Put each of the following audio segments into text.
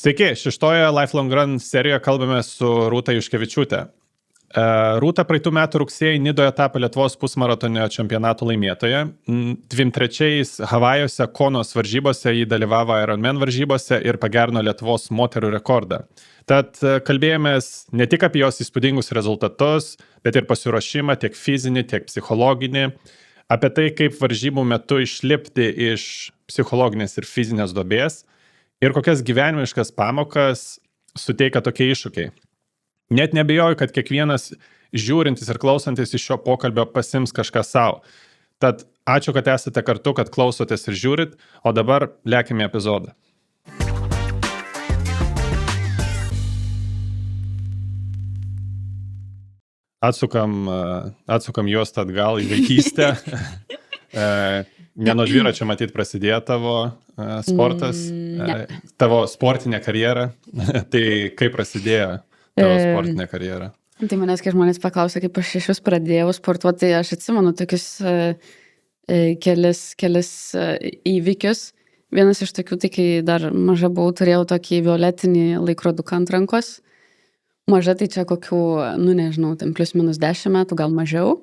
Sveiki, šeštoje Lifelong Run serijoje kalbame su Rūta Juškevičiūtė. Rūta praeitų metų rugsėjį Nidoje tapo Lietuvos pusmaratonio čempionato laimėtoja. 23 Havajuose Konos varžybose jį dalyvavo Ironman varžybose ir pagerino Lietuvos moterų rekordą. Tad kalbėjomės ne tik apie jos įspūdingus rezultatus, bet ir pasiruošimą tiek fizinį, tiek psichologinį, apie tai, kaip varžybų metu išlipti iš psichologinės ir fizinės duobės ir kokias gyvenimiškas pamokas suteikia tokie iššūkiai. Net nebejoju, kad kiekvienas žiūrintis ir klausantis iš šio pokalbio pasims kažką savo. Tad ačiū, kad esate kartu, kad klausotės ir žiūrit, o dabar lėkime epizodą. Atsukam juostą atgal į vaikystę. Ne nuo dviračio matyt prasidėjo tavo sportas, tavo sportinė karjera. Tai kaip prasidėjo tavo sportinė karjera? Tai manęs, kai žmonės paklausė, kaip aš iš vis pradėjau sportuoti, tai aš atsimenu tokius kelis įvykius. Vienas iš tokių, tai kai dar maža buvau, turėjau tokį violetinį laikroduką ant rankos. Maža, tai čia kokių, nežinau, ten plius minus 10 metų, gal mažiau.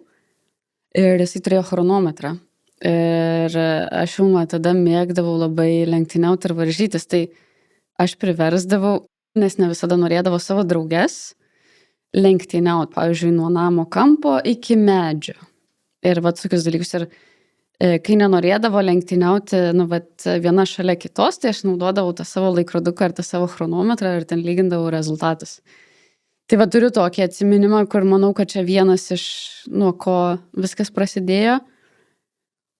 Ir jisai turėjo chronometrą. Ir aš jau nuo tada mėgdavau labai lenktyniauti ir varžytis. Tai aš priversdavau, nes ne visada norėdavo savo drauges lenktyniauti, pavyzdžiui, nuo namo kampo iki medžio. Ir tokius dalykus. Ir kai nenorėdavo lenktyniauti, viena šalia kitos, tai aš naudodavau tą savo laikroduką ir tą savo chronometrą ir ten lygindavau rezultatus. Tai turiu tokį atsiminimą, kur manau, kad čia vienas iš nuo ko viskas prasidėjo.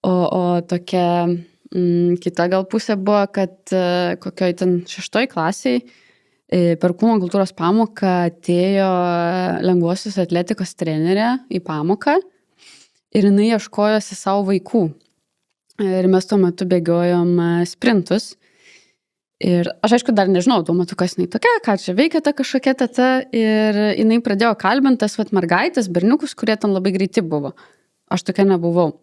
O tokia kita gal pusė buvo, kad kokioj ten 6 klasiai per kūno kultūros pamoką atėjo lengvosios atletikos trenerė į pamoką ir jinai ieškojosi savo vaikų. Ir mes tuo metu bėgiojom sprintus. Ir aš aišku dar nežinau, tuo metu kas jinai tokia, ką čia veikia ta kažkokia teta. Ir jinai pradėjo kalbintas mergaitės, berniukus, kurie ten labai greiti buvo. Aš tokia nebuvau.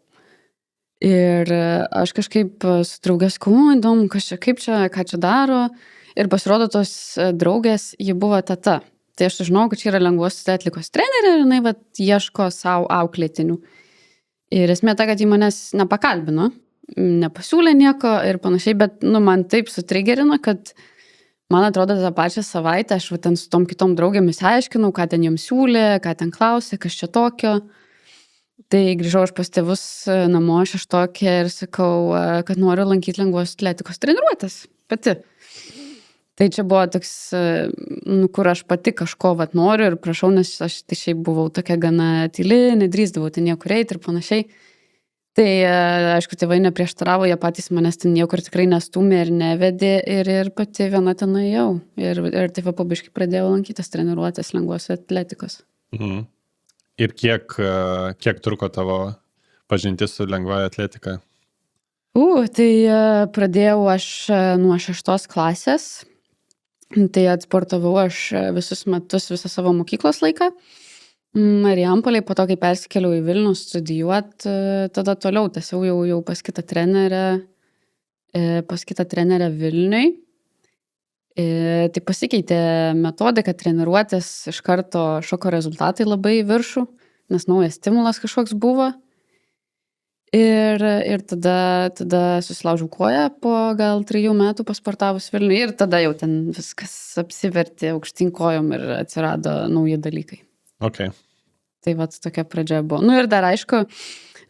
Ir aš kažkaip su draugės įdomu, kas čia, kaip čia, ką čia daro. Ir pasirodo tos draugės, ji buvo teta. Tai aš žinau, kad čia yra lengvosios atletikos trenerė ir jinai ieško savo auklėtinių. Ir esmė ta, kad ji manęs nepakalbino, nepasiūlė nieko ir panašiai, bet man taip sutrigerino, kad man atrodo tą pačią savaitę aš ten su tom kitom draugėmis aiškinau, ką ten joms siūlė, ką ten klausė, kas čia tokio. Tai grįžau aš pas tėvus namo 6 ir sakau, kad noriu lankyti lengvos atletikos treniruotės pati. Tai čia buvo toks, kur aš pati kažko noriu ir prašau, nes aš tai šiaip buvau tokia gana tyli, nedrįsdavau ten niekur eiti ir panašiai. Tai aišku, tėvai neprieštaravo, jie patys manęs ten niekur tikrai nestūmė ir nevedė ir pati viena ten nuėjau. Ir taip pabiškai pradėjau lankytis treniruotės lengvos atletikos. Mhm. Ir kiek truko tavo pažintis su lengvąja atletika? Tai pradėjau aš nuo 6 klasės. Tai atsportavau aš visus metus, visą savo mokyklos laiką. Marijampolėj, po to, kai persikėliau į Vilnių studijuoti, tada toliau tęsiau jau pas kitą trenerę Vilniui. Tai pasikeitė metodika treniruotės, iš karto šoko rezultatai labai viršų, nes naujas stimulas kažkoks buvo. Ir tada susilaužiau koją po gal 3 metų pasportavus Vilniui ir tada jau ten viskas apsivertė aukštyn kojom ir atsirado nauji dalykai. Okay. Tai tokia pradžia buvo. Ir dar aišku,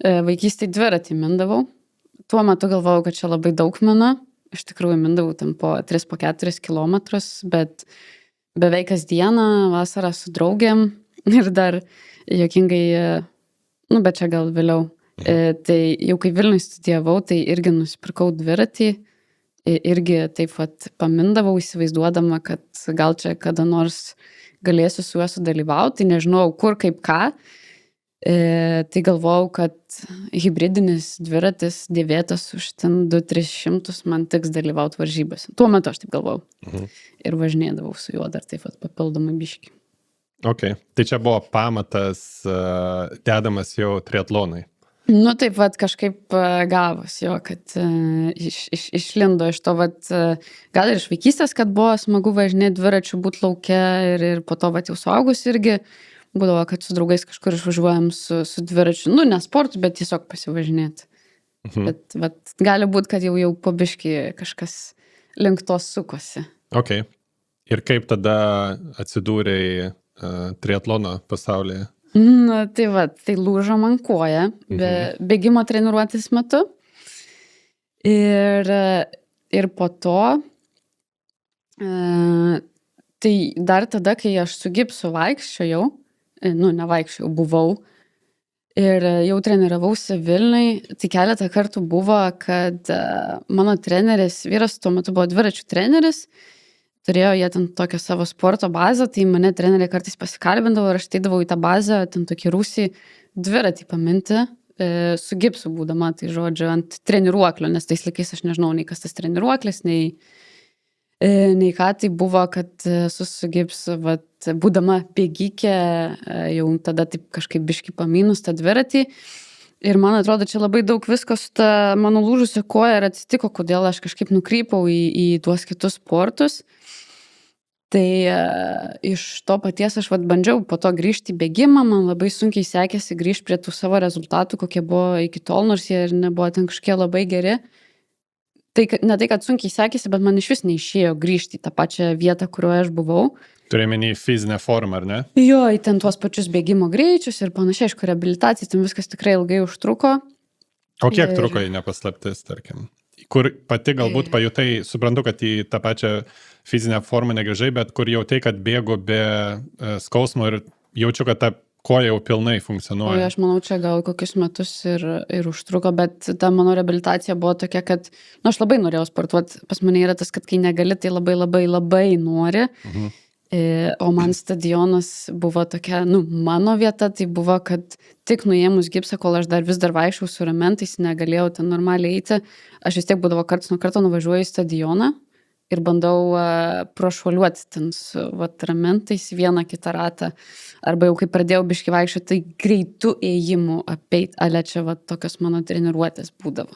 vaikystėje dviratį mindavau. Tuo metu galvojau, kad čia labai daug mino. Iš tikrųjų mindavau ten po 3-4 kilometrus, bet beveik kasdieną vasarą su draugėm ir dar juokingai, bet čia gal vėliau. Tai jau kai Vilniui studijavau, tai irgi nusipirkau dviratį, irgi taip pamindavau, įsivaizduodama, kad gal čia kada nors galėsiu su juo sudalyvauti, tai nežinau kur, kaip ką. Tai galvojau, kad hybridinis dviratis dėvėtas už ten 200-300 man tiks dalyvauti varžybose. Tuo metu aš taip galvojau. Ir važinėdavau su juo dar taip papildomai biškį. Okay. Tai čia buvo pamatas dedamas jau triatlonui. Nu taip, vat kažkaip gavos jo, kad išlindo iš to, vat, gal ir iš vaikystės, kad buvo smagu važinėti dviračiu, būti lauke ir po to, vat, jau suaugus irgi būdavo, kad su draugais kažkur išvažiuojam su dviračiu, nu, ne sportu, bet tiesiog pasivažinėti. Bet vat, gali būti, kad jau po biškį kažkas link to sukosi. Ok. Ir kaip tada atsidūrei triatlono pasaulyje? Nu, tai va, tai lūžo man koja bėgimo treniruotės metu. Ir po to, tai dar tada, kai aš su gipsu vaikščiojau, nu, nevaikščiojau, buvau, ir jau treniravausi Vilniui, tai keletą kartų buvo, kad mano treneris, vyras tuo metu buvo dviračių treneris, turėjo jie ten tokią savo sporto bazę, tai mane treneriai kartais pasikalbindavo ir aš ateidavau į tą bazę, ten tokį rūsį dviratį paminti, su gipsu būdama, tai žodžiu, ant treniruoklio, nes tais laikais aš nežinau, nei kas tas treniruoklis, nei ką, tai buvo, kad su gipsu, vat, būdama bėgikė, jau tada taip kažkaip biškį paminus tą dviratį. Ir man atrodo, čia labai daug visko su ta mano lūžusia koja ir atsitiko, kodėl aš kažkaip nukrypau į tuos kitus sportus. Tai iš to paties aš vat bandžiau po to grįžti į bėgimą, man labai sunkiai sekėsi grįžti prie tų savo rezultatų, kokie buvo iki tol, nors jie ir nebuvo ten kažkie labai geri. Tai ne tai, kad sunkiai sekėsi, bet man iš vis neišėjo grįžti į tą pačią vietą, kurioje aš buvau. Turėjai fizinę formą, ar ne? Jo, į ten tuos pačius bėgimo greičius ir panašiai, aišku, reabilitacija, ten viskas tikrai ilgai užtruko. O kiek truko, jei nepaslaptis, tarkim? Kur pati galbūt pajutai, suprantu, kad į tą pačią fizinę formą negrįžai, bet kur jautai, kad bėgu be skausmo ir jaučiu, kad ta koja jau pilnai funkcionuoja. Aš manau, čia gal kokius metus ir užtruko, bet ta mano reabilitacija buvo tokia, kad, nu, aš labai norėjau sportuoti, pas mane yra tas, kad kai negali, tai labai, labai, labai nori. O man stadionas buvo tokia, nu, mano vieta, tai buvo, kad tik nuėmus gipsą, kol aš vis dar vaikščiau su ramentais, negalėjau ten normaliai eiti, aš vis tiek būdavo karts nuo karto nuvažiuoju į stadioną ir bandau prošuoliuoti ten su ramentais vieną kitą ratą. Arba jau kai pradėjau biškį vaikščioti, tai greitų ėjimų apeit, ale čia tokios mano treniruotės būdavo.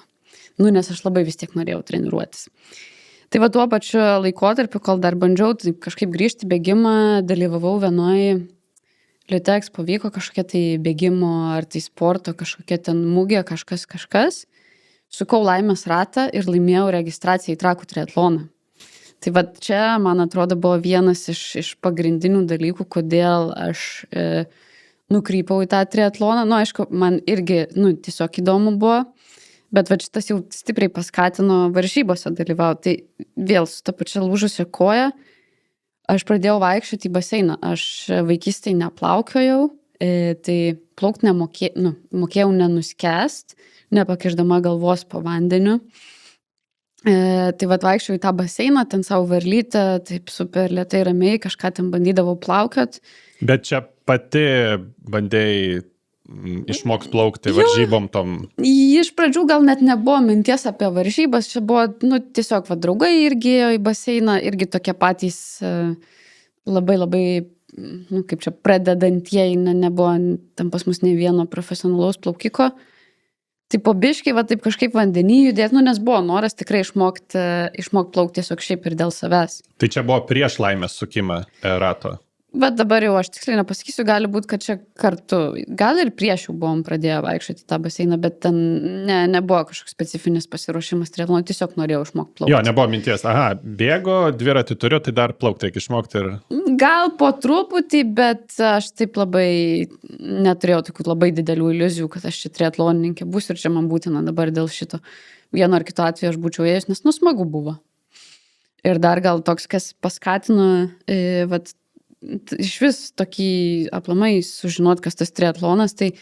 Nu, nes aš labai vis tiek norėjau treniruotis. Tai tuo pačiu laikotarpiu, kol dar bandžiau tai kažkaip grįžti bėgimą, dalyvavau vienoje Litexpo, vyko kažkokia tai bėgimo ar tai sporto, kažkokia ten mugė, kažkas. Sukau laimės ratą ir laimėjau registraciją į Trakų triatloną. Tai čia, man atrodo, buvo vienas iš pagrindinių dalykų, kodėl aš nukrypau į tą triatloną. Nu, aišku, man irgi, tiesiog įdomu buvo. Bet šitas jau stipriai paskatino varžybose dalyvauti. Tai vėl su ta pačia lūžusia koja aš pradėjau vaikščioti į baseiną. Aš vaikystėje neplaukiojau, tai plaukti mokėjau nenuskęst, nepakišdama galvos po vandeniu. Tai vaikščiau į tą baseiną, ten savo varlytę, taip super lėtai ramiai, kažką ten bandydavau plaukiot. Bet čia pati bandėjai išmokti plaukti varžybom tom? Iš pradžių gal net nebuvo minties apie varžybas, čia buvo, tiesiog draugai irgi ėjo į baseiną, irgi tokie patys labai, labai, kaip čia, pradedantieji, nebuvo tam pas mus ne vieno profesionalaus plaukiko. Tai po biškai, taip kažkaip vandenį judėti, nes buvo noras tikrai išmokti plaukti tiesiog šiaip ir dėl savęs. Tai čia buvo prieš laimės sukimą rato? Bet dabar jau aš tiksliai nepasakysiu, gali būti, kad čia kartu, gal ir prieš jau buvom pradėję vaikščioti tą baseiną, bet ten nebuvo kažkoks specifinis pasiruošimas triatlonui, tiesiog norėjau išmokti plaukti. Jo, nebuvo minties, bėgo, dviratį turiu, tai dar plaukti reikia išmokti ir... Gal po truputį, bet aš taip labai neturėjau tokių labai didelių iliuzijų, kad aš čia triatlonininkė būsiu ir čia man būtina dabar dėl šito. Vieno ar kito atveju aš būčiau ėjęs, nes smagu buvo. Ir dar gal toks, kas paskatino, iš vis tokį aplamai sužinot, kas tas triatlonas, tai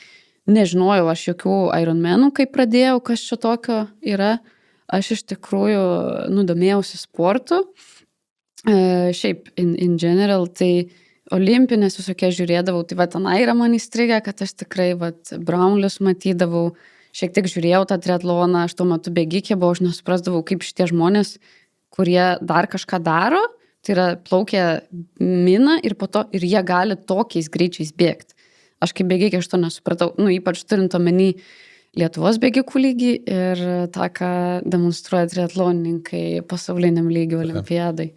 nežinojau aš jokių Ironmanų, kai pradėjau, kas čia tokio yra. Aš iš tikrųjų domėjausi sportu. Šiaip in general, tai olimpinės visokie žiūrėdavau, tai ten yra man įstrigę, kad aš tikrai Brownlius matydavau, šiek tiek žiūrėjau tą triatloną, aš tuo metu bėgikė buvau, aš nesuprasdavau, kaip šitie žmonės, kurie dar kažką daro, tai yra plaukia mina ir po to ir jie gali tokiais greičiais bėgti. Aš kaip bėgikė, aš to nesupratau, ypač turint omeny Lietuvos bėgikų lygį ir tą, ką demonstruoja triatlonininkai pasauliniam lygiu olimpiadai.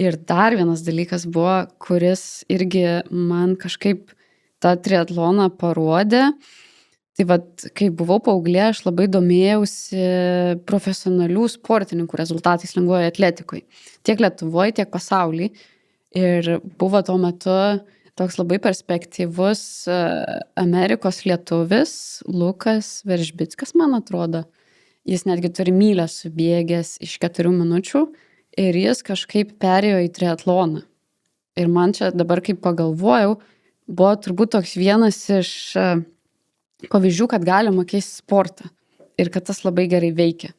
Ir dar vienas dalykas buvo, kuris irgi man kažkaip tą triatloną parodė. Tai vat, kai buvau paauglė, aš labai domėjausi profesionalių sportininkų rezultatais lengvoje atletikoje. Tiek Lietuvoje, tiek pasaulyje. Ir buvo tuo metu toks labai perspektyvus Amerikos lietuvis, Lukas Veržbickas, man atrodo. Jis netgi turi mylę subėgęs iš 4 minučių ir jis kažkaip perėjo į triatloną. Ir man čia dabar, kaip pagalvojau, buvo turbūt toks vienas iš pavyzdžių, kad galima keisti sportą ir kad tas labai gerai veikia.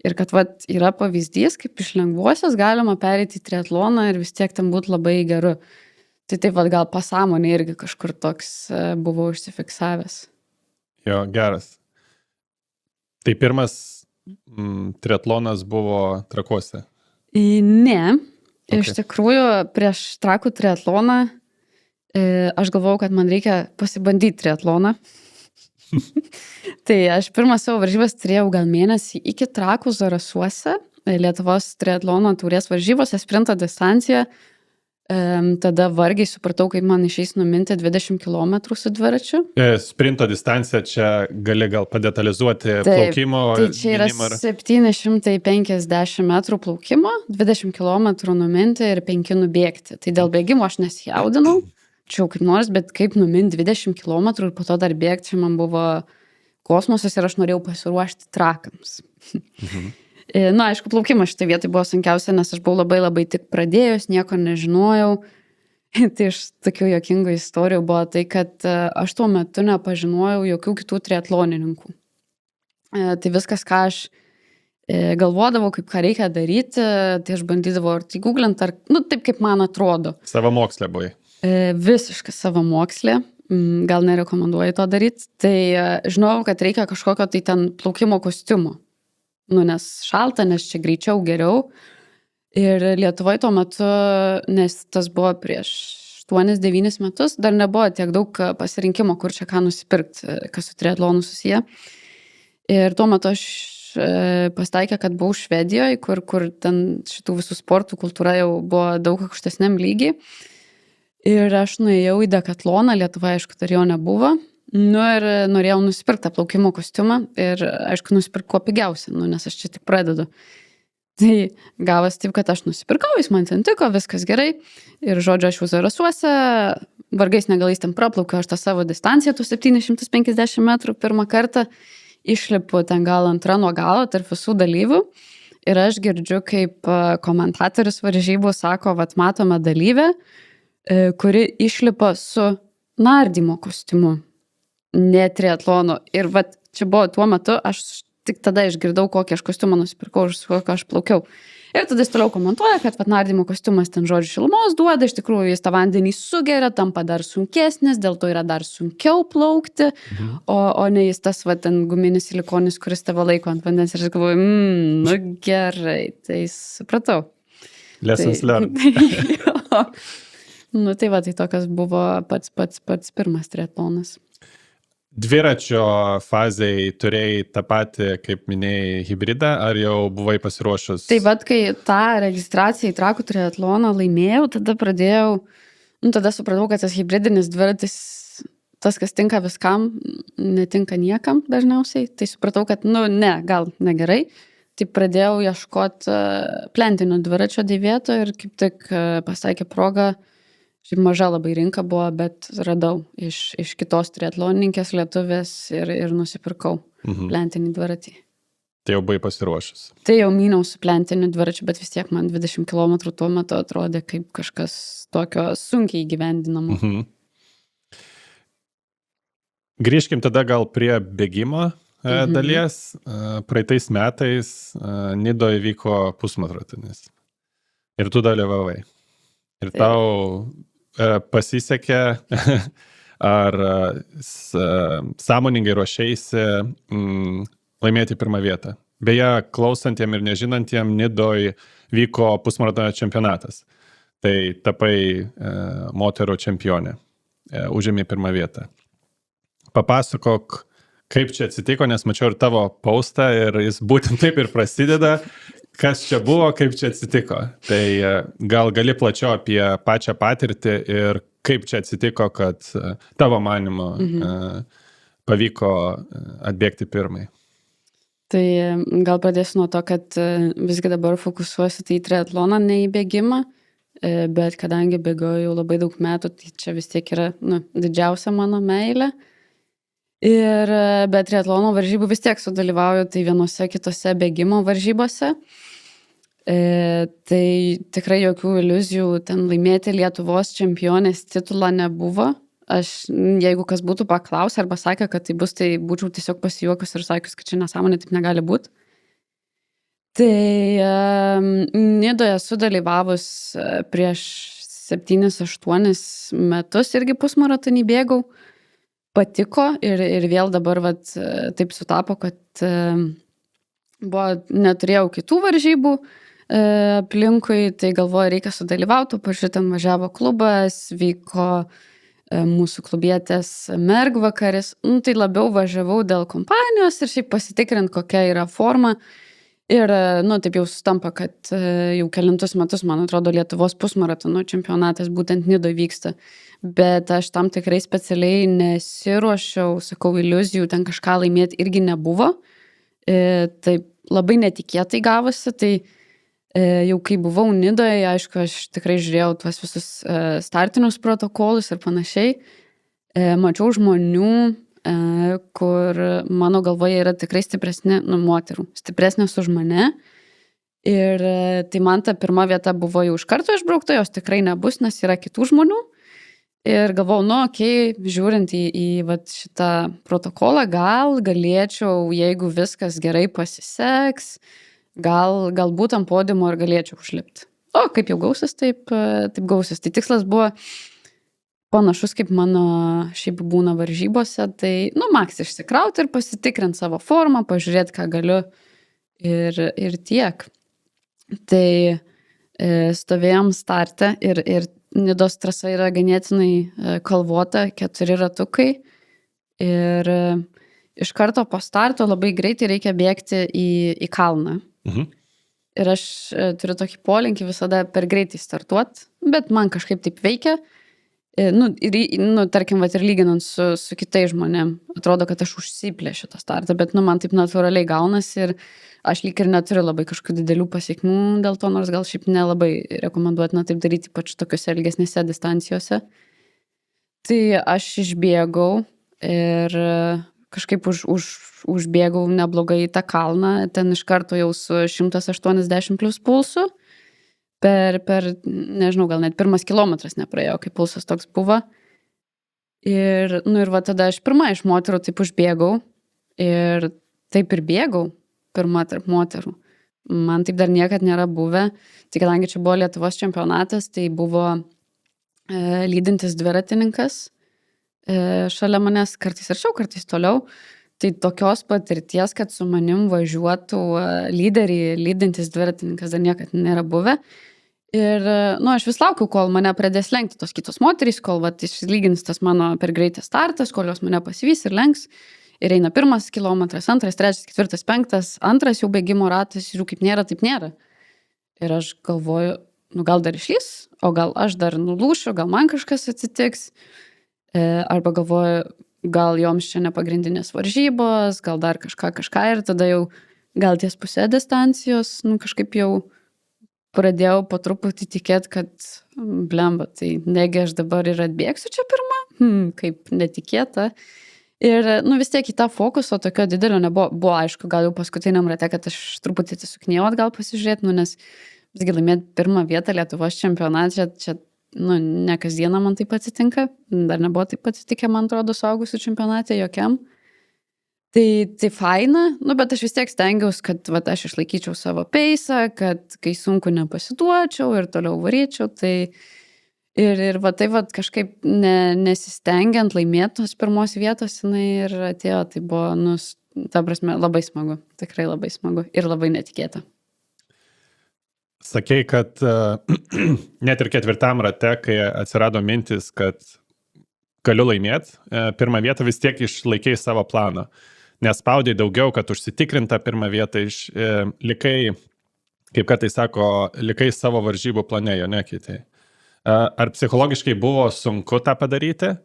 Ir kad vat, yra pavyzdys, kaip iš lengvosios galima pereiti į triatloną ir vis tiek ten būti labai geru. Tai taip vat, gal pasąmonė irgi kažkur toks buvo užsifiksavęs. Jo, geras. Tai pirmas triatlonas buvo Trakuose? Ne. Okay. Iš tikrųjų, prieš Trakų triatloną aš galvojau, kad man reikia pasibandyti triatloną. Tai aš pirmą savo varžybas turėjau gal mėnesį iki Trakų Zarasuose, Lietuvos triatlono taurės varžybose, sprinto distanciją. Tada vargiai supratau, kaip man išeis numinti 20 km su dviračiu. Sprinto distancija čia gali gal padetalizuoti. Taip, plaukimo. Tai čia yra 750 metrų plaukimo, 20 km numinti ir 5 nubėgti. Tai dėl bėgimo aš nesijaudinau. Čia kaip nors, bet kaip numinti 20 km ir po to dar bėgti, čia man buvo kosmosas ir aš norėjau pasiruošti Trakams. Na, aišku, plaukimas šitą vietą buvo sunkiausia, nes aš buvau labai tik pradėjus, nieko nežinojau. Tai iš tokių jokingų istorijų buvo tai, kad aš tuo metu nepažinojau jokių kitų triatlonininkų. Tai viskas, ką aš galvodavau, kaip ką reikia daryti, tai aš bandydavau ar tai googlint, ar, taip kaip man atrodo. Savamokslė buvai. Visiškai savamokslė, gal nerekomenduoju to daryti. Tai žinojau, kad reikia kažkokio tai ten plaukimo kostiumo. Nes šalta, nes čia greičiau, geriau. Ir Lietuvoje tuo metu, nes tas buvo prieš 8-9 metus, dar nebuvo tiek daug pasirinkimo, kur čia ką nusipirkti, kas su triatlonu susiję. Ir tuo metu aš pasitaikė, kad buvau Švedijoje, kur ten šitų visų sportų kultūra jau buvo daug aukštesniam lygiai. Ir aš nuėjau į Dekatloną, Lietuvoje, aišku, dar jo nebuvo. Ir norėjau nusipirkti plaukimo kostiumą ir, aišku, nusipirkti kuo pigiausia, nes aš čia tik pradedu. Tai gavas taip, kad aš nusipirkau, jis man ten tiko, viskas gerai. Ir žodžiu, aš jau Zarasuose, vargais negalais ten praplaukiau aš tą savo distanciją, tų 750 metrų pirmą kartą, išlipu ten gal antrą nuo galo tarp visų dalyvių. Ir aš girdžiu, kaip komentatorius varžybų sako, vat matome dalyvę, kuri išlipa su nardymo kostiumu, ne triatlono. Ir vat čia buvo tuo metu, aš tik tada išgirdau, kokį aš kostiumą nusipirkau ir su kokio aš plaukiau. Ir tada jis toliau komentuoja, kad vat nardymo kostiumas ten žodžiu šilumos duoda, iš tikrųjų jis tą vandenį sugeria, tampa dar sunkesnis, dėl to yra dar sunkiau plaukti, o ne jis tas vat ten guminis silikonis, kuris tave laiko ant vandens. Ir aš galvoju, gerai, tai supratau. Lessons learned. Tai va, tai tokias buvo pats pirmas triatlonas. Dviračio fazai turėjai tą patį, kaip minėjai, hybridą, ar jau buvai pasiruošus? Tai vat, kai tą registraciją į Trakų triatloną laimėjau, tada pradėjau, tada supratau, kad tas hybridinis dviratis, tas, kas tinka viskam, netinka niekam dažniausiai. Tai supratau, kad, gal negerai. Tai pradėjau ieškoti plentinio dviračio dėvėto ir kaip tik pasitaikė proga. Šiaip maža labai rinka buvo, bet radau iš kitos triatlonininkės lietuvės ir nusipirkau plentinį dviratį. Tai jau buvai pasiruošęs. Tai jau myniau su plentiniu dviračiu, bet vis tiek man 20 km tuo metu atrodė kaip kažkas tokio sunkiai įgyvendinamo. Grįžkim tada gal prie bėgimo dalies. Praeitais metais Nidoje vyko pusmaratonis. Ir tu dalyvavai. Ir tau pasisekė, ar sąmoningai ruošeisi laimėti pirmą vietą. Beje, klausantiem ir nežinantiem, Nidoje vyko pusmaratonio čempionatas. Tai tapai moterų čempionė, užėmė pirmą vietą. Papasakok, kaip čia atsitiko, nes mačiau ir tavo postą ir jis būtent taip ir prasideda. Kas čia buvo, kaip čia atsitiko. Tai gal gali plačiau apie pačią patirtį ir kaip čia atsitiko, kad tavo manimu pavyko atbėgti pirmai. Tai gal pradėsiu nuo to, kad visgi dabar fokusuosi tai į triatloną, ne į bėgimą, bet kadangi bėgioju jau labai daug metų, tai čia vis tiek yra didžiausia mano meilė. Ir be triatlono varžybų vis tiek sudalyvauju tai vienose kitose bėgimo varžybose. Tai tikrai jokių iliuzijų ten laimėti Lietuvos čempionės titulą nebuvo. Aš, jeigu kas būtų paklausę arba sakė, kad tai bus, tai būčiau tiesiog pasijuokus ir sakius, kad čia nesąmonė, taip negali būti. Tai Nidoje sudalyvavus prieš 7-8 metus irgi pusmaratonį bėgau. Patiko ir vėl dabar taip sutapo, kad neturėjau kitų varžybų aplinkui, tai galvoju, reikia sudalyvauti, pažiūrėjau, ten važiavo klubas, vyko mūsų klubietės mergvakaris, tai labiau važiavau dėl kompanijos ir šiaip pasitikrinti, kokia yra forma. Ir, taip jau sustampa, kad jau kelintus metus, man atrodo, Lietuvos pusmaratono čempionatas būtent Nidoje vyksta. Bet aš tam tikrai specialiai nesiruošiau, sakau, iliuzijų, ten kažką laimėti irgi nebuvo. Taip labai netikėtai gavosi, tai jau kai buvau Nidoje, aišku, aš tikrai žiūrėjau tuos visus startinius protokolus ir panašiai. Mačiau žmonių, kur mano galvoje yra tikrai stipresni, moterų, stipresnės už mane. Ir tai man ta pirma vieta buvo jau iš karto išbraukta, jos tikrai nebus, nes yra kitų žmonių. Ir galvau, žiūrint į šitą protokolą, gal galėčiau, jeigu viskas gerai pasiseks, galbūt ant podiumo ir galėčiau užlipti. O kaip jau gausis, taip gausis. Tai tikslas buvo panašus, kaip mano šiaip būna varžybose, tai, maks išsikrauti ir pasitikrinti savo formą, pažiūrėti, ką galiu ir tiek. Tai stovėjom starte ir Nidos trasa yra ganėtinai kalvota, 4 ratukai ir iš karto po starto labai greitai reikia bėgti į kalną. Ir aš turiu tokį polinkį visada per greitai startuoti, bet man kažkaip taip veikia. Tarkim, ir lyginant su kitais žmonėm, atrodo, kad aš užsiplėšiu tą startą, bet man taip natūraliai gaunasi ir aš lyg ir neturiu labai kažkokių didelių pasiekmių dėl to, nors gal šiaip nelabai rekomenduotina taip daryti, ypač tokiuose ilgesnėse distancijose. Tai aš išbėgau ir kažkaip užbėgau neblogai į tą kalną, ten iš karto jau su 180 plus pulsu. Per, nežinau, gal net 1 kilometras nepraėjo, kai pulsas toks buvo. Ir tada aš pirma iš moterų taip užbėgau ir taip ir bėgau pirma tarp moterų. Man taip dar niekad nėra buvę. Tai kadangi čia buvo Lietuvos čempionatas, tai buvo lydintis dviratininkas šalia manęs, kartais arčiau, kartais toliau. Tai tokios patirties, kad su manim važiuotų lyderį lydintis dviratininkas, dar niekad nėra buvę. Ir, aš vis laukiu, kol mane pradės lenkti tos kitos moterys, kol išlygins tas mano per greitas startas, kol jos mane pasivys ir lenks. Ir eina 1 kilometras, 2, 3, 4, 5, 2 jau bėgimo ratas, ir kaip nėra, taip nėra. Ir aš galvoju, gal dar išlys, o gal aš dar nulūšiu, gal man kažkas atsitiks. Arba galvoju, gal joms čia nepagrindinės varžybos, gal dar kažką ir tada jau gal ties pusė distancijos, kažkaip jau pradėjau po truputį tikėti, kad blemba, tai negi aš dabar ir atbėgsiu čia pirma, kaip netikėta. Ir vis tiek į tą fokusą tokio didelio nebuvo. Buvo aišku, gal jau paskutiniam rate, kad aš truputį atsisukinėjau atgal pasižiūrėti, nes visgi laimėti 1 vietą Lietuvos čempionate, čia ne kasdieną man taip atsitinka, dar nebuvo taip atsitikę, man atrodo, suaugusių čempionate jokiam. Tai faina, bet aš vis tiek stengiausi, kad aš išlaikyčiau savo peisą, kad kai sunku nepasiduočiau ir toliau varyčiau, tai ir kažkaip nesistengiant laimėtos 1 vietos, jinai ir atėjo, tai buvo, ta prasme, labai smagu, tikrai labai smagu ir labai netikėta. Sakei, kad net ir 4 rate, kai atsirado mintis, kad galiu laimėti 1 vietą, vis tiek išlaikei savo planą. nespaudai daugiau, kad užsitikrinta pirmą vietą likai, kaip kartais sako, likai savo varžybų plane, jo nekeitai. Ar psichologiškai buvo sunku tą padaryti?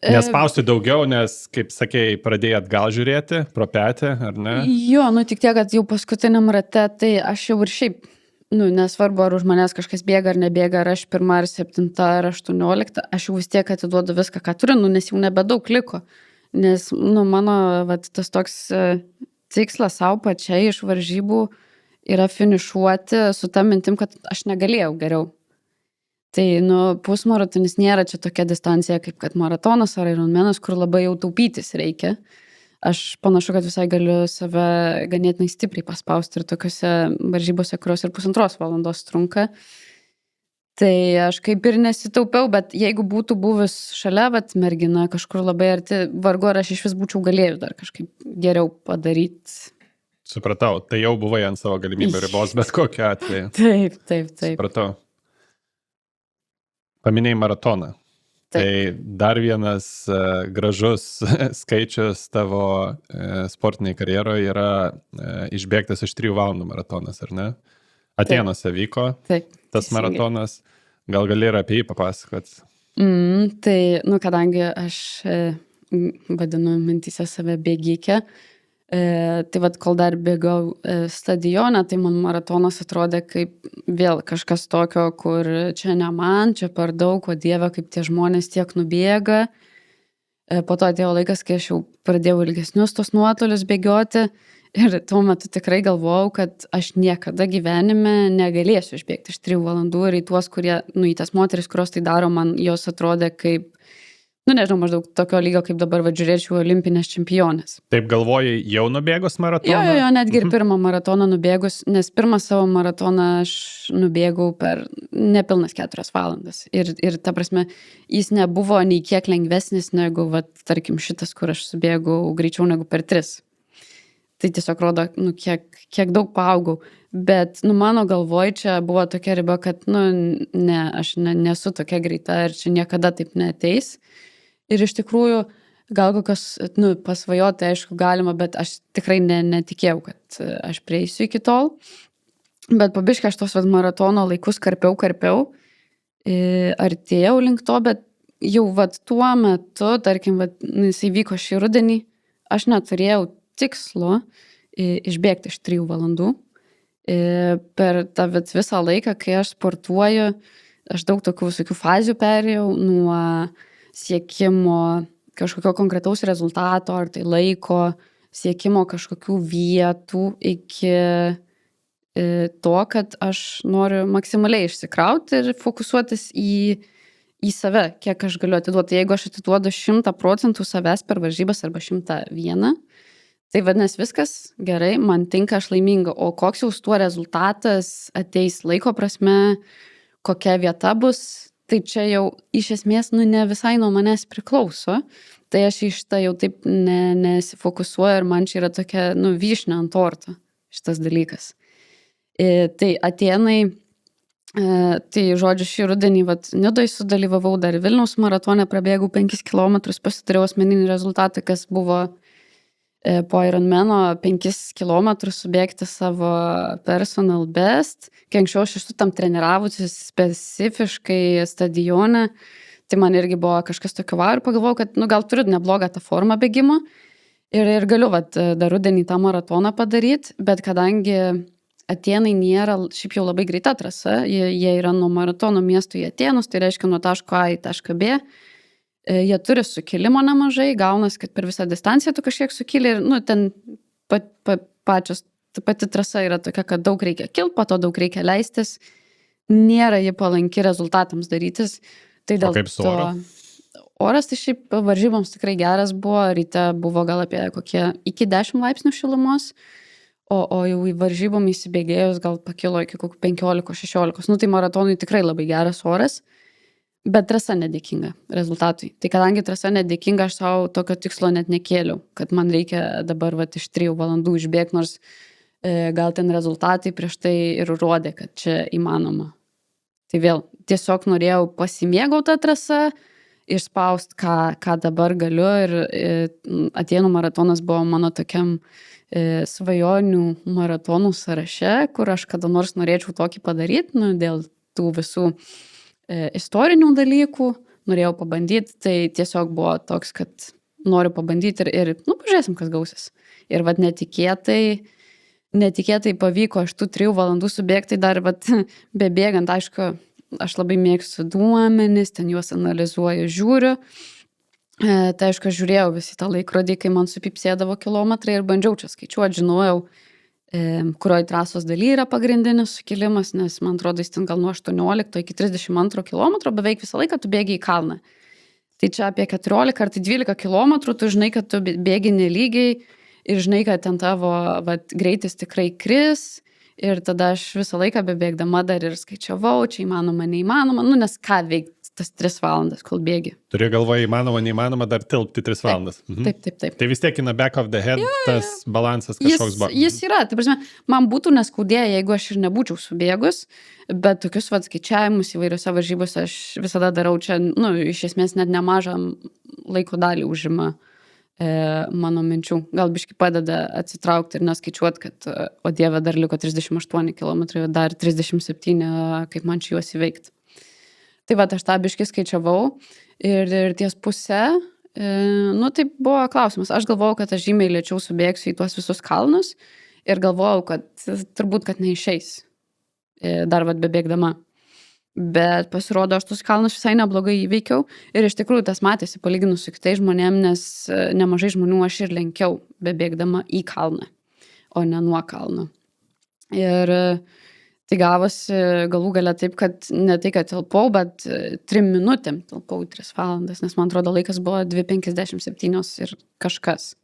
Nespausti daugiau, nes, kaip sakėjai, pradėjai atgal žiūrėti, pro petį, ar ne? Jo, tik tiek, kad jau paskutiniam rate, tai aš jau ir šiaip, nesvarbu, ar už manęs kažkas bėga ar nebėga, ar aš 1 ar 7 ar 18, aš jau vis tiek atiduodu viską, ką turiu, nes jau nebedaug liko. Nes, mano tas toks tikslas savo pačiai iš varžybų yra finišuoti su ta mintim, kad aš negalėjau geriau. Tai, pusmaratonis nėra čia tokia distancija, kaip kad maratonas ar Ironmanas, kur labai jau taupytis reikia. Aš panašu, kad visai galiu save ganėtinai stipriai paspausti ir tokiuose varžybose, kurios ir 1,5 valandos trunka. Tai aš kaip ir nesitaupiau, bet jeigu būtų buvus šalia, mergina kažkur labai arti, vargu ar aš iš vis būčiau galėjus dar kažkaip geriau padaryti. Supratau, tai jau buvai ant savo galimybių ribos, bet kokiu atveju. Taip. Supratau. Paminėjai maratoną. Taip. Tai dar vienas gražus skaičius tavo sportiniai karjeroje yra išbėgtas iš 3 valandų maratonas, ar ne? Atenuose vyko tas maratonas. Gal gali ir apie jį papasakot? Tai, kadangi aš vadinu mintyse save bėgikė, tai kol dar bėgau stadione, tai man maratonas atrodė kaip vėl kažkas tokio, kur čia ne man, čia per daug, o Dieve, kaip tie žmonės tiek nubėga. Po to atėjo laikas, kai aš jau pradėjau ilgesnius tos nuotolius bėgioti ir tuo metu tikrai galvojau, kad aš niekada gyvenime negalėsiu išbėgti iš 3 valandų ir į tuos, kurie, į tas moteris, kurios tai daro, man jos atrodė kaip nežinau, maždaug tokio lygio, kaip dabar žiūrėčiau olimpinės čempionės. Taip galvojai, jau nubėgus maratoną? Jo, netgi ir pirmą maratoną nubėgus, nes pirmą savo maratoną aš nubėgau per nepilnas 4 valandas. Ir ta prasme, jis nebuvo nei kiek lengvesnis negu, tarkim, šitas, kur aš subėgau greičiau negu per 3. Tai tiesiog rodo, kiek daug paaugau. Bet, mano galvoj čia buvo tokia riba, kad, ne, aš nesu tokia greita ir čia niekada taip neateis. Ir iš tikrųjų, gal kokios, pasvajoti, aišku, galima, bet aš tikrai netikėjau, kad aš prieisiu iki tol. Bet po biškį aš tos maratono laikus karpiau, artėjau link to, bet jau tuo metu, tarkim, jisai vyko šį rudenį, aš neturėjau tikslo išbėgti iš 3 valandų. Per tą visą laiką, kai aš sportuoju, aš daug tokių visokių fazių perėjau nuo siekimo kažkokio konkretaus rezultato, ar tai laiko, siekimo kažkokių vietų iki to, kad aš noriu maksimaliai išsikrauti ir fokusuotis į save, kiek aš galiu atiduoti. Jeigu aš atiduodu 100% savęs per varžybas arba 101, tai vadinasi viskas gerai, man tinka, aš laiminga. O koks jau tuo rezultatas ateis laiko prasme, kokia vieta bus, tai čia jau iš esmės ne visai nuo manęs priklauso. Tai aš iš tą jau taip nesifokusuoju ir man čia yra tokia, vyšnė ant torto šitas dalykas. Tai Atėnai, tai žodžiu šį rudenį, Nidoj sudalyvavau, dar Vilniaus maratone prabėgau 5 km, pasiturėjau asmeninį rezultatą, kas buvo po Ironmano 5 km subėgti savo personal best, kai anksčiau aš esu tam treniravusi specifiškai stadione, tai man irgi buvo kažkas tokio ir pagalvojau, kad gal turiu neblogą tą formą bėgimo ir galiu dar rudenį tą maratoną padaryti, bet kadangi Atėnai nėra šiaip jau labai greita trasa, jie yra nuo maratono miesto į Atėnus, tai reiškia nuo taško A į tašką B. Jie turi sukilimo nemažai, gaunas, kad per visą distanciją tu kažkiek sukili ir, ten pati trasa yra tokia, kad daug reikia kilti, po to daug reikia leistis, nėra ji palanki rezultatams darytis. Tai dėl o kaip su oro? Oras tai šiaip varžyboms tikrai geras buvo, ryte buvo gal apie kokie iki 10 laipsnių šilumos, o jau į varžybom įsibėgėjus gal pakilo iki kokių 15-16, tai maratonui tikrai labai geras oras. Bet trasa nedėkinga rezultatui. Tai kadangi trasa nedėkinga, aš savo tokio tikslo net nekėliau, kad man reikia dabar iš 3 valandų išbėgti, nors gal ten rezultatai prieš tai ir rodė, kad čia įmanoma. Tai vėl tiesiog norėjau pasimėgauti tą trasą išspaust, ką dabar galiu ir Atėnų maratonas buvo mano tokiam svajonių maratonų sąraše, kur aš kada nors norėčiau tokį padaryti, dėl tų visų istorinių dalykų, norėjau pabandyti, tai tiesiog buvo toks, kad noriu pabandyti ir pažiūrėsim, kas gausis. Ir vat netikėtai pavyko 3 valandų subėgti, dar vat bebėgant, aišku, aš labai mėgstu duomenis, ten juos analizuoju, žiūriu. Tai aišku, aš žiūrėjau visi tą laikrodį, kai man supipsėdavo kilometrai ir bandžiau čia skaičiuoti, žinojau, kurioje trasos daly yra pagrindinis sukilimas, nes man atrodo, jis ten gal nuo 18 iki 32 kilometro, beveik visą laiką tu bėgi į kalną. Tai čia apie 14 ar 12 kilometrų, tu žinai, kad tu bėgi nelygiai ir žinai, kad ten tavo greitis tikrai kris. Ir tada aš visą laiką bebėgdama dar ir skaičiavau, čia įmanoma, neįmanoma, nes ką veikti tas 3 valandas, kol bėgi. Turi galvoje įmanoma, neįmanoma dar tilpti 3 valandas. Taip. Tai vis tiek in the back of the head tas balansas kažkoks buvo. Jis yra, tai prasme, man būtų neskaudėję, jeigu aš ir nebūčiau subėgus, bet tokius skaičiavimus įvairiose varžybose aš visada darau čia, iš esmės net nemažą laiko dalį užima mano minčių. Gal biškai padeda atsitraukti ir neskaičiuoti, kad, o Dieve, dar liko 38 km, dar 37, kaip man čia juos įveikti. Tai aš tą biškai skaičiavau ir ties pusę, tai buvo klausimas. Aš galvojau, kad aš žymiai lėčiau subėgsiu į tuos visus kalnus ir galvojau, kad turbūt, kad neišeis dar bebėgdama. Bet pasirodo, aš tus kalnus visai neblogai įveikiau ir iš tikrųjų tas matėsi palyginus su kitais žmonėm, nes nemažai žmonių aš ir lenkiau bebėgdama į kalną, o ne nuo kalno. Ir tai gavosi galų gale taip, kad ne tai, kad tilpau, bet 3 minutėm tilpau 3 valandas, nes man atrodo laikas buvo 2:57 ir kažkas.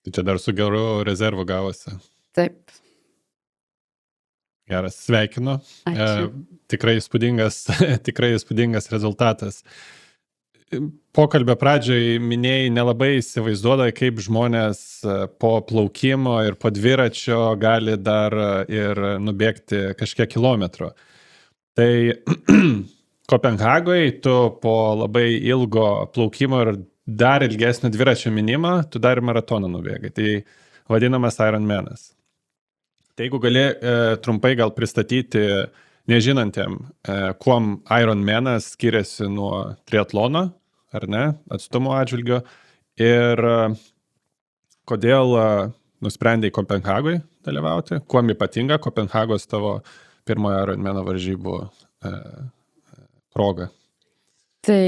Tai čia dar su geru rezervu gavosi. Taip. Geras, sveikinu. Ačiū. Tikrai įspūdingas rezultatas. Pokalbio pradžioj minėjai, nelabai įsivaizduodai, kaip žmonės po plaukimo ir po dviračio gali dar ir nubėgti kažkiek kilometrų. Tai Kopenhagoje tu po labai ilgo plaukimo ir dar ilgesnio dviračio minimo, tu dar ir maratoną nubėgai. Tai vadinamas Ironmanas. Tai jeigu gali trumpai gal pristatyti nežinantiem, kuom Ironmanas skiriasi nuo triatlono, ar ne, atstumo atžvilgio, ir kodėl nusprendei Kopenhagoje dalyvauti, kuom ypatinga Kopenhagos tavo pirmojo Ironmano varžybų proga. Tai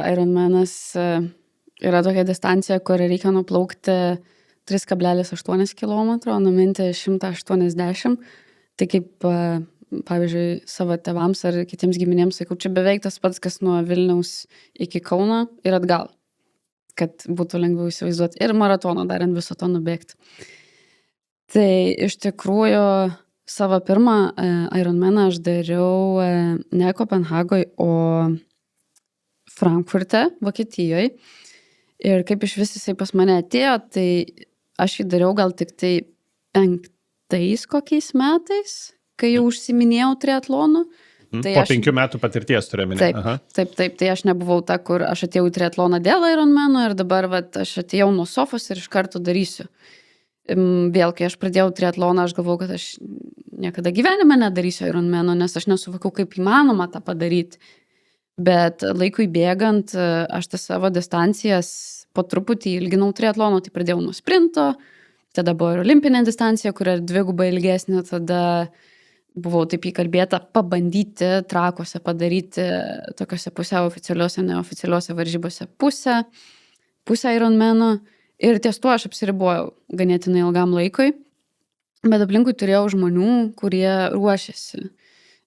Ironmanas yra tokia distancija, kur reikia nuplaukti 3,8 km, numinti 180. Tai kaip, pavyzdžiui, savo tėvams ar kitiems giminėms, sakau, čia beveik tas pats, kas nuo Vilniaus iki Kauno ir atgal, kad būtų lengviau įsivaizduoti ir maratoną dar ant viso to nubėgti. Tai iš tikrųjų savo pirmą Ironmaną aš dariau ne Kopenhagoje, o Frankfurte, Vokietijoje. Ir kaip iš vis jisai pas mane atėjo, tai aš jį dariau gal tik tai 5 kokiais metais, kai jau užsiminėjau triatlonu. Tai po 5 metų patirties turėjau minėti. Taip, tai aš nebuvau ta, kur aš atėjau į triatloną dėl Ironmano ir dabar aš atėjau nuo sofos ir iš karto darysiu. Vėl, kai aš pradėjau triatloną, aš galvojau, kad aš niekada gyvenime nedarysiu Ironmano, nes aš nesuvokiau, kaip įmanoma tą padaryti. Bet laikui bėgant, aš tas savo distancijas po truputį ilginau triatlono, tai pradėjau nuo sprinto, tada buvo ir olimpinė distancija, kur yra 2 ilgesnė, tada buvau taip įkalbėta pabandyti Trakuose padaryti tokiuose pusiau oficialiuose, neoficialiuose varžybose pusę Ironmano ir ties tuo aš apsiribojau ganėtinai ilgam laikui, bet aplinkui turėjau žmonių, kurie ruošiasi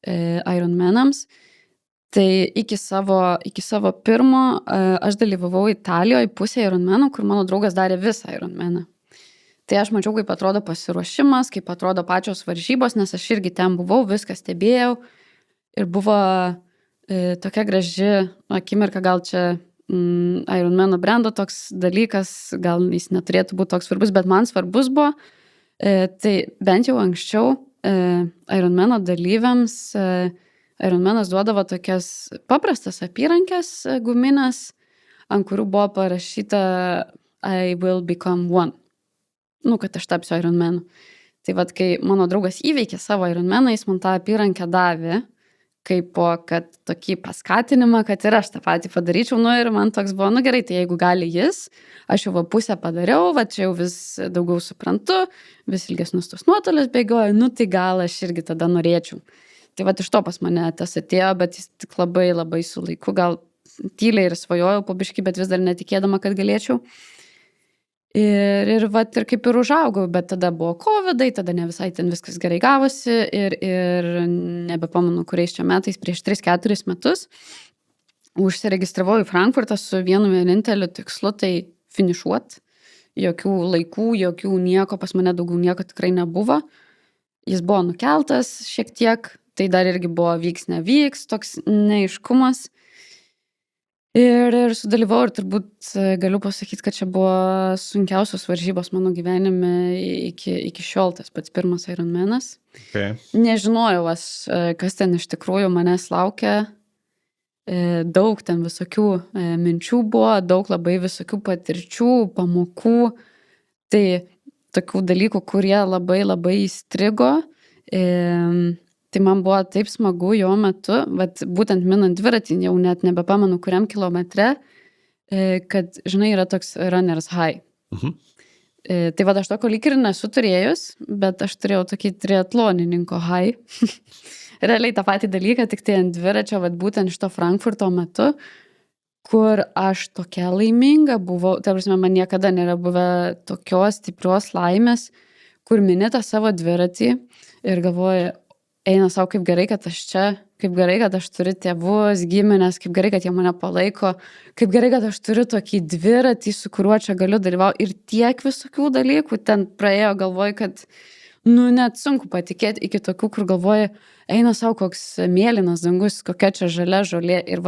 Ironmanams. Tai iki savo pirmo aš dalyvavau Italijoje pusę Ironmano, kur mano draugas darė visą Ironmaną. Tai aš mačiau, kaip atrodo pasiruošimas, kaip atrodo pačios varžybos, nes aš irgi ten buvau, viską stebėjau ir buvo tokia graži akimirka, gal čia Ironmano brando toks dalykas, gal jis neturėtų būti toks svarbus, bet man svarbus buvo. Tai bent jau anksčiau Ironmano dalyviams Ironmanas duodavo tokias paprastas apyrankės guminės, ant kurių buvo parašyta I will become one. Nu, kad aš tapsiu Ironmanu. Tai vat, kai mano draugas įveikė savo Ironmaną, jis man tą apyrankę davė, kaip po, kad tokį paskatinimą, kad ir aš tą patį padaryčiau, nu ir man toks buvo, nu gerai, tai jeigu gali jis, aš jau pusę padariau, va čia jau vis daugiau suprantu, vis ilgesnius tos nuotolius bėgioju, nu tai gal aš irgi tada norėčiau. Tai va iš to pas mane tas atėjo, bet jis tik labai labai su laiku, gal tyliai ir svajojau po biškį, bet vis dar netikėdama, kad galėčiau. Ir kaip ir užaugau, bet tada buvo COVID, tada ne visai ten viskas gerai gavosi ir nebepamenu, kuriais čia metais, prieš 3-4 metus, užsiregistravau į Frankfurtą su vienu vieninteliu tikslu, tai finišuot. Jokių laikų, jokių nieko, pas mane daugiau nieko tikrai nebuvo. Jis buvo nukeltas šiek tiek, tai dar irgi buvo vyks, nevyks, toks neaiškumas. Ir sudalyvau ir turbūt galiu pasakyti, kad čia buvo sunkiausios varžybos mano gyvenime iki šiol, tas pats pirmas Ironmanas. Okay. Nežinojau aš, kas ten iš tikrųjų manęs laukia. Daug ten visokių minčių buvo, daug labai visokių patirčių, pamokų. Tai tokių dalykų, kurie labai labai įstrigo. Tai man buvo taip smagu jo metu, bet būtent minant dviratį, jau net nebepamenu kuriam kilometre, kad, žinai, yra toks runner's high. Tai aš tokio lyg ir nesu turėjus, bet aš turėjau tokį triatlonininko high. Realiai tą patį dalyką, tik tai ant dviračio, būtent iš to Frankfurto metu, kur aš tokia laiminga buvau, tai prasme, man niekada nėra buvę tokios stiprios laimės, kur mini tą savo dviratį ir galvoju, eina savo, kaip gerai, kad aš čia, kaip gerai, kad aš turiu tėvus, giminės, kaip gerai, kad jie mane palaiko, kaip gerai, kad aš turiu tokį dviratį, su kuriuo čia galiu dalyvauti ir tiek visokių dalykų ten praėjo, galvoju, kad, net sunku patikėti iki tokių, kur galvoju, eina savo koks mėlynas dangus, kokia čia žalia žolė ir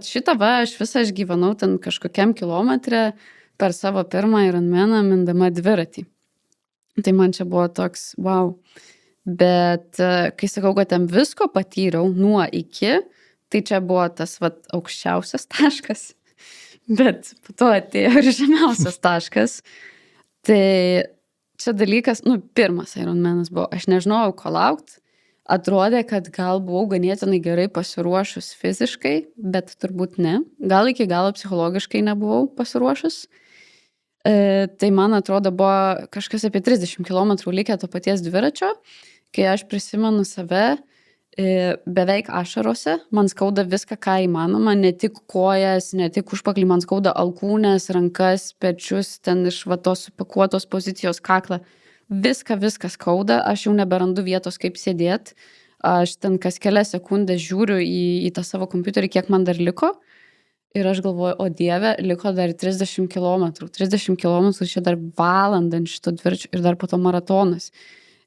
šitą aš visą išgyvenau ten kažkokiam kilometre per savo pirmą Ironmaną mindama dviratį. Tai man čia buvo toks, wow. Bet kai sakau, kad ten visko patyriau nuo iki, tai čia buvo tas aukščiausias taškas, bet po to atėjo ir žemiausias taškas. Tai čia dalykas, pirmas Ironmanas buvo, aš nežinojau, ko laukti, atrodė, kad gal buvau ganėtinai gerai pasiruošus fiziškai, bet turbūt ne, gal iki galo psichologiškai nebuvau pasiruošus. Tai man atrodo buvo kažkas apie 30 km likę to paties dviračio, kai aš prisimenu save beveik ašarose, man skauda viską, ką įmanoma, ne tik kojas, ne tik užpakalį, man skauda alkūnes, rankas, pečius, ten iš tos supakuotos pozicijos kaklą. Viską skauda, aš jau neberandu vietos, kaip sėdėti. Aš ten kas kelias sekundės žiūriu į tą savo kompiuterį, kiek man dar liko. Ir aš galvoju, o Dieve, liko dar 30 km. 30 km, čia dar valandą ant šito dviračio ir dar po to maratonas.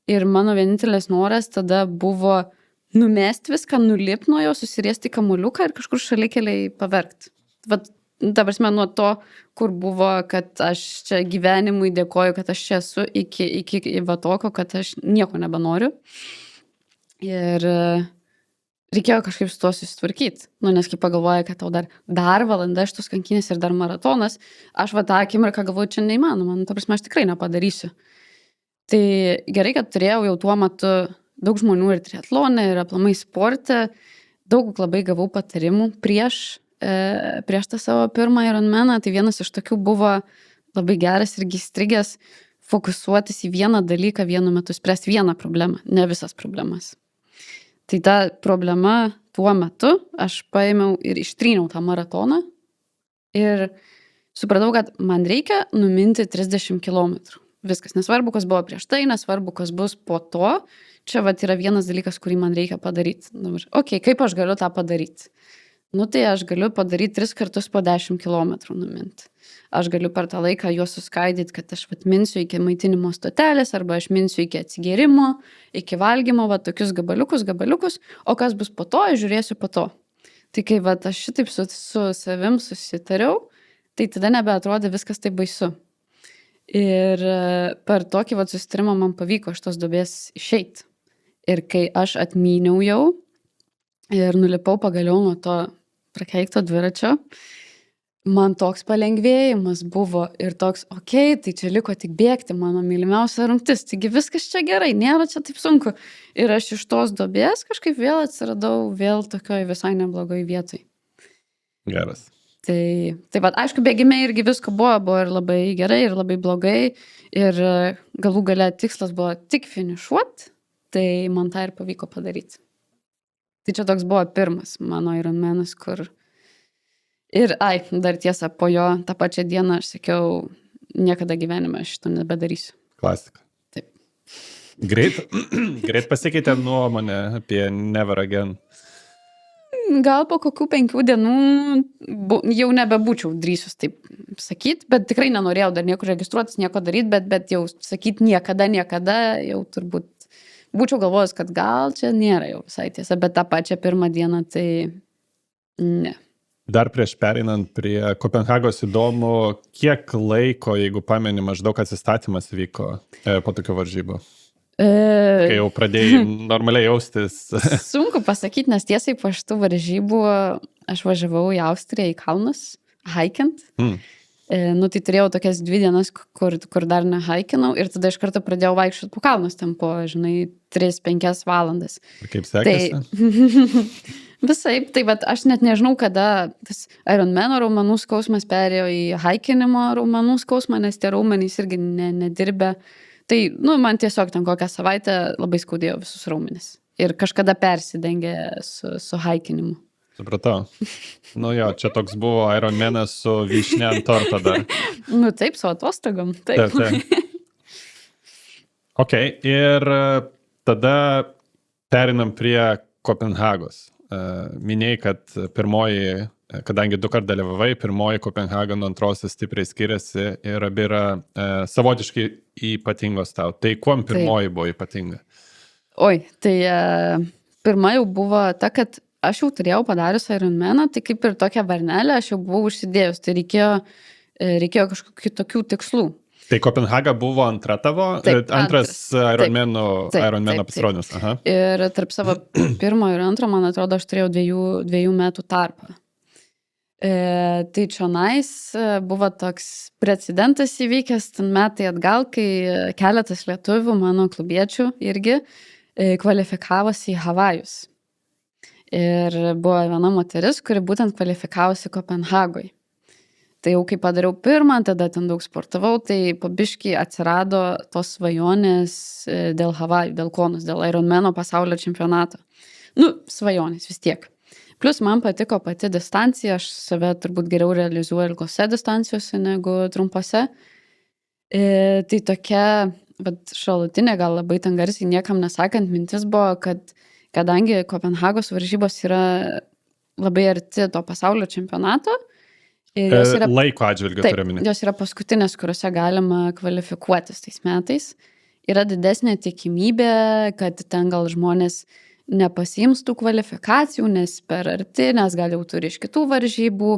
Ir mano vienintelis noras tada buvo numesti viską, nulipti nuo jo, susiriesti kamuoliuką ir kažkur šalikeliai paverkti. Ta prasme, nuo to, kur buvo, kad aš čia gyvenimui dėkoju, kad aš čia esu, iki tokio, kad aš nieko nebenoriu. Ir reikėjo kažkaip su tuo susitvarkyti. Nes kai pagalvoja, kad tau dar valanda šitos kankinės ir dar maratonas, aš tą akimirką galvoju, čia neįmanoma, ta prasme, aš tikrai nepadarysiu. Tai gerai, kad turėjau jau tuo metu daug žmonių ir triatlone, ir aplamai sporte, daug labai gavau patarimų prieš tą savo pirmą Ironmaną. Tai vienas iš tokių buvo labai geras ir įstrigęs fokusuotis į vieną dalyką vienu metu, spręsti vieną problemą, ne visas problemas. Tai ta problema tuo metu aš paėmiau ir ištryniau tą maratoną ir supratau, kad man reikia numinti 30 kilometrų. Viskas, nesvarbu, kas buvo prieš tai, nesvarbu, kas bus po to. Čia yra vienas dalykas, kurį man reikia padaryti. Kaip aš galiu tą padaryti? Tai aš galiu padaryti 3 kartus po 10 kilometrų numinti. Aš galiu per tą laiką juos suskaidyti, kad aš minsiu iki maitinimo stotelės, arba aš minsiu iki atsigėrimo, iki valgymo, tokius gabaliukus, o kas bus po to, aš žiūrėsiu po to. Tai kai aš šitaip su savim susitariau, tai tada nebeatrodė viskas taip baisu. Ir per tokį susitarimą man pavyko iš tos duobės išeiti. Ir kai aš atmyniau jau ir nulipau pagaliau nuo to prakeikto dviračio, man toks palengvėjimas buvo ir toks, okei, tai čia liko tik bėgti, mano mylimiausia rungtis, taigi viskas čia gerai, nėra čia taip sunku. Ir aš iš tos duobės kažkaip vėl atsiradau vėl tokioj visai neblogoj vietoj. Geras. Tai va, aišku, bėgime irgi visko buvo ir labai gerai, ir labai blogai, ir galų gale tikslas buvo tik finišuot, tai man tą ir pavyko padaryti. Tai čia toks buvo pirmas mano Ironmanas, kur... Ir, dar tiesa, po jo tą pačią dieną aš sakiau, niekada gyvenime šito nebedarysiu. Klasika. Taip. Greit pasikeitė nuomonė apie Never Again. Gal po kokių 5 dienų jau nebebūčiau drįsus taip sakyti, bet tikrai nenorėjau dar niekur registruotis, nieko daryti, bet jau sakyti niekada, jau turbūt būčiau galvojus, kad gal čia nėra jau visai tiesa, bet tą pačią pirmą dieną tai ne. Dar prieš pereinant prie Kopenhagos įdomu, kiek laiko, jeigu pameni, maždaug atsistatymas vyko po tokių varžybų? Kai jau pradėjai normaliai jaustis. Sunku pasakyti, nes tiesiai po šitų varžybų aš važiavau į Austriją, į kalnus, haikint. Tai turėjau tokias 2 dienas, kur dar nehaikinau ir tada iš karto pradėjau vaikščioti po kalnus, ten po, 3-5 valandas. Kaip sekėsi? Visaip, tai bet aš net nežinau, kada tas Ironmano raumenų skausmas perėjo į haikinimo raumenų skausmą, nes tie raumenys irgi nedirbė. Tai, man tiesiog ten kokią savaitę labai skaudėjo visus raumenis. Ir kažkada persidengė su haikinimu. Supratau. Jo, čia toks buvo Ironmanas su vyšne ant torto dar. Taip, su atostogom. Taip. Ok, ir tada perinam prie Kopenhagos. Minėjai, kad pirmoji, kadangi 2 kartus dalyvavai, pirmoji Kopenhaga nuo antrosios stipriai skiriasi ir abi yra savotiškai ypatingos tau. Tai kuom pirmoji buvo ypatinga? Tai pirma jau buvo ta, kad aš jau turėjau padarius Ironmaną, tai kaip ir tokią varnelę aš jau buvau užsidėjus, tai reikėjo kažkokių tokių tikslų. Tai Kopenhaga buvo antra tavo, antras Ironmano pasirodymas. Ir tarp savo pirmo ir antro, man atrodo, aš turėjau 2 metų tarpą. Tai čionais buvo toks precedentas įvykęs ten metai atgal, kai keletas lietuvių, mano klubiečių irgi, kvalifikavosi į Havajus. Ir buvo viena moteris, kuri būtent kvalifikavosi Kopenhagoj. Tai jau kai padariau pirmą, tada ten daug sportavau, tai po biškį atsirado tos svajonės dėl Havajų, dėl Konos, dėl Ironmano pasaulio čempionato. Svajonės vis tiek. Plus man patiko pati distancija, aš save turbūt geriau realizuoju ilgose distancijose negu trumpose. Tai tokia, šalutinė, gal labai ten garsiai niekam nesakant, mintis buvo, kad kadangi Kopenhagos varžybos yra labai arti to pasaulio čempionato, laiko atžvilgiu turiu minėti. Jos yra paskutinės, kuriuose galima kvalifikuotis tais metais. Yra didesnė tikimybė, kad ten gal žmonės nepasiims tų kvalifikacijų, nes per arti, nes gal jau turi iš kitų varžybų.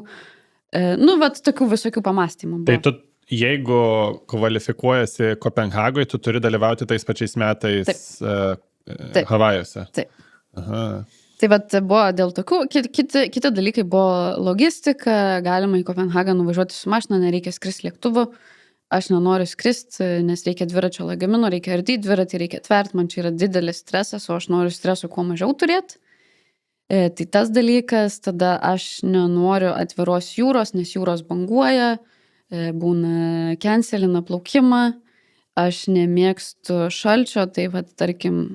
Tokių visokių pamastymų buvo. Tai tu, jeigu kvalifikuojasi Kopenhagoje, tu turi dalyvauti tais pačiais metais Havajuose. Taip. Aha. Tai buvo dėl tokių, kiti dalykai buvo logistika, galima į Kopenhagą nuvažiuoti su mašina, nereikia skristi lėktuvu, aš nenoriu skristi, nes reikia dviračio lagamino, reikia ardyti dviratį, reikia tverti, man čia yra didelis stresas, o aš noriu streso kuo mažiau turėti. Tai tas dalykas, tada aš nenoriu atviros jūros, nes jūros banguoja, būna cancelina plaukimą, aš nemėgstu šalčio, tai tarkim,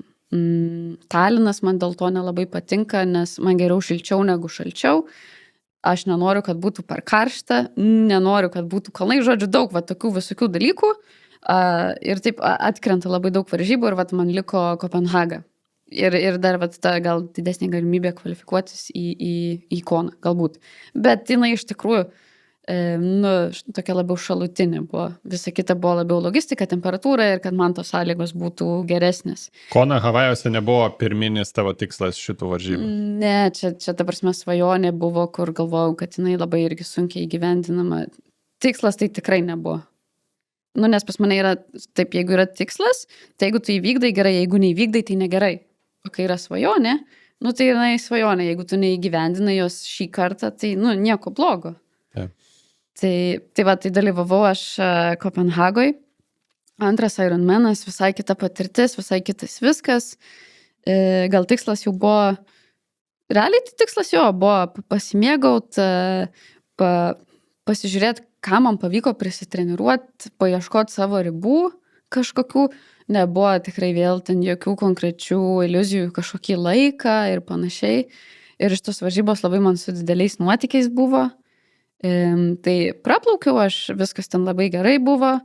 Talinas man dėl to nelabai patinka, nes man geriau šilčiau negu šalčiau. Aš nenoriu, kad būtų per karšta, nenoriu, kad būtų kalnai, žodžiu, daug tokių visokių dalykų. Ir taip atkrenta labai daug varžybų ir man liko Kopenhaga. Ir dar ta gal didesnė galimybė kvalifikuotis į Koną, galbūt. Bet jinai iš tikrųjų tokia labiau šalutinė buvo. Visa kita buvo labiau logistika, temperatūra ir kad man tos sąlygos būtų geresnės. Kona Havajuose nebuvo pirminis tavo tikslas šitų varžybų? Ne, čia ta prasme svajonė buvo, kur galvojau, kad jinai labai irgi sunkiai įgyvendinama. Tikslas tai tikrai nebuvo. Nes pas mane yra taip, jeigu yra tikslas, tai jeigu tu įvykdai gerai, jeigu neįvykdai, tai negerai. O kai yra svajonė, tai yra svajonė. Jeigu tu neįgyvendinai jos šį kartą, tai nieko blogo. Taip. Tai dalyvavau aš Kopenhagoj. Antras Ironmanas, visai kita patirtis, visai kitas viskas. Gal tikslas jau buvo, realiai tai tikslas jo buvo pasimėgaut, pasižiūrėti, ką man pavyko prisitreniruoti, paieškoti savo ribų kažkokių. Nebuvo tikrai vėl ten jokių konkrečių iliuzijų kažkokį laiką ir panašiai. Ir iš tos varžybos labai man su dideliais nuotykiais buvo. Tai praplaukiau aš, viskas ten labai gerai buvo.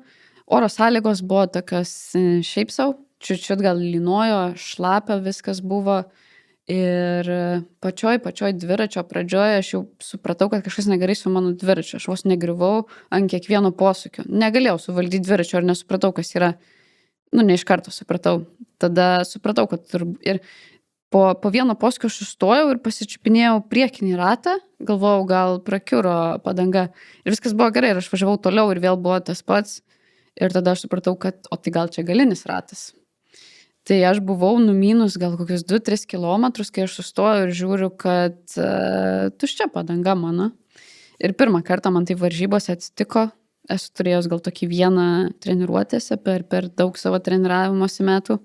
Oro sąlygos buvo tokios šiaip sau, čiut gal lynojo, šlapia viskas buvo. Ir pačioj dviračio pradžioje aš jau supratau, kad kažkas negerai su mano dviračiu. Aš vos negriuvau ant kiekvieno posūkio. Negalėjau suvaldyti dviračio ir nesupratau, kas yra. Ne iš karto supratau. Tada supratau, kad ir po vieno posūkio aš sustojau ir pasičiupinėjau priekinį ratą. Galvojau, gal prakiuro padanga. Ir viskas buvo gerai ir aš važiavau toliau ir vėl buvo tas pats. Ir tada aš supratau, kad o tai gal čia galinis ratas. Tai aš buvau numynus gal kokius 2-3 kilometrus, kai aš sustojau ir žiūriu, kad tuščia padanga mano. Ir pirmą kartą man tai varžybose atsitiko. Esu turėjęs gal tokį vieną treniruotėse per daug savo treniravimosi metų.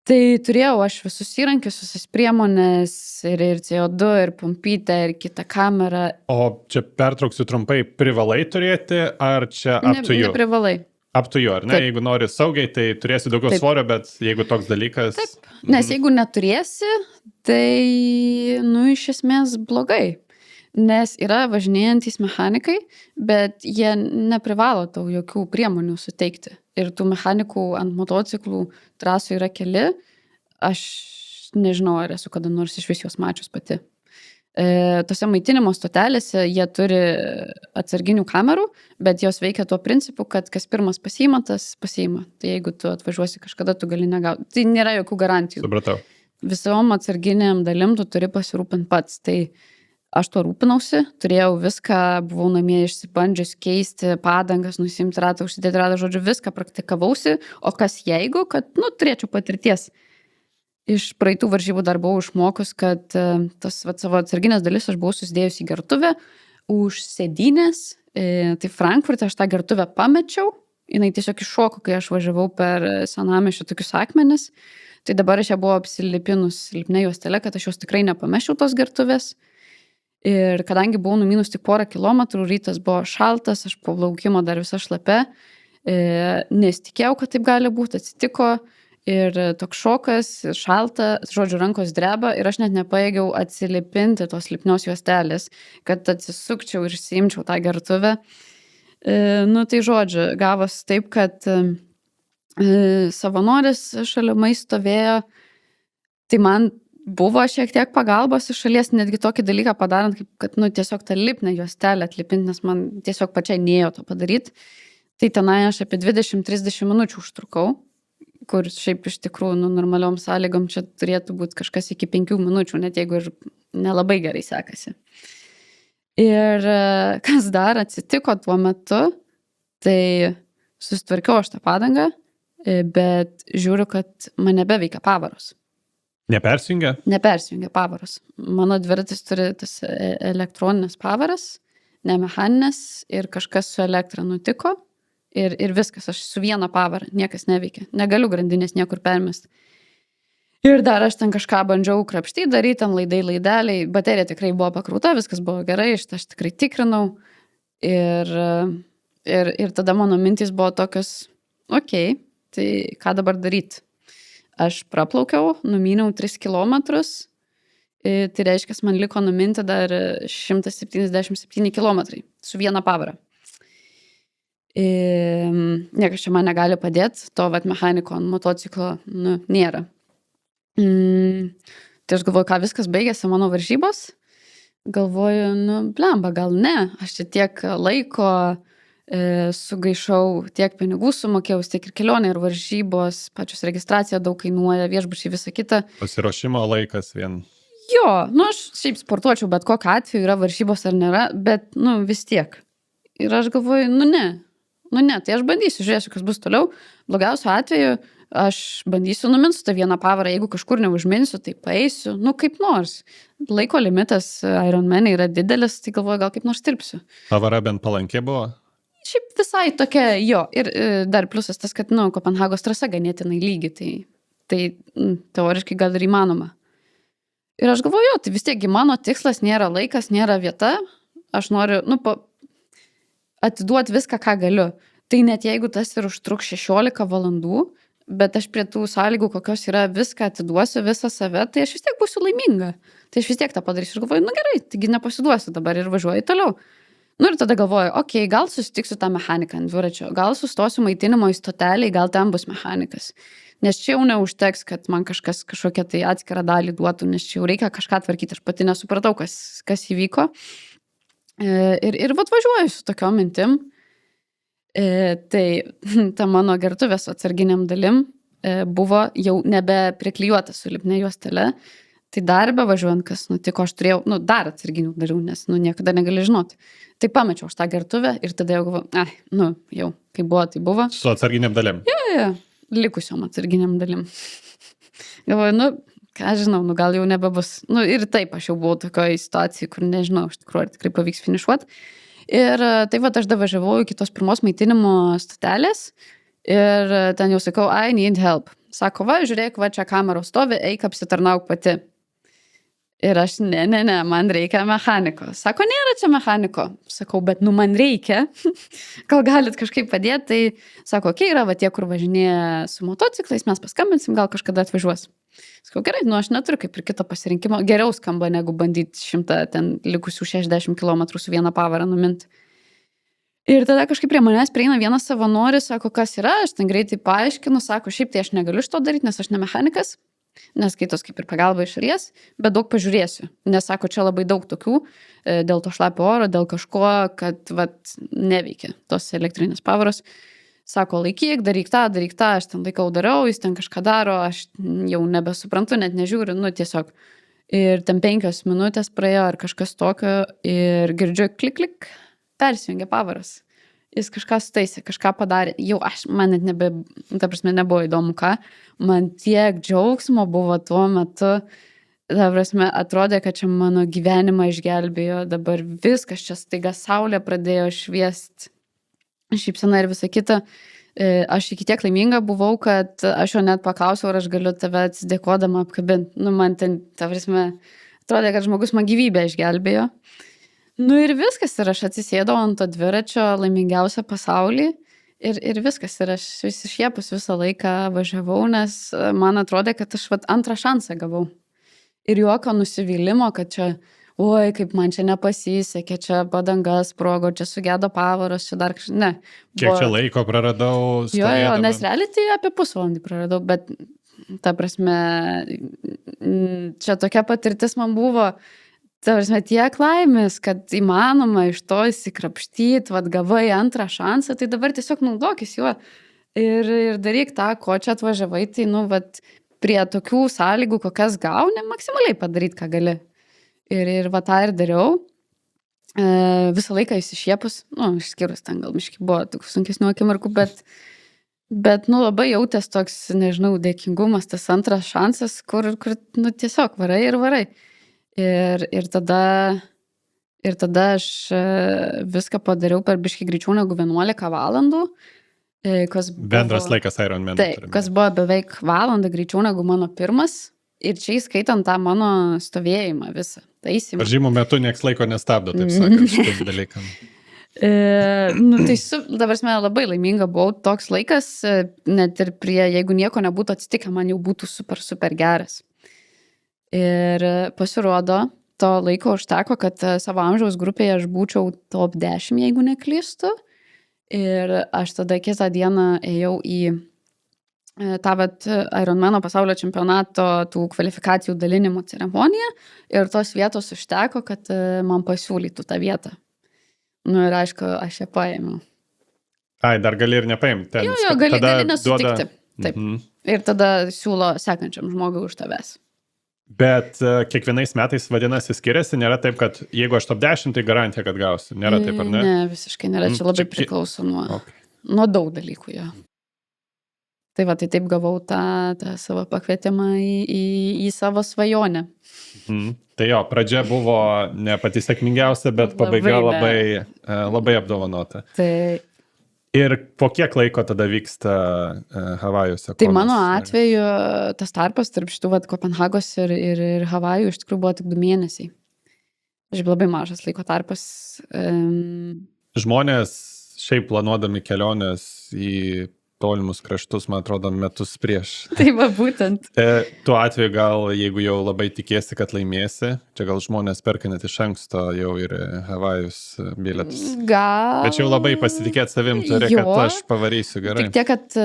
Tai turėjau aš visus įrankius, visas priemonės, ir CO2, ir pompytę, ir kitą kamerą. O čia pertrauksiu trumpai, privalai turėti, ar čia up to you? Neprivalai. Up to you, ar ne? Taip. Jeigu nori saugiai, tai turėsi daugiau svorio, bet jeigu toks dalykas... Taip, nes jeigu neturėsi, tai, iš esmės blogai. Nes yra važinėjantys mechanikai, bet jie neprivalo tau jokių priemonių suteikti. Ir tų mechanikų ant motociklų trasų yra keli. Aš nežinau, ar esu kada nors iš vis juos mačius pati. Tose maitinimo stotelėse jie turi atsarginių kamerų, bet jos veikia tuo principu, kad kas pirmas pasiima, tas pasiima. Tai jeigu tu atvažiuosi kažkada, tu gali negauti. Tai nėra jokių garantijų. Supratau. Visom atsarginiam dalim tu turi pasirūpinti pats. Tai aš tuo rūpinausi, turėjau viską, buvau namie išsibandžius keisti padangas, nusimti ratą, užsidėti ratą, žodžiu, viską praktikavausi, o kas jeigu, kad, turėčiau patirties. Iš praeitų varžybų dar buvau išmokus, kad tas savo atsarginės dalis aš buvau susidėjus į gertuvę už sėdynės, tai Frankfurte aš tą gertuvę pamečiau, jinai tiesiog iššoko, kai aš važiavau per senamiesčio tokius akmenis, tai dabar aš ją buvau apsilipinus lipne juostelė, kad aš jos tikrai nepamešiau tos gertuvės. Ir kadangi buvau numynus tik 1 kilometrų, rytas buvo šaltas, aš po plaukimo dar visa šlapia, nesitikėjau, kad taip gali būti, atsitiko ir toks šokas, šalta, žodžiu, rankos dreba ir aš net nepajėgiau atsilipinti tos lipnios juostelės, kad atsisukčiau ir išsiimčiau tą gertuvę. Tai žodžiu, gavos taip, kad savanoris šalimai stovėjo, tai man buvo šiek tiek pagalbos iš šalies, netgi tokį dalyką padarant, kad tiesiog tą lipnę juostelę atlipinti, nes man tiesiog pačiai neėjo to padaryti. Tai tenai aš apie 20-30 minučių užtrukau, kur šiaip iš tikrųjų normaliom sąlygom čia turėtų būti kažkas iki 5 minučių, net jeigu ir nelabai gerai sekasi. Ir kas dar atsitiko tuo metu, tai susitvarkiau aš tą padangą, bet žiūriu, kad man nebeveikia pavaros. Nepersijungia? Nepersijungia pavaros. Mano dviratis turi tas elektroninės pavaras, ne mechaninės, ir kažkas su elektra nutiko ir viskas, aš su viena pavara, niekas neveikia. Negaliu grandinės niekur permesti. Ir dar aš ten kažką bandžiau krapštyti, daryti, ten laideliai, baterija tikrai buvo pakrauta, viskas buvo gerai, aš tikrai tikrinau. Ir tada mano mintys buvo tokios, okei, tai ką dabar daryti? Aš praplaukiau, numyniau 3 kilometrus, tai reiškia, man liko numinti dar 177 kilometrai su viena pavara. Niekas čia man negali padėti, to mechaniko ant motociklo nėra. Tai aš galvoju, ką viskas baigėsi mano varžybos. Galvoju, blemba, gal ne, aš čia tiek laiko sugaišau, tiek pinigų sumokėjau, tiek ir kelionė, ir varžybos, pačios registracija daug kainuoja, viešbučiai, visa kita. Pasiruošimo laikas vien. Jo, aš šiaip sportuočiau, bet kokiu atveju yra varžybos ar nėra, bet vis tiek. Ir aš galvoju, ne, tai aš bandysiu, žiūrėsiu, kas bus toliau. Blogiausiu atveju aš bandysiu numint su tą vieną pavarą, jeigu kažkur neužminsiu, tai paeisiu, kaip nors. Laiko limitas Ironman yra didelis, tai galvoju, gal kaip nors tirpsiu. Pavara bent palankė buvo? Šiaip visai tokia, jo, ir dar pliusas tas, kad, Kopenhagos trasa ganėtinai lygi, tai teoriškai gal ir įmanoma. Ir aš galvoju, tai vis tiekgi mano tikslas nėra laikas, nėra vieta, aš noriu, atiduoti viską, ką galiu. Tai net jeigu tas ir užtruks 16 valandų, bet aš prie tų sąlygų, kokios yra, viską atiduosiu, visą save, tai aš vis tiek būsiu laiminga. Tai aš vis tiek tą padarysiu. Ir galvoju, gerai, taigi nepasiduosiu dabar ir važiuoju toliau. Ir tada galvoju, okei, gal susitiksiu tą mechaniką ant dviračio, gal sustosiu maitinimo į stotelį, gal ten bus mechanikas. Nes čia jau neužteks, kad man kažkokią tai atskirą dalį duotų, nes čia jau reikia kažką tvarkyti. Aš pati nesupratau, kas įvyko. Ir važiuoju su tokiom mintim. Tai ta mano gertuvė su atsarginiam dalim buvo jau nebe priklijuota su lipne juostele. Tai dar bevažiuojant, kas nutiko, aš turėjau, dar atsarginių dalių, nes, niekada negali žinoti. Tai pamečiau aš tą gertuvę ir tada jau galvoju, jau, kaip buvo, tai buvo. Su atsarginiam dalim? Jo, likusiom atsarginiam dalim. Galvoju, ką žinau, gal jau nebebus. Ir taip, aš jau buvau tokioje situacijoje, kur nežinau, iš tikrųjų, ar tikrai pavyks finišuoti. Ir tai aš davažiavau iki tos pirmos maitinimo stotelės ir ten jau sakau, I need help. Sako, žiūrėk, čia kameros stovi, eik apsitarnauk pati. Ir aš, ne, man reikia mechaniko. Sako, nėra čia mechaniko. Sakau, bet man reikia. Gal galit kažkaip padėti. Tai sako, yra tie, kur važinėja su motociklais, mes paskambinsim, gal kažkada atvažiuos. Sakau, gerai, aš neturiu kaip ir kito pasirinkimo. Geriau skamba, negu bandyti 100 ten likusių 60 km su viena pavara numinti. Ir tada kažkaip prie manęs prieina vienas savanoris, sako, kas yra, aš ten greitai paaiškinu, sako, šiaip tai aš negaliu šito daryti, nes aš ne mechanikas. Nes skaitos kaip ir pagalba iš šalies, bet daug pažiūrėsiu. Nes sako, čia labai daug tokių, dėl to šlapio oro, dėl kažko, kad neveikia tos elektrinės pavaros. Sako, laikyk, daryk tą, aš ten laikau darau, jis ten kažką daro, aš jau nebesuprantu, net nežiūriu, tiesiog. Ir ten 5 minutės praėjo ar kažkas tokio ir girdžiu klik, persijungia pavaras. Jis kažką sutaisė, kažką padarė. Jau man net nebuvo įdomu ką. Man tiek džiaugsmo buvo tuo metu. Atrodė, kad čia mano gyvenimą išgelbėjo. Dabar viskas čia staiga saulė pradėjo šviesti. Šypsena ir visa kita. Aš iki tiek laiminga buvau, kad aš jo net paklausiau, ar aš galiu tave atsidėkodama apkabinti. Man ten, atrodė, kad žmogus man gyvybę išgelbėjo. Ir viskas, ir aš atsisėdau ant to dviračio laimingiausią pasaulį ir viskas, ir aš išsišiepus visą laiką važiavau, nes man atrodė, kad aš antrą šansą gavau. Ir jokio nusivylimo, kad čia, oi, kaip man čia nepasisekė, čia padanga sprogo, čia sugedo pavaros, čia dar kažkas, ne. Kiek čia laiko praradau stovėdama? Jo, nes realiai tai apie pusvalandį praradau, bet ta prasme, čia tokia patirtis man buvo, tiek laimės, kad įmanoma iš to įsikrapštyti, gavai antrą šansą, tai dabar tiesiog naudokis juo ir daryk tą, ko čia atvažiavai, tai prie tokių sąlygų, kokias gauni, maksimaliai padaryti, ką gali. Ir tą ir dariau. Visą laiką įsišiepus, išskyrus ten gal miški buvo tokių sunkesnių akimirkų, bet labai jautės toks, nežinau, dėkingumas, tas antras šansas, kur tiesiog varai ir varai. Ir tada aš viską padariau per biškį greičiau negu 11 valandų. Bendras laikas Ironman. Taip, kas buvo beveik valandą greičiau negu mano pirmas. Ir čia įskaitant tą mano stovėjimą visą. Varžymų metu nieks laiko nestabdo, taip sakant, šitais dalykam. Dabar labai laiminga buvau, toks laikas, net ir jeigu nieko nebūtų atsitikę, man jau būtų super, super geras. Ir pasirodo, to laiko užteko, kad savo amžiaus grupėje aš būčiau top 10, jeigu neklystu. Ir aš tada kitą dieną ėjau į tą Ironmano pasaulio čempionato tų kvalifikacijų dalinimo ceremoniją ir tos vietos užteko, kad man pasiūlytų tą vietą. Ir aišku, aš ją paėmiau. Dar gali ir nepaimti. Jo, gali nesutikti. Taip. Ir tada siūlo sekančiam žmogui už tavęs. Bet kiekvienais metais vadinasi skiriasi, nėra taip, kad jeigu aš top 10, tai garantija, kad gausiu. Nėra taip, ar ne? Ne, visiškai nėra, čia labai priklauso nuo daug dalykų, jo. Tai va, tai taip gavau tą savo pakvietimą į savo svajonę. Tai jo, pradžia buvo ne pati sėkmingiausia, bet pabaiga labai apdovanota. Tai Ir po kiek laiko tada vyksta Havajuose? Tai mano atveju tas tarpas tarp šitų Kopenhagos ir Havajų iš tikrųjų buvo tik 2 mėnesiai. Šiaip labai mažas laiko tarpas. Žmonės šiaip planuodami kelionės į tolimus kraštus, man atrodo, metus prieš. Tai va būtent. Tuo atveju gal, jeigu jau labai tikėsi, kad laimėsi, čia gal žmonės perka net iš anksto jau ir Havajus bilietus. Gal. Bet čia jau labai pasitikėti savim turi, kad aš pavarysiu gerai. Tik tiek, kad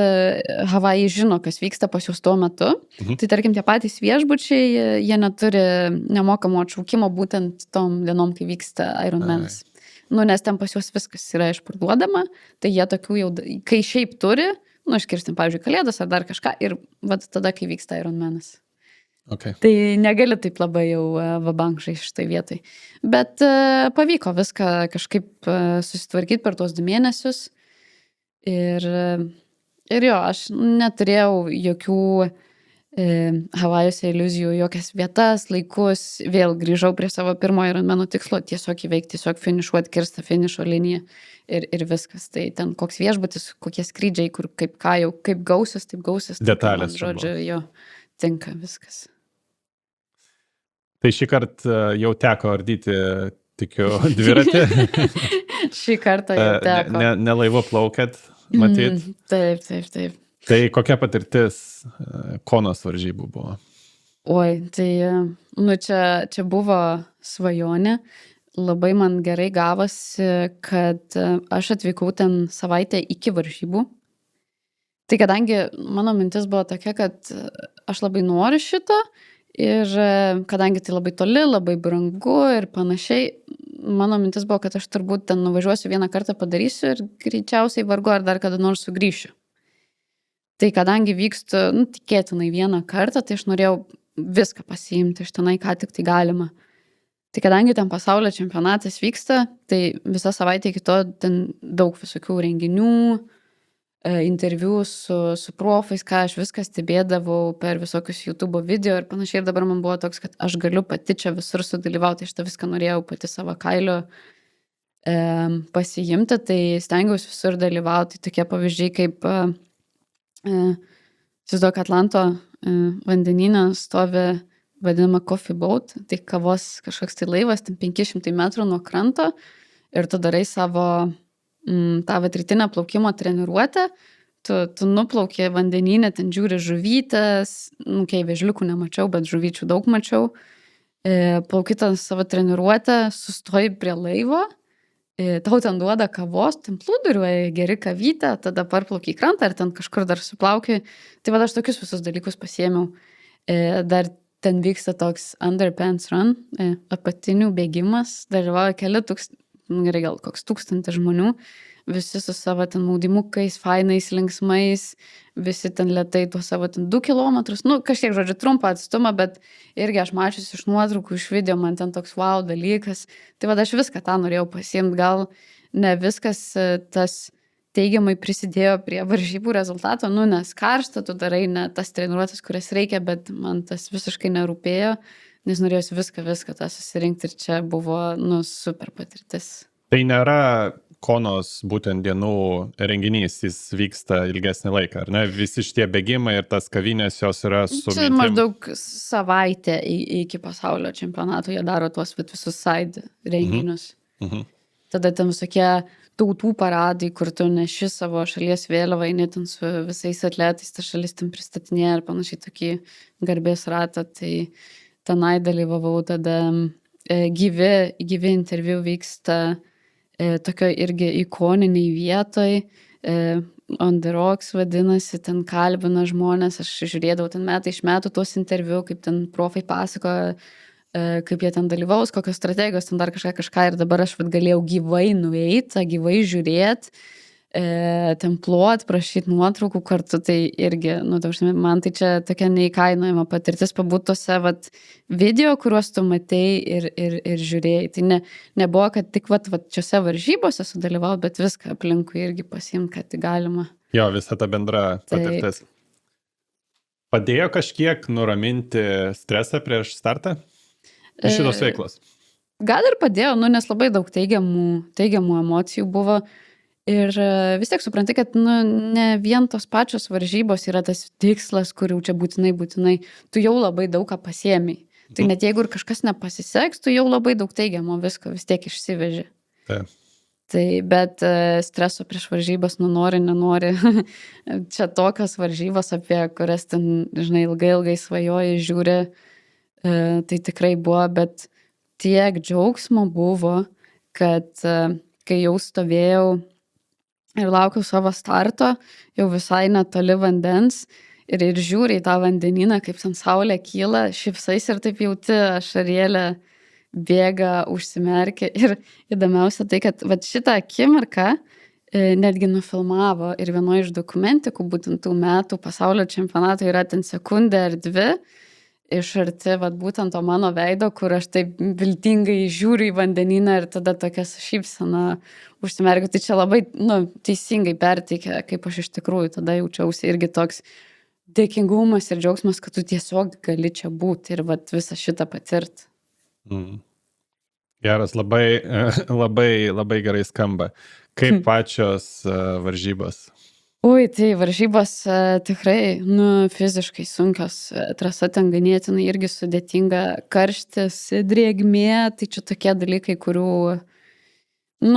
Havajai žino, kas vyksta pas jūs tuo metu. Tai tarkim, tie patys viešbučiai, jie neturi nemokamo atšaukimo būtent tom dienom, kai vyksta Ironmanas. Nes ten pas juos viskas yra išparduodama, tai jie tokių jau, kai šiaip turi, iškirstim, pavyzdžiui, Kalėdas ar dar kažką, ir tada, kai vyksta Ironmanas. Okay. Tai negali taip labai jau vabankšai šitai vietai. Bet pavyko viską kažkaip susitvarkyti per tuos 2 mėnesius. Ir jo, aš neturėjau jokių Havajuose iliuzijų, jokias vietas, laikus, vėl grįžau prie savo pirmojo Ironmano tikslo, tiesiog įveikti, tiesiog finišuoti, kirsti finišo liniją ir viskas. Tai ten koks viešbutis, kokie skrydžiai, kur kaip gausis, taip gausis. Detalės. Žodžiu, jo, tinka viskas. Tai šį kartą jau teko ardyti, tikiu, dviratį. Šį kartą jau teko. Ne laivu plaukėt, matyt. Taip. Tai kokia patirtis Konos varžybų buvo? Oi, tai čia buvo svajonė. Labai man gerai gavosi, kad aš atvykau ten savaitę iki varžybų. Tai kadangi mano mintis buvo tokia, kad aš labai noriu šito ir kadangi tai labai toli, labai brangu ir panašiai, mano mintis buvo, kad aš turbūt ten nuvažiuosiu vieną kartą padarysiu ir greičiausiai vargu ar dar kada nors sugrįšiu. Tai kadangi vykstu, tikėtinai vieną kartą, tai aš norėjau viską pasiimti iš tenai, ką tik tai galima. Tai kadangi ten pasaulio čempionatas vyksta, tai visą savaitę iki to ten daug visokių renginių, interviu su profais, ką aš viską stebėdavau per visokius YouTube video ir panašiai. Ir dabar man buvo toks, kad aš galiu pati čia visur sudalyvauti, aš tą viską norėjau pati savo kailio pasiimti, tai stengiausi visur dalyvauti. Tokie pavyzdžiai kaip įsivaizduok, Atlanto vandenyne stovi vadinama coffee boat, tai kavos kažkoks tai laivas, ten 500 metrų nuo kranto ir tu darai savo tą rytinę plaukimo treniruotę, tu nuplaukė vandenyne, ten žiūri žuvytės, vėžliukų nemačiau, bet žuvyčių daug mačiau, plaukitą savo treniruotę, sustoji prie laivo, tau ten duoda kavos, ten plūduriuoja, geri kavytę, tada parplauki į krantą ir ten kažkur dar suplauki. Tai aš tokius visus dalykus pasiėmiau. Dar ten vyksta toks underpants run, apatinių bėgimas, dalyvauja gerai, gal koks 1000 žmonių, visi su savo ten maudimukais, fainais, linksmais, visi ten lėtai tuo savo ten 2 kilometrus, kažkiek, žodžiu, trumpą atstumą, bet irgi aš mačiusi iš nuotraukų, iš video, man ten toks wow dalykas. Tai aš viską tą norėjau pasiimti, gal ne viskas tas teigiamai prisidėjo prie varžybų rezultato, nes karšta, tu darai ne tas treniruotis, kurias reikia, bet man tas visiškai nerūpėjo, nes norėjau viską tą susirinkti ir čia buvo, super patirtis. Tai nėra Konos būtent dienų renginys, jis vyksta ilgesnį laiką, ar ne? Visi šitie bėgimai ir tas kavinės jos yra su mintim. Čia maždaug savaitę iki pasaulio čempionato jie daro tuos visus side renginius. Tada ten visokie tautų paradai, kur tu neši savo šalies vėliavą, eini ten su visais atletais, ta šalis ten pristatinėja ir panašiai tokį garbės ratą, tai tenai dalyvavau, tada gyvi interviu vyksta tokio irgi ikoniniai vietoj, On the Rocks vadinasi, ten kalbina žmonės, aš žiūrėdavau ten metai iš metų tuos interviu, kaip ten profai pasakoja, kaip jie ten dalyvaus, kokios strategijos, ten dar kažką ir dabar aš galėjau gyvai nueiti, gyvai žiūrėti, ten plot, prašyti nuotraukų kartu, tai irgi, man tai čia tokia neįkainojama patirtis pabūtose video, kuriuos tu matei ir žiūrėjai. Tai nebuvo, kad tik šiose varžybose sudalyvau, bet viską aplinkui irgi pasiimti, kad galima. Jo, visa ta bendra patirtis. Padėjo kažkiek nuraminti stresą prieš startą? Iš šitos veiklos. Gal ir padėjo, nes labai daug teigiamų emocijų buvo. Ir vis tiek supranti, kad ne vien tos pačios varžybos yra tas tikslas, kur jau čia būtinai. Tu jau labai daug ką pasiėmei. Tai net jeigu ir kažkas nepasiseks, tu jau labai daug teigiamo visko vis tiek išsiveži. Taip. Tai bet streso prieš varžybas, nori, nenori. Čia tokios varžybos, apie kurias ten, žinai, ilgai svajoji, žiūri. Tai tikrai buvo, bet tiek džiaugsmo buvo, kad kai jau stovėjau ir laukiau savo starto, jau visai netoli vandens ir žiūri į tą vandenyną, kaip ten saulė kyla, šypsais ir taip jauti ašarėlę bėga, užsimerkia. Ir įdomiausia tai, kad vat šitą akimirką netgi nufilmavo ir vienoje iš dokumentikų, būtent tų metų pasaulio čempionato yra ten sekundė ar dvi, iš arti, vat būtent to mano veido, kur aš taip viltingai žiūriu į vandenyną ir tada tokia šypsena užsimerkiu. Tai čia labai, teisingai perteikia, kaip aš iš tikrųjų tada jaučiausi irgi toks dėkingumas ir džiaugsmas, kad tu tiesiog gali čia būti ir vat visą šitą patirti. Geras, labai gerai skamba. Kaip pačios varžybos? Ui, tai varžybos tikrai, fiziškai sunkios. Trasa ten ganėtinai irgi sudėtinga, karštis, drėgmė, tai čia tokie dalykai, kurių,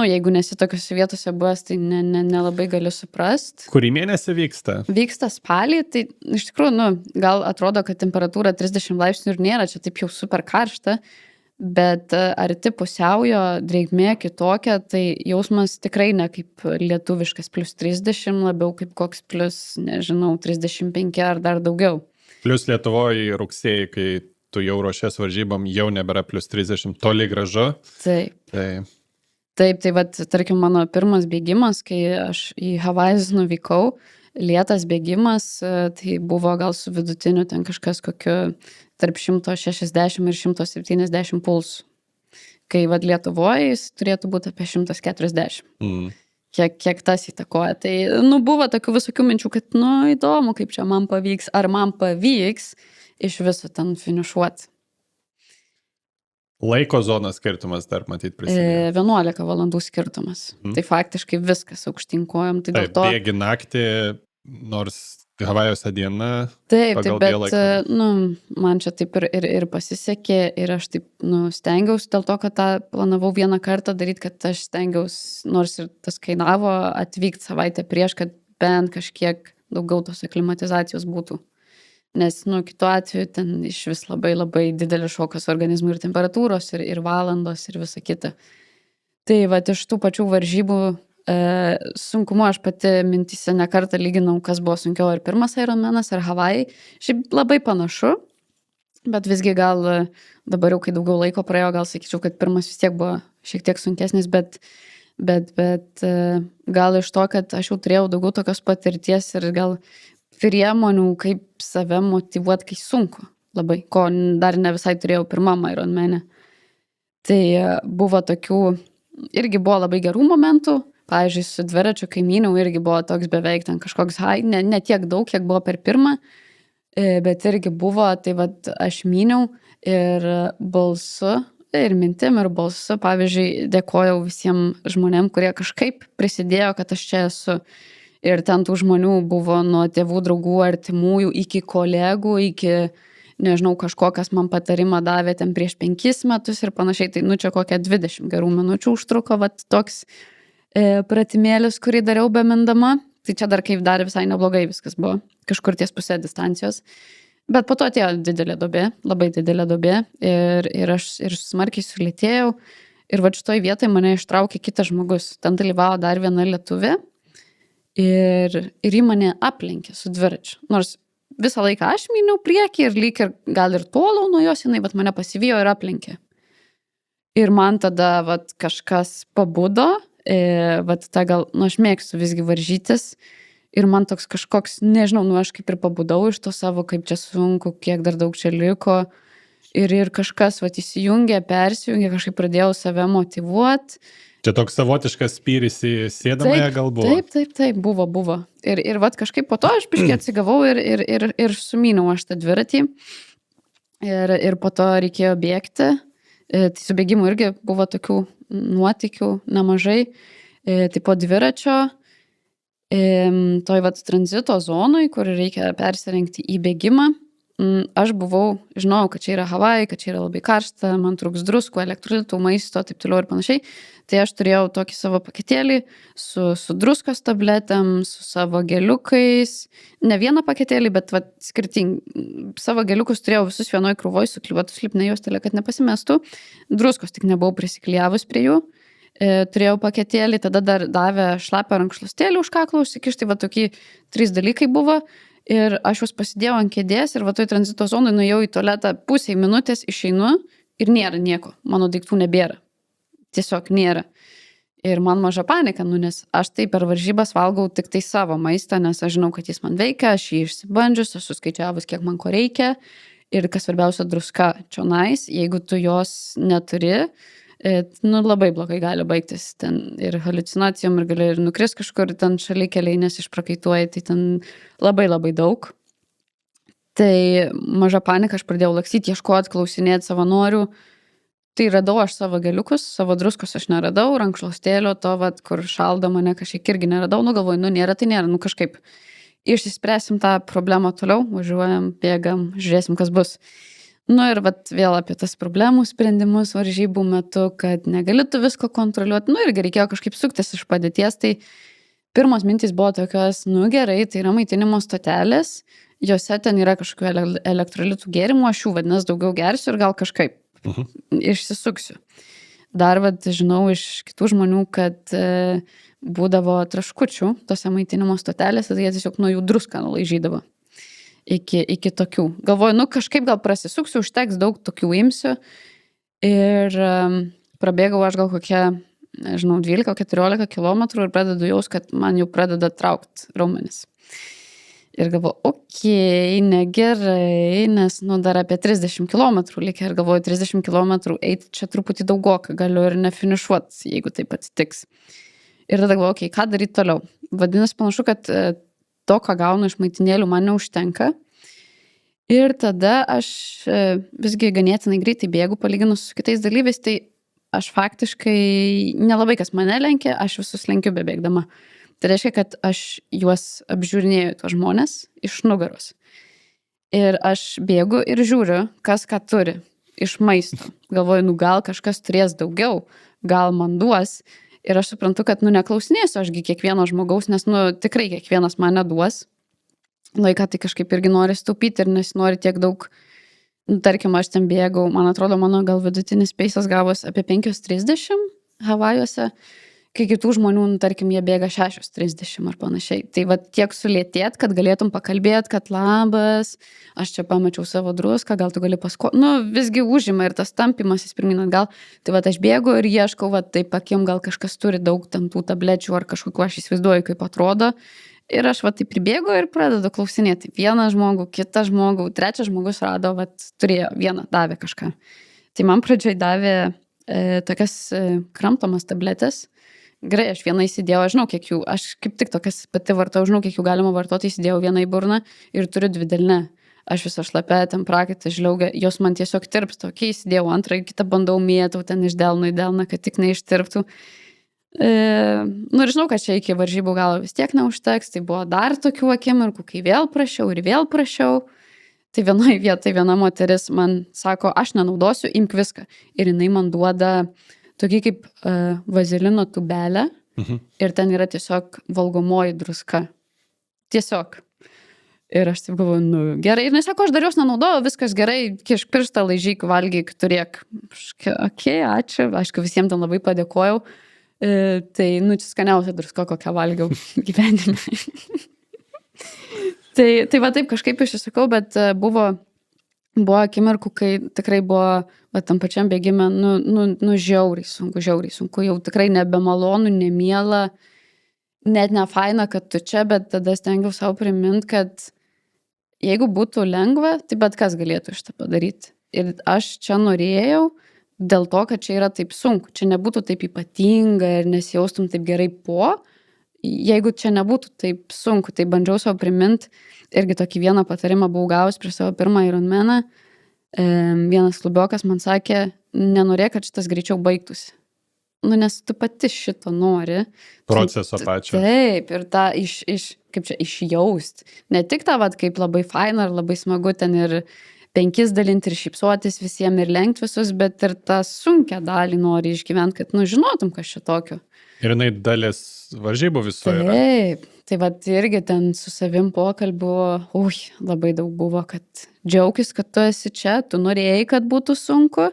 jeigu nesi tokiose vietose buvęs, tai nelabai gali suprast. Kurį mėnesį vyksta? Vyksta spalį, tai iš tikrųjų, gal atrodo, kad temperatūra 30 laipsnių ir nėra čia taip jau super karšta, bet arti pusiaujo, drėgmė kitokia, tai jausmas tikrai ne kaip lietuviškas plus 30, labiau kaip koks plus, nežinau, 35 ar dar daugiau. Plus Lietuvoje rugsėjai, kai tu jau ruošies varžybom, jau nebėra plus 30, toli gražu. Taip, tai vat, tarkim, mano pirmas bėgimas, kai aš į Havajus nuvykau, lėtas bėgimas, tai buvo gal su vidutiniu ten kažkas kokiu tarp 160 ir 170 pulsų. Kai vad Lietuvoje jis turėtų būti apie 140. Kiek tas įtakoja. Tai, buvo tokių visokių minčių, kad, įdomu, kaip čia man pavyks, ar man pavyks iš viso ten finišuoti. Laiko zonos skirtumas dar matyt prisidėjo. 11 valandų skirtumas. Tai faktiškai viskas aukštyn kojom. Tai dėl to... Bėgi naktį, nors Havajuose diena. Taip, bet man čia taip ir pasisekė ir aš taip stengiausi dėl to, kad tą planavau vieną kartą daryti, kad aš stengiausi, nors ir tas kainavo, atvykti savaitę prieš, kad bent kažkiek daugiau tos aklimatizacijos būtų. Nes, kitu atveju ten iš vis labai didelis šokas organizmui ir temperatūros, ir valandos, ir visa kita. Tai iš tų pačių varžybų sunkumu aš pati mintyse ne kartą lyginau, kas buvo sunkiau, ar pirmas Ironmanas, ar Havajai. Šiaip labai panašu, bet visgi gal dabar jau, kai daugiau laiko praėjo, gal sakyčiau, kad pirmas vis tiek buvo šiek tiek sunkesnis, bet gal iš to, kad aš jau turėjau daugiau tokios patirties ir gal priemonių, kaip save motyvuoti, kai sunku labai, ko dar ne visai turėjau pirmam Ironmane. Tai buvo tokių, irgi buvo labai gerų momentų. Pavyzdžiui, su dviračiu kaimyniau irgi buvo toks beveik ten kažkoks ne tiek daug, kiek buvo per pirmą, bet irgi buvo, tai aš myniau ir balsu, ir mintim, ir balsu, pavyzdžiui, dėkojau visiems žmonėm, kurie kažkaip prisidėjo, kad aš čia esu. Ir ten tų žmonių buvo nuo tėvų, draugų, artimųjų, iki kolegų, iki, nežinau, kažko, kas man patarimą davė ten prieš 5 metus ir panašiai. Tai čia kokią 20 gerų minučių užtruko, toks pratimėlis, kurį dariau bemindama. Tai čia dar kaip dar visai neblogai viskas buvo, kažkur ties pusė distancijos. Bet po to atėjo didelė duobė, labai didelė duobė ir aš ir smarkiai sulėtėjau. Ir šitoj vietoj mane ištraukė kitas žmogus. Ten dalyvavo dar viena lietuvė ir ji mane aplenkė su dviračiu. Nors visą laiką aš myniau priekį ir lyg ir gal ir tolau nuo jos, jinai mane pasivijo ir aplenkė. Ir man tada kažkas pabudo. Gal, aš mėgstu visgi varžytis ir man toks kažkoks, nežinau, aš kaip ir pabudau iš to savo, kaip čia sunku, kiek dar daug čia liko ir kažkas įsijungė, persijungė, kažkaip pradėjau save motyvuoti Čia toks savotiškas spyris į sėdamąją galbūt. Taip, buvo. Ir vat kažkaip po to aš biškai atsigavau ir sumyniau aš tą dviratį. Ir po to reikėjo bėgti. Tai su bėgimu irgi buvo tokių nuotykių nemažai. Tai po dviračio, toj vat tranzito zonui, kur reikia persirengti į bėgimą. Aš žinojau, kad čia yra Havajai, kad čia yra labai karšta, man trūks druskų, elektrolitų, maisto, taip toliau ir panašiai. Tai aš turėjau tokį savo paketėlį su druskos tabletėm, su savo geliukais. Ne vieną paketėlį, bet skirtingai. Savo geliukus turėjau visus vienoj krūvoj sukliuotus lipne juostelę, kad nepasimestų. Druskos tik nebuvau prisiklijavus prie jų. Turėjau paketėlį, tada dar davė šlapę rankšluostėlį už kaklą užsikišti, tokie 3 dalykai buvo. Ir aš juos pasidėjau ant kėdės ir toj tranzito zonai nuėjau į tualetą pusę minutės, išeinu ir nėra nieko. Mano daiktų nebėra. Tiesiog nėra. Ir man maža panika, nes aš tai per varžybas valgau tik tai savo maistą, nes aš žinau, kad jis man veikia, aš jį išsibandžius, aš suskaičiavus, kiek man ko reikia. Ir kas svarbiausia, druska čionais, jeigu tu jos neturi, labai blogai gali baigtis ten ir haliucinacijom, ir gali ir nukris kažkur ten šalikeliai, nes išprakaituoji, tai ten labai daug. Tai maža panika, aš pradėjau lakstyti, ieškoti, klausinėti savanorių. Tai radau aš savo geliukus, savo druskos aš neradau, rankšluostėlio to, kur šaldo mane kažkiek irgi neradau, galvoju, nėra, tai nėra, kažkaip išsispręsim tą problemą toliau, važiuojam, bėgam, žiūrėsim, kas bus. Ir vėl apie tas problemų sprendimus varžybų metu, kad negali tu visko kontroliuoti, irgi reikėjo kažkaip suktis iš padėties, tai pirmos mintys buvo tokios, gerai, tai yra maitinimo stotelės, jose ten yra kažkokių elektrolitų gėrimų, aš jų vadinasi daugiau gersiu ir gal kažkaip išsisuksiu. Dar žinau iš kitų žmonių, kad būdavo traškučių tose maitinimo stotelėse, tai jie tiesiog nuo jų druską nulaižydavo. Iki tokių. Galvoju, kažkaip gal prasisuksiu, užteks daug tokių imsiu. Ir prabėgau aš gal kokie, 12-14 kilometrų ir pradedu jaus, kad man jau pradeda traukti raumenis. Ir galvoju, negerai, nes dar apie 30 kilometrų likę ir galvoju, 30 kilometrų eiti čia truputį daugoka, galiu ir nefinišuoti, jeigu taip atsitiks. Ir tada galvoju, ką daryti toliau. Vadinasi, panašu, kad to, ką gaunu iš maitinėlių, man neužtenka. Ir tada aš visgi ganėtinai greitai bėgu, palyginus su kitais dalyviais, tai aš faktiškai nelabai kas mane lenkia, aš visus lenkiu bebėgdama. Tai reiškia, kad aš juos apžiūrinėju, tuos žmonės, iš nugaros. Ir aš bėgu ir žiūriu, kas ką turi iš maisto. Galvoju, gal kažkas turės daugiau, gal man duos. Ir aš suprantu, kad neklausinėsiu ašgi kiekvieno žmogaus, nes tikrai kiekvienas man neduos. Laiką tai kažkaip irgi nori staupyti ir nesinori tiek daug. Tarkim, aš ten bėgau, man atrodo, mano gal vidutinis peisas gavos apie 5:30 Havajuose, kai kitų žmonių, tarkim, jie bėga 6:30 ar panašiai. Tai tiek sulėtėt, kad galėtum pakalbėti, kad labas, aš čia pamačiau savo druską, gal tu gali visgi užima ir tas tampimasis pirmin atgal. Tai aš bėgu ir ieškau, taip akim, gal kažkas turi daug tam tų tablečių ar kažkokiu, aš įsivaizduoju, kaip atrodo. Ir aš taip pribėgu ir pradedu klausinėti. Vieną žmogų, kitą žmogų, trečias žmogus rado, turėjo vieną, davė kažką. Tai man pradžioj davė tokias kramtomas tabletės. Gerai, aš vieną įsidėjau, aš žinau, kiek jų, aš kaip tik tokias pati vartau, žinau, kiek jų galima vartoti, įsidėjau vieną į burną ir turiu 2 delne. Aš visą šlapę, ten prakaitą žliaugia, jos man tiesiog tirpsta, įsidėjau antrą, kitą bandau mėtau ten iš delno į delną, kad tik neištirptų. Ir žinau, kad čia iki varžybų gal vis tiek neužteks, tai buvo dar tokių akimirkų, kai vėl prašiau. Tai vienoje vietoje viena moteris man sako, aš nenaudosiu, imk viską. Ir jinai man duoda tokį kaip vazelino tubelę ir ten yra tiesiog valgomoji druska. Tiesiog. Ir aš taip galvoju, gerai. Ir nesako, aš dar jos nenaudoju, viskas gerai, kišk pirštą, laižyk, valgyk, turėk. Ačiū. Aišku, visiems ten labai padėkojau. Tai, čia skaniausia druska, kokią valgiau gyvenime. tai taip kažkaip išsisakau, bet buvo akimirkų, kai tikrai buvo tam pačiam bėgime, žiauriai sunku, jau tikrai nebemalonu, nemiela, net nefaina, kad tu čia, bet tada stengiau savo primint, kad jeigu būtų lengva, tai bet kas galėtų šitą padaryti. Ir aš čia norėjau, dėl to, kad čia yra taip sunku, čia nebūtų taip ypatinga ir nesijaustum taip gerai po, jeigu čia nebūtų taip sunku, tai bandžiau savo primint, irgi tokį vieną patarimą buvau gavus prieš savo pirmą Ironmaną, vienas klubiokas man sakė, nenorėk, kad šitas greičiau baigtųsi. Nu, nes tu pati šito nori. Proceso pačio. Taip, ir tą kaip čia, išjaust. Ne tik tą, vat, kaip labai faina ir labai smagu ten ir 5 dalinti ir šypsotis visiems ir lenkt visus, bet ir tą sunkę dalį nori išgyventi, kad, nu, žinotum, kas čia tokio. Ir jinai dalis varžybų visoje yra. Taip, tai vat irgi ten su savim pokalbiu, labai daug buvo, kad džiaugis, kad tu esi čia, tu norėjai, kad būtų sunku,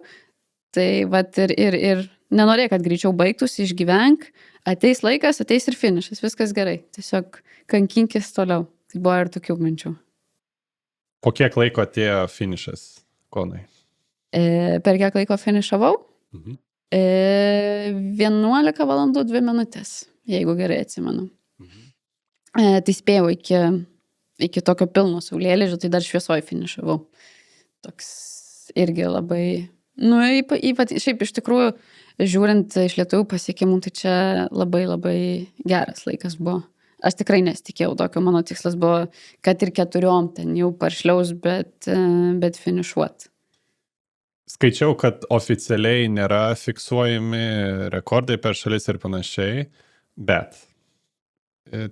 tai vat ir nenorėjai, kad greičiau baigtųsi, išgyvenk, ateis laikas, ateis ir finišas, viskas gerai, tiesiog kankinkis toliau. Tai buvo ir tokių minčių. Po kiek laiko atėjo finišas, Konai? Per kiek laiko finišavau? 11 valandų 2 minutės, jeigu gerai atsimenu. Tai spėjau iki tokio pilno saulėlydžio, tai dar šviesoj finišavau. Toks irgi labai, nu, šiaip iš tikrųjų, žiūrint iš lietuvių pasiekimų, tai čia labai labai geras laikas buvo. Aš tikrai nesitikėjau tokio, mano tikslas buvo, kad ir 4 ten jau paršliaus, bet finišuot. Skaičiau, kad oficialiai nėra fiksuojami rekordai per šalis ir panašiai, bet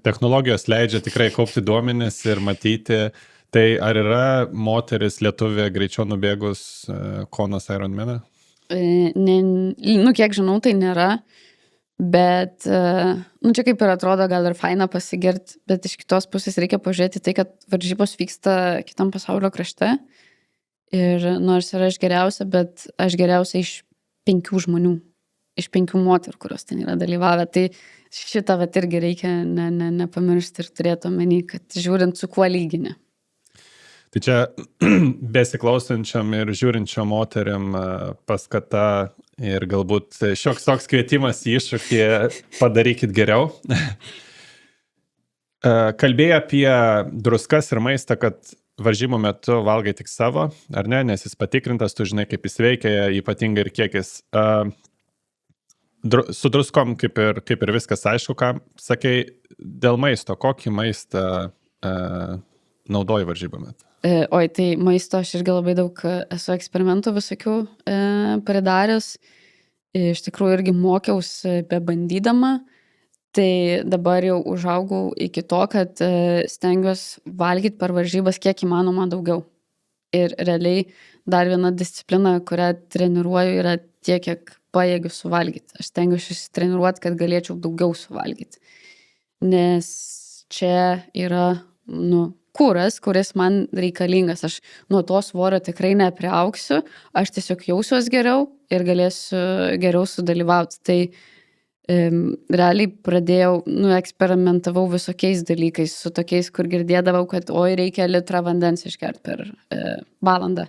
technologijos leidžia tikrai kaupti duomenis ir matyti, tai ar yra moteris lietuvė greičiau nubėgus Konos Ironmaną? Nu, kiek žinau, tai nėra, bet, nu, čia kaip ir atrodo, gal ir faina pasigirti, bet iš kitos pusės reikia pažiūrėti tai, kad varžybos vyksta kitam pasaulio krašte ir nors yra aš geriausia, bet aš geriausia iš 5 žmonių, iš 5 moterų, kurios ten yra dalyvavę, tai šitą vat irgi reikia nepamiršti ir turėti omeny, kad žiūrint su kuo lygini. Tai čia besiklausančiam ir žiūrinčiam moteriam paskata ir galbūt šioks toks kvietimas į iššūkį padarykit geriau. Kalbėjai apie druskas ir maistą, kad varžybų metu valgai tik savo, ar ne, nes jis patikrintas, tu žinai, kaip jis veikia, ypatingai ir kiekis. Su druskom kaip ir viskas aišku, ką sakai, dėl maisto, kokį maistą naudoji varžybų metu? Oi, tai maisto aš irgi labai daug esu eksperimentų visokių pridaręs. Iš tikrųjų irgi mokiausi bebandydama. Tai dabar jau užaugau iki to, kad stengiuosi valgyti per varžybas kiek įmanoma daugiau. Ir realiai dar viena disciplina, kurią treniruoju, yra tiek, kiek pajėgiu suvalgyti. Aš stengiuosi treniruoti, kad galėčiau daugiau suvalgyti. Nes čia yra, nu, kuras, kuris man reikalingas. Aš nuo to svorio tikrai nepriaugsiu, aš tiesiog jausiuos geriau ir galėsiu geriau sudalyvauti. Tai realiai pradėjau, eksperimentavau visokiais dalykais, su tokiais, kur girdėdavau, kad reikia litrą vandens išgerti per valandą.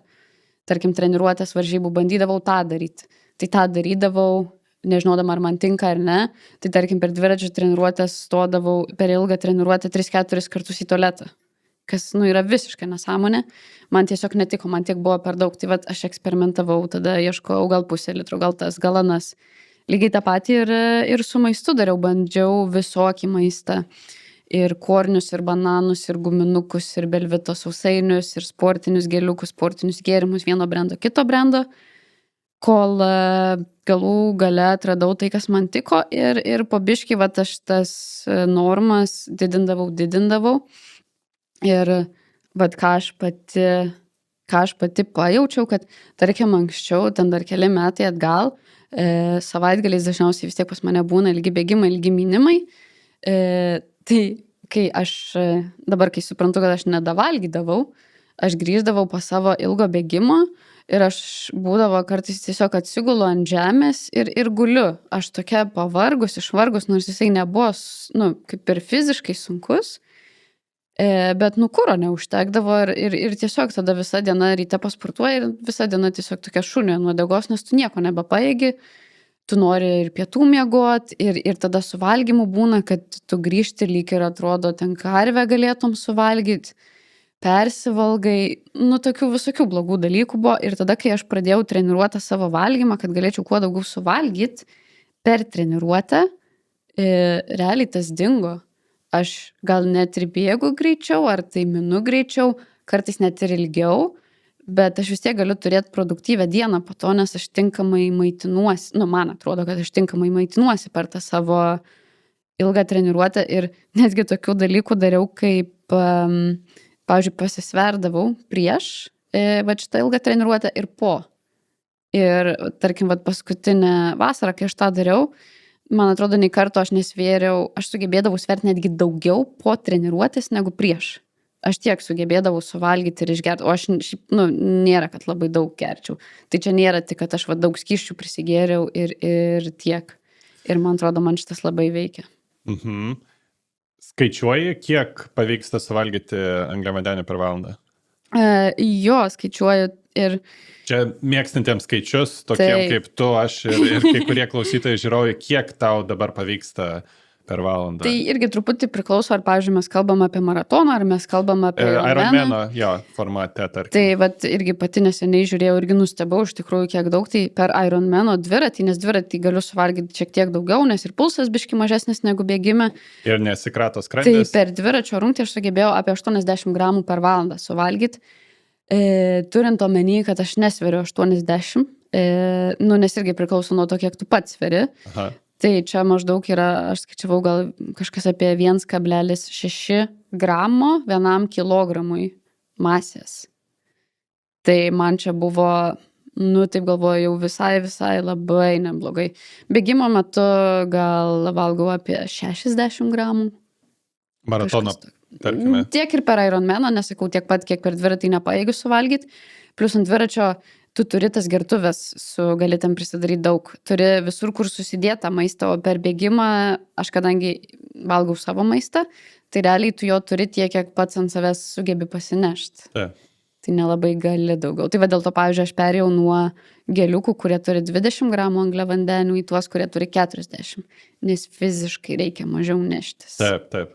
Tarkim, treniruotės varžybų bandydavau tą daryti. Tai tą darydavau, nežinodama, ar man tinka ar ne. Tai tarkim, per dviračių treniruotės stodavau per ilgą treniruotę 3-4 kartus į tualetą. Kas, yra visiškai nesąmonė. Man tiesiog netiko, man tiek buvo per daug. Tai vat aš eksperimentavau, tada ieškojau gal pusę litro, gal tas, gal anas. Lygiai tą patį ir su maistu dariau, bandžiau visokį maistą. Ir kornius, ir bananus, ir guminukus, ir belvito sausainius, ir sportinius geliukus, sportinius gėrimus, vieno brendo, kito brendo. Kol galų gale atradau tai, kas man tiko. Ir po biškį, vat aš tas normas didindavau. Ir vat ką aš pati pajaučiau, kad tarkim anksčiau, ten dar keli metai atgal, savaitgaliais dažniausiai vis tiek pas mane būna ilgi bėgimai, ilgi minimai. Tai kai aš dabar, kai suprantu, kad aš nedavalgydavau, aš grįždavau po savo ilgo bėgimo ir aš būdavo kartais tiesiog atsigulu ant žemės ir guliu. Aš tokia pavargus, išvargus, nors jisai nebuvo, kaip ir fiziškai sunkus. Bet kuro neužtekdavo ir tiesiog tada visą dieną ryte pasportuoji ir visą dieną tiesiog tokia šunio nuo degos, nes tu nieko nebepajėgi, tu nori ir pietų miegot ir tada su valgymu būna, kad tu grįžti lyg ir atrodo ten karvę galėtum suvalgyti, persivalgai, tokių visokių blogų dalykų buvo. Ir tada, kai aš pradėjau treniruotę savo valgymą, kad galėčiau kuo daugiau suvalgyti, per treniruotę, realiai tas dingo. Aš gal net ir bėgu greičiau, ar tai minu greičiau, kartais net ir ilgiau, bet aš vis tiek galiu turėti produktyvę dieną po to, nes aš tinkamai maitinuosi, man atrodo, kad aš tinkamai maitinuosi per tą savo ilgą treniruotę ir netgi tokių dalykų dariau, kaip, pavyzdžiui, pasisverdavau prieš šitą ilgą treniruotę ir po. Ir, tarkim, paskutinę vasarą, kai aš tą dariau, man atrodo, nei karto aš nesvėriau, aš sugebėdavau sverti netgi daugiau po treniruotės negu prieš. Aš tiek sugebėdavau suvalgyti ir išgerti, o aš, nėra, kad labai daug gerčiau. Tai čia nėra tik, kad aš daug skysčių prisigėriau ir tiek. Ir man atrodo, man šitas labai veikia. Mhm. Skaičiuoji, kiek pavyksta suvalgyti angliavandenių per valandą? Jo, skaičiuoju ir... Čia mėgstantiems skaičius, tokiem kaip tu, aš ir kai kurie klausytojai žiūrovai, kiek tau dabar pavyksta per valandą? Tai irgi truputį priklauso, ar, pavyzdžiui, mes kalbam apie maratoną, ar mes kalbam apie Ironmaną, jo, formate, tarkim. Tai irgi pati neseniai žiūrėjau, irgi nustebau iš tikrųjų, kiek daug, tai per Ironmano dviratį, nes dviratį galiu suvalgyti šiek tiek daugiau, nes ir pulsas biški mažesnis negu bėgime. Ir nesikrato skrandis. Tai per dviračio rungtį aš sugebėjau apie 80 gramų per valandą suvalgyti, turint omeny, kad aš nesveriu 80, nes irgi priklauso nuo to, kiek tu pats sveri. Aha. Tai čia maždaug yra, aš skaičiavau gal kažkas apie 1,6 gramo vienam kilogramui masės. Tai man čia buvo, taip galvoju, jau visai labai neblogai. Bėgimo metu gal valgau apie 60 gramų. Maratono, tarkime. Tiek ir per Ironmaną, nesakau tiek pat, kiek per dviratį nepajėgiu suvalgyti. Plius ant dviračio tu turi tas gertuvės, gali ten prisidaryti daug. Turi visur, kur susidėta maistą, o per bėgimą, aš kadangi valgau savo maistą, tai realiai tu jo turi tiek, kiek pats ant savęs sugebi pasinešti. Tai nelabai gali daugiau. Tai dėl to, pavyzdžiui, aš perėjau nuo geliukų, kurie turi 20 gramų angliavandenių į tuos, kurie turi 40, nes fiziškai reikia mažiau neštis. Taip.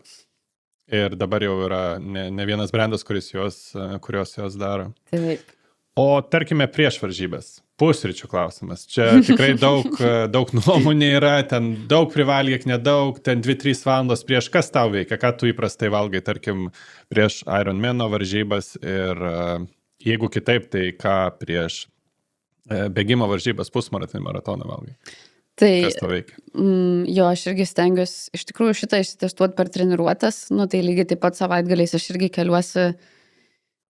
Ir dabar jau yra ne vienas brandas, kurios jos daro. Taip. O tarkime prieš varžybas. Pusryčių klausimas. Čia tikrai daug nuomonė yra, ten daug privalgyk, nedaug, ten 2-3 valandos prieš. Kas tau veikia? Ką tu įprastai valgai, tarkim, prieš Ironmano varžybas ir jeigu kitaip, tai ką prieš bėgimo varžybas, pusmaratonį, maratoną valgai? Tai, kas tau veikia? Jo, aš irgi stengiuosi iš tikrųjų šitą išsitestuoti per treniruotes, tai lygiai taip pat savaitgaliais aš irgi keliuosi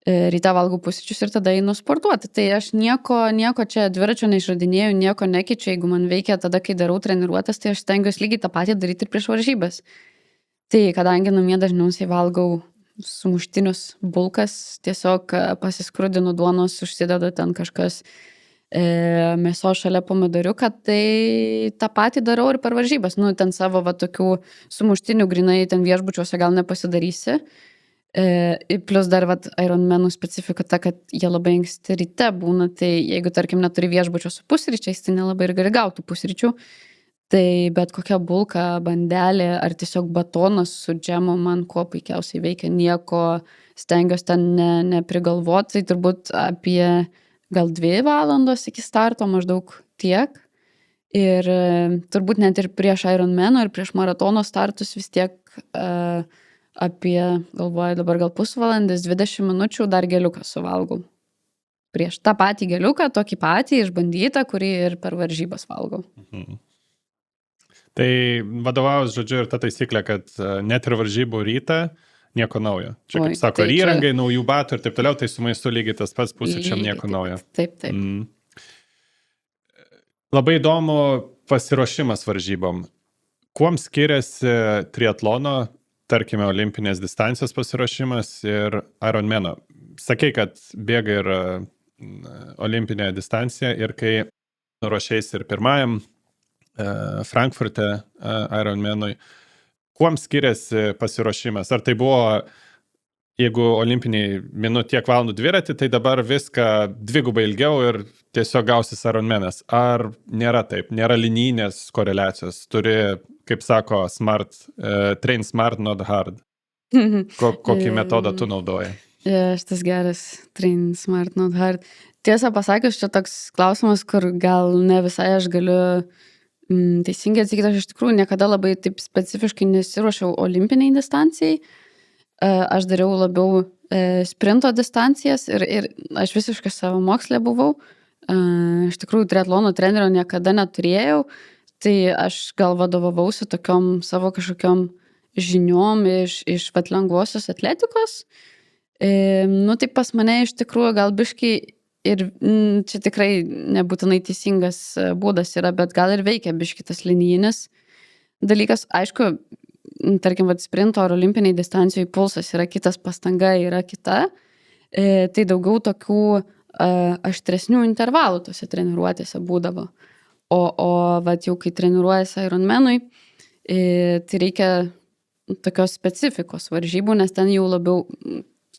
ryte valgau pusryčius ir tada einu sportuoti. Tai aš nieko čia dviračio neišradinėjau, nieko nekeičiu, jeigu man veikia tada, kai darau treniruotes, tai aš stengiuosi lygiai tą patį daryti ir prieš varžybas. Tai kadangi namie dažniausiai valgau sumuštinius bulkas, tiesiog pasiskrudinu duonos, užsidedu ten kažkas mėso šalia pomidoriuką, tai tą patį darau ir per varžybas. Ten savo tokių sumuštinių grinai ten viešbučiuose gal nepasidarysi. Plus dar Ironmanų specifika ta, kad jie labai anksti ryte būna, tai jeigu tarkim neturi viešbučio su pusryčiais, tai nelabai ir gali gauti pusryčių, tai bet kokia bulka, bandelė ar tiesiog batonas su džemu man kuo puikiausiai veikia, nieko stengiuosi ten neprigalvoti, tai turbūt apie gal 2 valandos iki starto maždaug tiek ir turbūt net ir prieš Ironmano ir prieš maratono startus vis tiek apie, galvoju, dabar gal pusvalandis, 20 minučių dar geliuką suvalgau. Prieš tą patį geliuką, tokį patį išbandytą, kurį ir per varžybas valgau. Mhm. Tai vadovaus, žodžiu, ir ta taisyklė, kad net ir varžybų rytą nieko naujo. Čia, kaip sako, tai įrangai, naujų batų ir taip toliau, tai su maistu lygiai tas pats, pusryčiam nieko naujo. Taip. Labai įdomu pasiruošimas varžybom. Kuom skiriasi triatlono, tarkime, olimpinės distancijos pasiruošimas ir Ironmano? Sakei, kad bėga ir olimpinė distancija ir kai ruošiais ir pirmajam Frankfurte Ironmanui, kuom skiriasi pasiruošimas? Ar tai buvo, jeigu olimpiniai minu tiek valandų dviratį, tai dabar viską 2 ilgiau ir tiesiog gausis Ironmanas? Ar nėra taip? Nėra linijinės koreliacijos? Turi, kaip sako, train smart, not hard. Kokį metodą tu naudoji? Šitas geras, train smart, not hard. Tiesą pasakius, čia toks klausimas, kur gal ne visai aš galiu teisingai atsakyti. Aš iš tikrųjų niekada labai taip specifiškai nesiruošiau olimpiniai distancijai. Aš dariau labiau sprinto distancijas ir aš visiškai savo mokslė buvau. Iš tikrųjų, triatlono trenerio niekada neturėjau, tai aš gal vadovavausi tokiom savo kažkokiom žiniom iš vat lengvosios atletikos. Tai pas mane iš tikrųjų gal biškai ir čia tikrai nebūtinai teisingas būdas yra, bet gal ir veikia biškai tas linijinis dalykas. Aišku, tarkim, vat sprinto ar olimpiniai distancijai pulsas yra kitas, pastanga yra kita. Tai daugiau tokių aštresnių intervalų tose treniruotėse būdavo. O vat jau kai treniruojasi Ironmanui, tai reikia tokios specifikos varžybų, nes ten jau labiau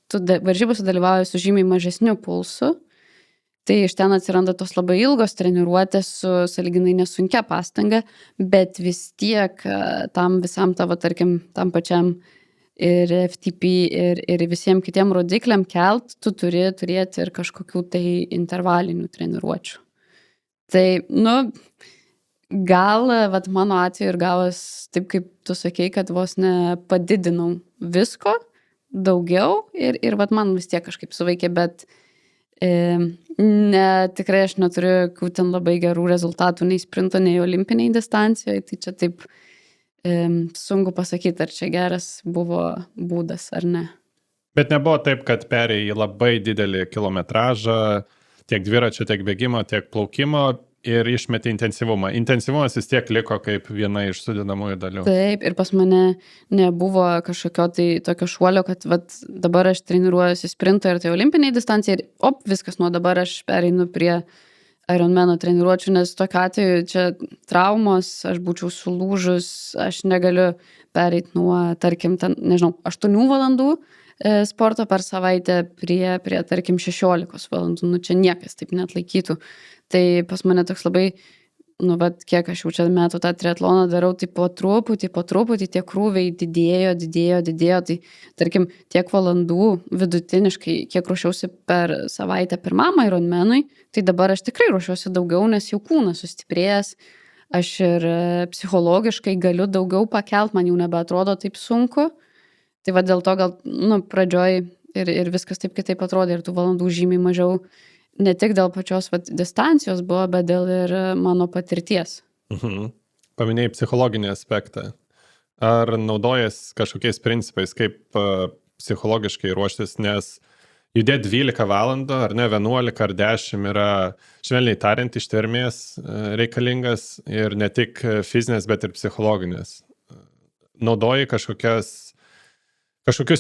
varžybose dalyvauja su žymiai mažesniu pulsu. Tai iš ten atsiranda tos labai ilgos treniruotės su sąlyginai nesunkia pastanga, bet vis tiek tam visam tavo, tarkim, tam pačiam ir FTP ir visiems kitiem rodikliam kelt, tu turi turėti ir kažkokių tai intervalinių treniruočių. Tai, gal, vat mano atveju ir gavas taip, kaip tu sakei, kad vos nepadidinau visko daugiau ir vat man vis tiek kažkaip suveikė, bet tikrai aš neturiu ten labai gerų rezultatų nei sprinto, nei olimpiniai distancijoje, tai čia taip sunku pasakyti, ar čia geras buvo būdas ar ne. Bet nebuvo taip, kad perėjai į labai didelį kilometražą, tiek dviračio, tiek bėgimo, tiek plaukimo ir išmetė intensyvumą. Intensyvumas vis tiek liko kaip viena iš sudedamųjų dalių. Taip, ir pas mane nebuvo kažkokio tai tokio šuolio, kad vat, dabar aš treniruojuosi sprinto ir tai olimpiniai distancijai ir viskas, nuo dabar aš pereinu prie Ironmano treniruočių, nes tokiu atveju čia traumos, aš būčiau sulūžus, aš negaliu pereiti nuo, tarkim, 8 valandų sporto per savaitę prie tarkim, 16 valandų. Čia niekas taip neatlaikytų. Tai pas mane toks labai, kiek aš jau čia metų tą triatloną darau, tai po truputį tie krūviai didėjo. Tai tarkim, tiek valandų vidutiniškai, kiek ruošiausi per savaitę pirmam Ironmanui, tai dabar aš tikrai ruošiuosi daugiau, nes jau kūnas sustiprėjęs, aš ir psichologiškai galiu daugiau pakelt, man jau nebeatrodo taip sunku. Tai va dėl to gal, pradžioj ir viskas taip kitaip atrodė ir tų valandų žymiai mažiau. Ne tik dėl pačios distancijos buvo, bet dėl ir mano patirties. Paminėjai psichologinį aspektą. Ar naudojas kažkokiais principais, kaip psichologiškai ruoštis, nes judėti 12 valandų, ar ne 11 ar 10 yra, švelniai tariant, ištvermės reikalingas ir ne tik fizinės, bet ir psichologinės. Naudoji kažkokius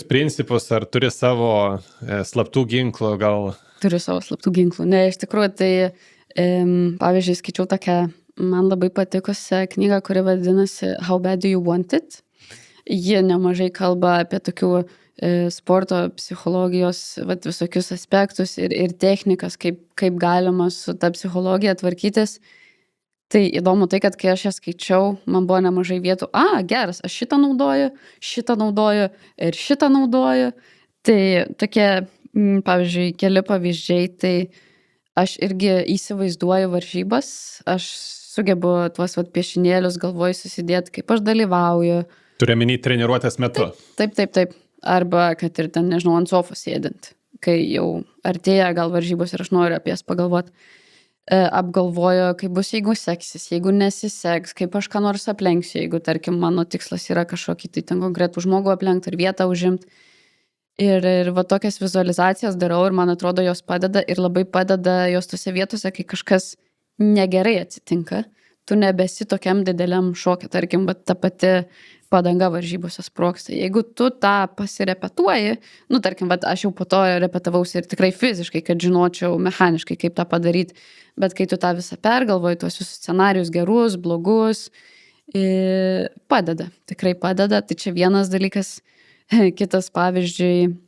principus, ar turi savo slaptų ginklų gal? Turiu savo slaptų ginklų. Ne, iš tikrųjų, tai pavyzdžiui, skaičiau tokią man labai patikusią knygą, kuri vadinasi How Bad Do You Want It? Ji nemažai kalba apie tokių sporto psichologijos visokius aspektus ir technikas, kaip galima su ta psichologija tvarkytis. Tai įdomu tai, kad kai aš ją skaičiau, man buvo nemažai vietų, geras, aš šitą naudoju ir šitą naudoju. Tai tokie, pavyzdžiui, keli pavyzdžiai, tai aš irgi įsivaizduoju varžybas, aš sugebu tuos piešinėlius galvoju susidėti, kaip aš dalyvauju. Turi omeny treniruotės metu? Taip. Arba kad ir ten, nežinau, ant sofos sėdint, kai jau artėja gal varžybos ir aš noriu apie jas pagalvoti. Apgalvoju, kaip bus, jeigu seksis, jeigu nesiseks, kaip aš ką nors aplenksiu, jeigu, tarkim, mano tikslas yra kažkokį tai ten konkretų žmogų aplenkti ir vietą užimti. Ir va tokias vizualizacijas darau ir man atrodo, jos padeda ir labai padeda jos tose vietose, kai kažkas negerai atsitinka. Tu nebesi tokiam dideliam šokė, tarkim, bet ta pati padanga varžybose sprogsta. Jeigu tu tą pasirepetuoji, tarkim, aš jau po to repetavausi ir tikrai fiziškai, kad žinočiau mechaniškai, kaip tą padaryti, bet kai tu tą visą pergalvoji, tuos visus scenarius gerus, blogus, padeda, tikrai padeda. Tai čia vienas dalykas. Kitas, pavyzdžiui,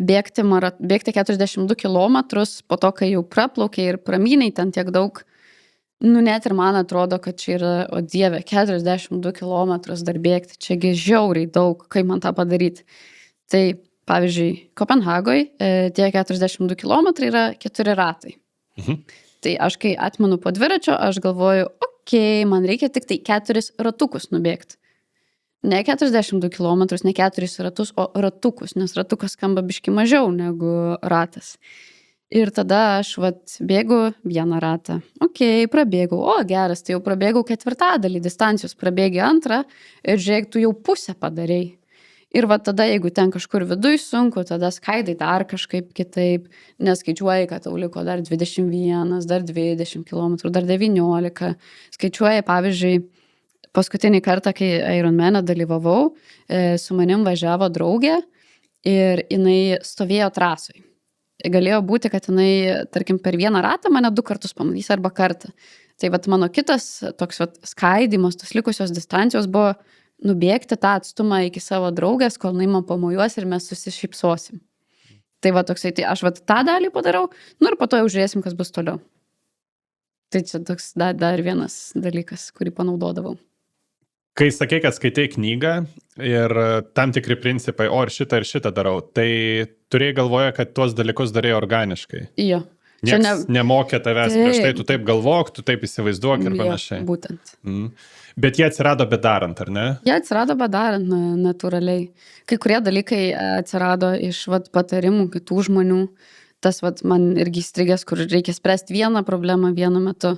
bėgti 42 kilometrus, po to, kai jau praplaukiai ir pramynai ten tiek daug, net ir man atrodo, kad čia yra, o dieve, 42 kilometrus dar bėgti, čiagi žiauriai daug, kaip man tą padaryti. Tai pavyzdžiui, Kopenhagoje tie 42 km yra 4 ratai. Tai aš kai atmenu po dviračio, aš galvoju, man reikia tik tai 4 ratukus nubėgti. Ne 42 km, ne 4 ratus, o ratukus, nes ratukas skamba biški mažiau negu ratas. Ir tada aš bėgu vieną ratą. Prabėgau. Geras, tai jau prabėgau 4 distancijos, prabėgi 2 ir žiūrėk, tu jau pusę padarei. Ir tada, jeigu ten kažkur viduj sunku, tada skaidai dar kažkaip kitaip, neskaičiuoji, kad tau liko dar 21, dar 20 km, dar 19. Skaičiuoji, pavyzdžiui, paskutinį kartą, kai Ironman'e dalyvavau, su manim važiavo draugė ir jinai stovėjo trasoj. Galėjo būti, kad jinai, tarkim, per vieną ratą mane 2 kartus pamatys arba kartą. Tai mano kitas toks skaidimas, tos likusios distancijos buvo nubėgti tą atstumą iki savo draugės, kol jinai man pamojuos ir mes susišypsosim. Tai toksai, tai aš tą dalį padarau, ir po to jau žiūrėsim, kas bus toliau. Tai čia toks dar vienas dalykas, kurį panaudodavau. Kai sakei, kad skaitai knygą ir tam tikri principai, ir šitą darau, tai turėjai galvoje, kad tuos dalykus darėjai organiškai. Jo. Niekas nemokė tavęs prieš tai, tu taip galvok, tu taip įsivaizduok ir panašiai. Būtent. Bet jie atsirado bedarant, ar ne? Jie atsirado bedarant natūraliai. Kai kurie dalykai atsirado iš patarimų kitų žmonių. Tas man irgi įstrigęs, kur reikia spręsti vieną problemą vienu metu.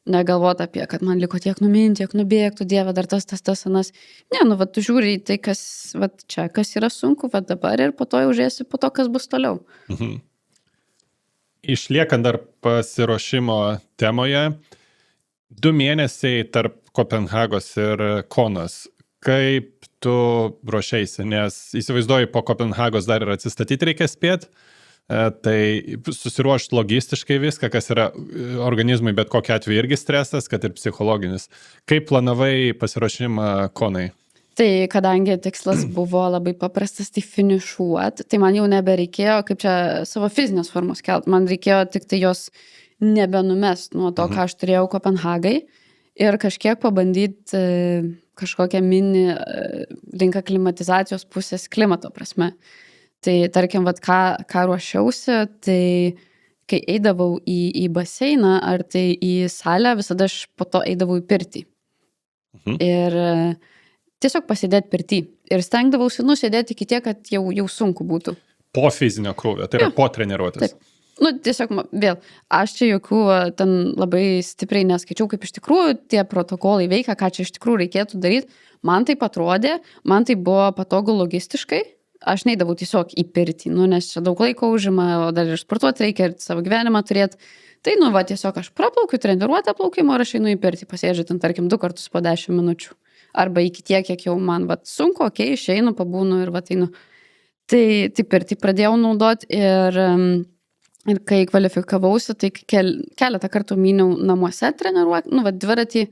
Negalvoti apie, kad man liko tiek numinti, tiek nubėgtų, Dieve, dar tas, anas. Ne, tu žiūri į tai, kas yra sunku, dabar ir po to jau žiūrėsi po to, kas bus toliau. Išliekant dar pasiruošimo temoje, 2 mėnesiai tarp Kopenhagos ir Konos. Kaip tu ruošeisi? Nes įsivaizduoju, po Kopenhagos dar ir atsistatyti reikia spėti. Tai susiruošti logistiškai viską, kas yra organizmui, bet kokiu atveju irgi stresas, kad ir psichologinis. Kaip planavai pasiruošimą Konai? Tai kadangi tikslas buvo labai paprastas, tai finišuoti, tai man jau nebereikėjo, kaip čia savo fizinės formos kelt, man reikėjo tik tai jos nebenumest nuo to, ką aš turėjau Kopenhagai ir kažkiek pabandyti kažkokią mini link aklimatizacijos pusės klimato prasme. Tai tarkim, ką ruošiausi, tai kai eidavau į baseiną ar tai į salę, visada aš po to eidavau į pirtį. Ir tiesiog pasėdėti pirtį. Ir stengdavausi nusėdėti iki tiek, kad jau sunku būtų. Po fizinio krūvio, tai yra po treniruotės. Taip. Tiesiog vėl, aš čia jokių ten labai stipriai neskaičiau, kaip iš tikrųjų tie protokolai veikia, ką čia iš tikrųjų reikėtų daryti. Man taip atrodė, man tai buvo patogu logistiškai. Aš neidavau tiesiog į pirtį, nes čia daug laiko užima, o dar ir sportuoti reikia ir savo gyvenimą turėti. Tai, tiesiog aš praplaukiu treniruotę plaukimo ir aš einu į pirtį, pasėdžiu ten, tarkim, 2 kartus po 10 minučių. Arba iki tiek, kiek jau man sunku, išeinu, pabūnu ir einu. Tai pirtį pradėjau naudoti ir kai kvalifikavausi, tai keletą kartų myniau namuose treniruoti, dviratį,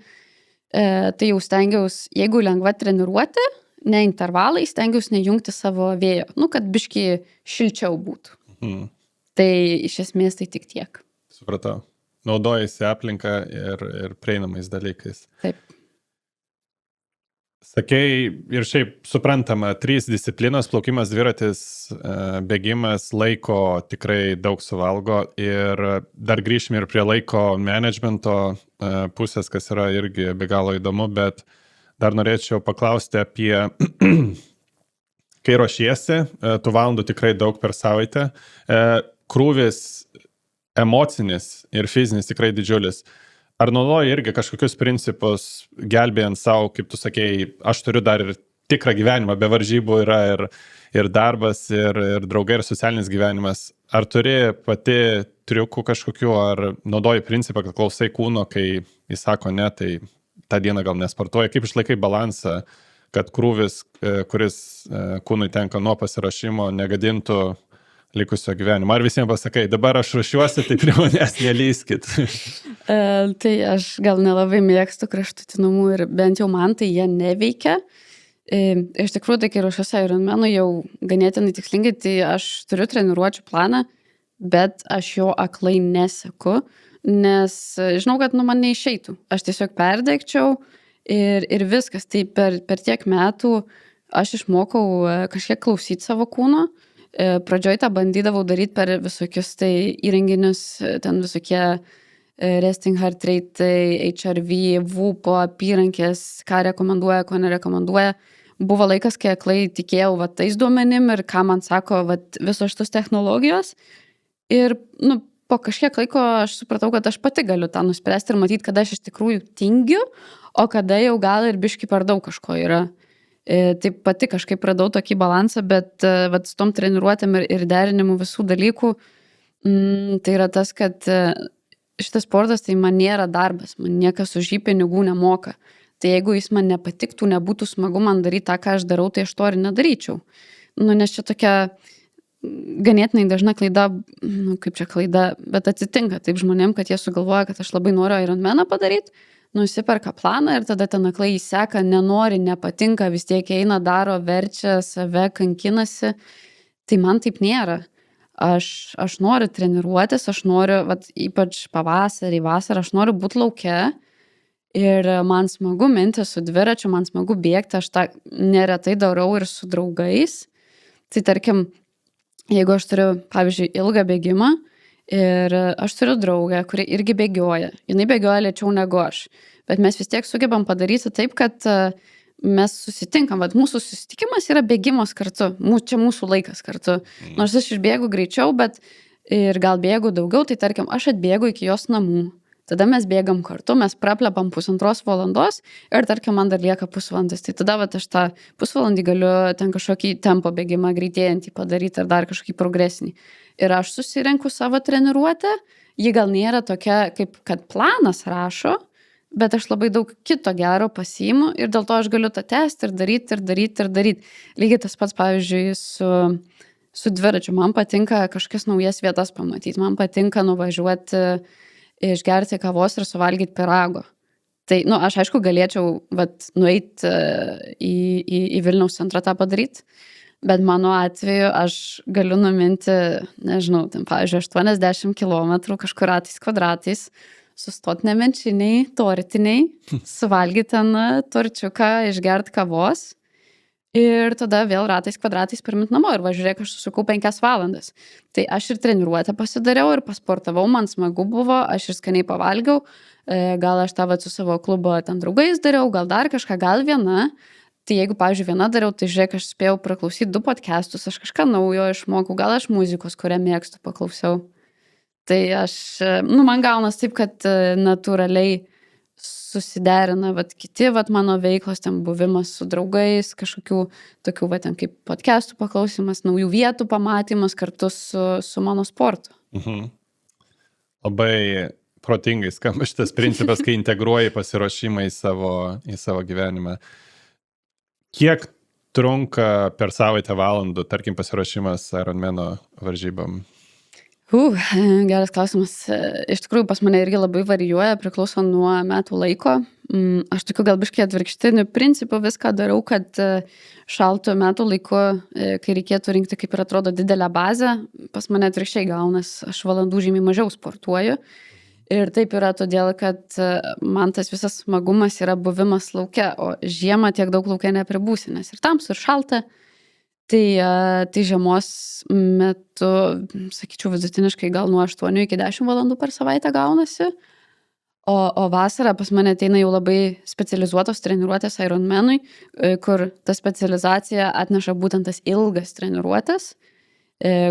tai jau stengiausi, jeigu lengva treniruoti, ne intervalai, stengiausi nejungti savo vėjo, kad biški šilčiau būtų. Tai iš esmės tai tik tiek. Supratau. Naudojasi aplinką ir prieinamais dalykais. Taip. Sakei, ir šiaip suprantama, 3 disciplinos, plaukimas, dviratis, bėgimas, laiko tikrai daug suvalgo ir dar grįžime ir prie laiko managemento pusės, kas yra irgi be galo įdomu, bet dar norėčiau paklausti apie, kai ruošiesi, tų valandų tikrai daug per savaitę, krūvis emocinis ir fizinis tikrai didžiulis. Ar naudoji irgi kažkokius principus, gelbėjant savo, kaip tu sakėjai, aš turiu dar ir tikrą gyvenimą, be varžybų yra ir darbas, ir draugai, ir socialinis gyvenimas. Ar turi pati triukų kažkokių, ar naudoji principą, kad klausai kūno, kai jis sako ne, tai tą dieną gal nesportuoji, kaip išlaikai balansą, kad krūvis, kuris kūnui tenka nuo pasirašymo, negadintų likusio gyvenimo. Ar visiems pasakai, dabar aš ruošiuosi, tai prie manęs nelyskit. Tai aš gal nelabai mėgstu kraštutinumų ir bent jau man tai jie neveikia. Iš tikrųjų, tai kai ruošiuosi Ironman'ui jau ganėtinai tikslingai, tai aš turiu treniruočių planą, bet aš jo aklai neseku, nes žinau, kad man neišeitų. Aš tiesiog perdegčiau ir viskas. Tai per tiek metų aš išmokau kažkiek klausyti savo kūno Pradžioj tą bandydavau daryti per visokius tai įrenginius, ten visokie resting heart rate, HRV, VUPO, apyrankės, ką rekomenduoja, ko nerekomenduoja. Buvo laikas, kai aklai tikėjau va, tais duomenim ir ką man sako va, visos šitos technologijos. Ir po kažkiek laiko aš supratau, kad aš pati galiu tą nuspręsti ir matyti, kada aš iš tikrųjų tingiu, o kada jau gal ir biški per daug kažko yra. Taip pati kažkaip radau tokį balansą, bet vat, su tom treniruotėm ir derinimu visų dalykų, tai yra tas, kad šitas sportas tai man nėra darbas, man niekas už jį pinigų nemoka. Tai jeigu jis man nepatiktų, nebūtų smagu man daryti tą, ką aš darau, tai aš to ir nedaryčiau. Nes čia tokia ganėtinai dažna klaida, kaip čia klaida, bet atsitinka taip žmonėm, kad jie sugalvoja, kad aš labai noriu Ironmaną padaryti, nusiperka planą ir tada ten aklai įseka, nenori, nepatinka, vis tiek eina, daro, verčia, save kankinasi. Tai man taip nėra. Aš noriu treniruotis, aš noriu, vat, ypač pavasarį, vasarą, aš noriu būti lauke. Ir man smagu minti su dviračiu, man smagu bėgti, aš tą neretai darau ir su draugais. Tai tarkim, jeigu aš turiu, pavyzdžiui, ilgą bėgimą ir aš turiu draugę, kuri irgi bėgioja. Jinai bėgioja lėčiau negu aš. Bet mes vis tiek sugebam padaryti taip, kad mes susitinkam. Vat mūsų susitikimas yra bėgimas kartu. Čia mūsų laikas kartu. Nors aš išbėgu greičiau, bet ir gal bėgu daugiau, tai tarkim, aš atbėgu iki jos namų. Tada mes bėgam kartu, mes praplepam 1,5 valandos ir tarkim man dar lieka pusvalandis. Tai tada vat, aš tą pusvalandį galiu ten kažkokį tempo bėgimą greitėjantį padaryti ar dar kažkokį progresinį. Ir aš susirenku savo treniruotę, ji gal nėra tokia, kaip kad planas rašo, bet aš labai daug kito gero pasiimu ir dėl to aš galiu tą tęsti ir daryti. Lygiai tas pats, pavyzdžiui, su dviračiu. Man patinka kažkokias naujas vietas pamatyti, man patinka nuvažiuoti, išgerti kavos ir suvalgyti pyrago. Tai, aš aišku galėčiau nueiti į Vilniaus centrą tą padaryti, bet mano atveju aš galiu numinti, nežinau, ten, pavyzdžiui, 80 km kažkur ratais kvadratais, sustoti nemenčiniai, tortiniai, suvalgyti ten torčiuką, išgerti kavos ir tada vėl ratais kvadratais pirmint namo ir važiuok, aš susukau 5 valandas. Tai aš ir treniruotę pasidariau ir pasportavau, man smagu buvo, aš ir skaniai pavalgiau, gal aš tą su savo klubo ten draugais dariau, gal dar kažką, gal viena. Tai jeigu, pavyzdžiui, viena dariau, tai žiūrėk, aš spėjau praklausyti 2 podcastus, aš kažką naujo išmokau, gal aš muzikos, kurią mėgstu, paklausiau. Tai aš, man gaunas taip, kad natūraliai susiderina kiti mano veiklos, ten buvimas su draugais, kažkokių tokių ten kaip podcastų paklausimas, naujų vietų pamatymas kartu su mano sportu. Labai protingai skamba šitas principas, kai integruoji pasiruošimą į savo gyvenimą. Kiek trunka per savaitę valandų, tarkim, pasiruošimas Ironmano varžybom? Geras klausimas. Iš tikrųjų, pas mane irgi labai varijuoja, priklauso nuo metų laiko. Aš tokiu gal biškai atvirkštiniu principu viską darau, kad šaltų metų laiku, kai reikėtų rinkti, kaip ir atrodo, didelę bazę, pas mane atvirkščiai gaunas, aš valandų žymiai mažiau sportuoju. Ir taip yra todėl, kad man tas visas smagumas yra buvimas lauke, o žiemą tiek daug lauke nepribūsi, nes ir tamsu, ir šalta. Tai žiemos metu, sakyčiau, vidutiniškai gal nuo 8 iki 10 valandų per savaitę gaunasi, o vasarą pas mane ateina jau labai specializuotos treniruotės Ironmanui, kur ta specializacija atneša būtent tas ilgas treniruotės,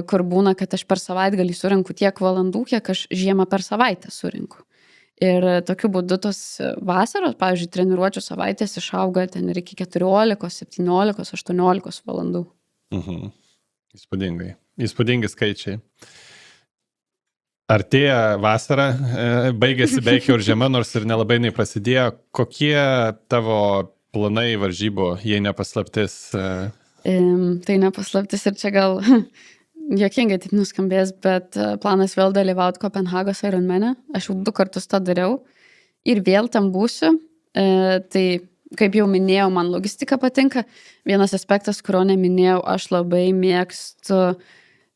kur būna, kad aš per savaitgalį surinku tiek valandų, kiek aš žiemą per savaitę surinku. Ir tokiu būdu tos vasaros, pavyzdžiui, treniruočių savaitės išauga ten ir iki 14, 17, 18 valandų. Įspūdingi skaičiai. Artėja vasara, baigėsi beveik ir žiema, nors ir nelabai prasidėjo. Kokie tavo planai varžybų, jei nepaslaptis? Tai nepaslaptis ir čia gal juokingai taip nuskambės, bet planas vėl dalyvauti Kopenhagos Ironmane. Aš jau 2 kartus tą dariau ir vėl tam būsiu. Tai kaip jau minėjau, man logistika patinka. Vienas aspektas, kurio neminėjau, aš labai mėgstu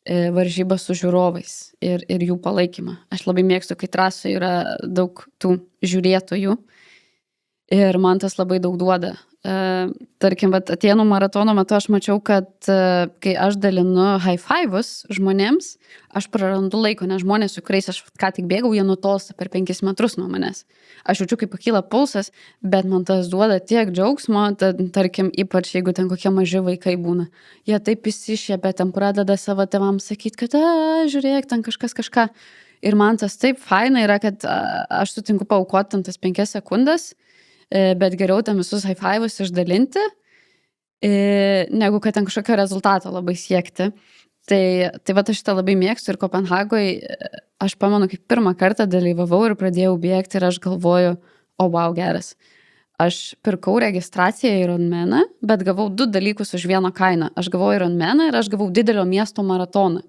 varžybą su žiūrovais ir jų palaikymą. Aš labai mėgstu, kai trasoje yra daug tų žiūrėtojų. ir man tas labai daug duoda. Tarkim, Atėnų maratono metu aš mačiau, kad kai aš dalinu high five'us žmonėms, aš prarandu laiko, nes žmonės, su kuriais aš ką tik bėgau, jie nutolsta per 5 metrus nuo manęs. Aš jaučiu, kaip pakyla pulsas, bet man tas duoda tiek džiaugsmo, tarkim, ypač jeigu ten kokie maži vaikai būna. Jie taip įsišiepia, ten pradeda savo tėvams sakyti, kad žiūrėk, ten kažką. Ir man tas taip faina yra, kad aš sutinku paaukoti tas 5 sekundės, bet geriau ten visus high five'us išdalinti, negu kad ten kažkokio rezultato labai siekti. Tai aš šitą labai mėgstu ir Kopenhagoje aš pamenu, kaip pirmą kartą dalyvavau ir pradėjau bėgti ir aš galvoju, wow, geras. Aš pirkau registraciją į Ironmaną, bet gavau 2 dalykus už vieną kainą. Aš gavau Ironmaną ir aš gavau didelio miesto maratoną.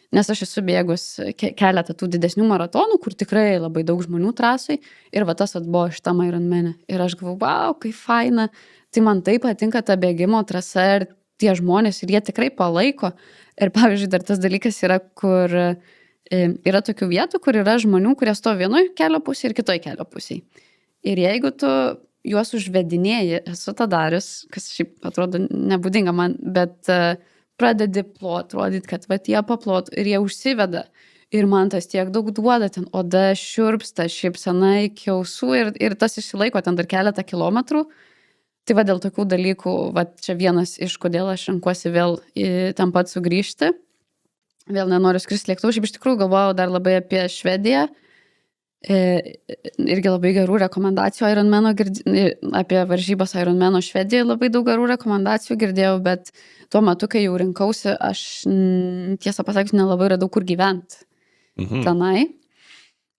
Nes aš esu bėgus keletą tų didesnių maratonų, kur tikrai labai daug žmonių trasai ir tas buvo šitam Ironmane. Ir aš galvoju, wow, kaip faina, tai man taip patinka ta bėgimo trasa ir tie žmonės ir jie tikrai palaiko. Ir pavyzdžiui, dar tas dalykas yra, kur yra tokių vietų, kur yra žmonių, kurie stovi vienoj kelio pusėje ir kitoj kelio pusėje. Ir jeigu tu juos užvedinėji, esu tą darius, kas šiaip atrodo nebūdinga man, bet pradedi plot, rodyti, kad jie paplot ir jie užsiveda. Ir man tas tiek daug duoda, ten oda šiurpsta, šypsena iki ausų ir tas išsilaiko ten dar keletą kilometrų. Tai dėl tokių dalykų, čia vienas iš kodėl aš renkuosi vėl ten pat sugrįžti. Vėl nenoriu skristi lėktuvu, šiaip iš tikrųjų galvojau dar labai apie Švediją. Irgi labai gerų rekomendacijų Ironmano apie varžybas Ironmano Švedijoje labai daug gerų rekomendacijų girdėjau, bet tuo metu, kai jau rinkausi, aš tiesą pasakius nelabai radau kur gyventi tenai.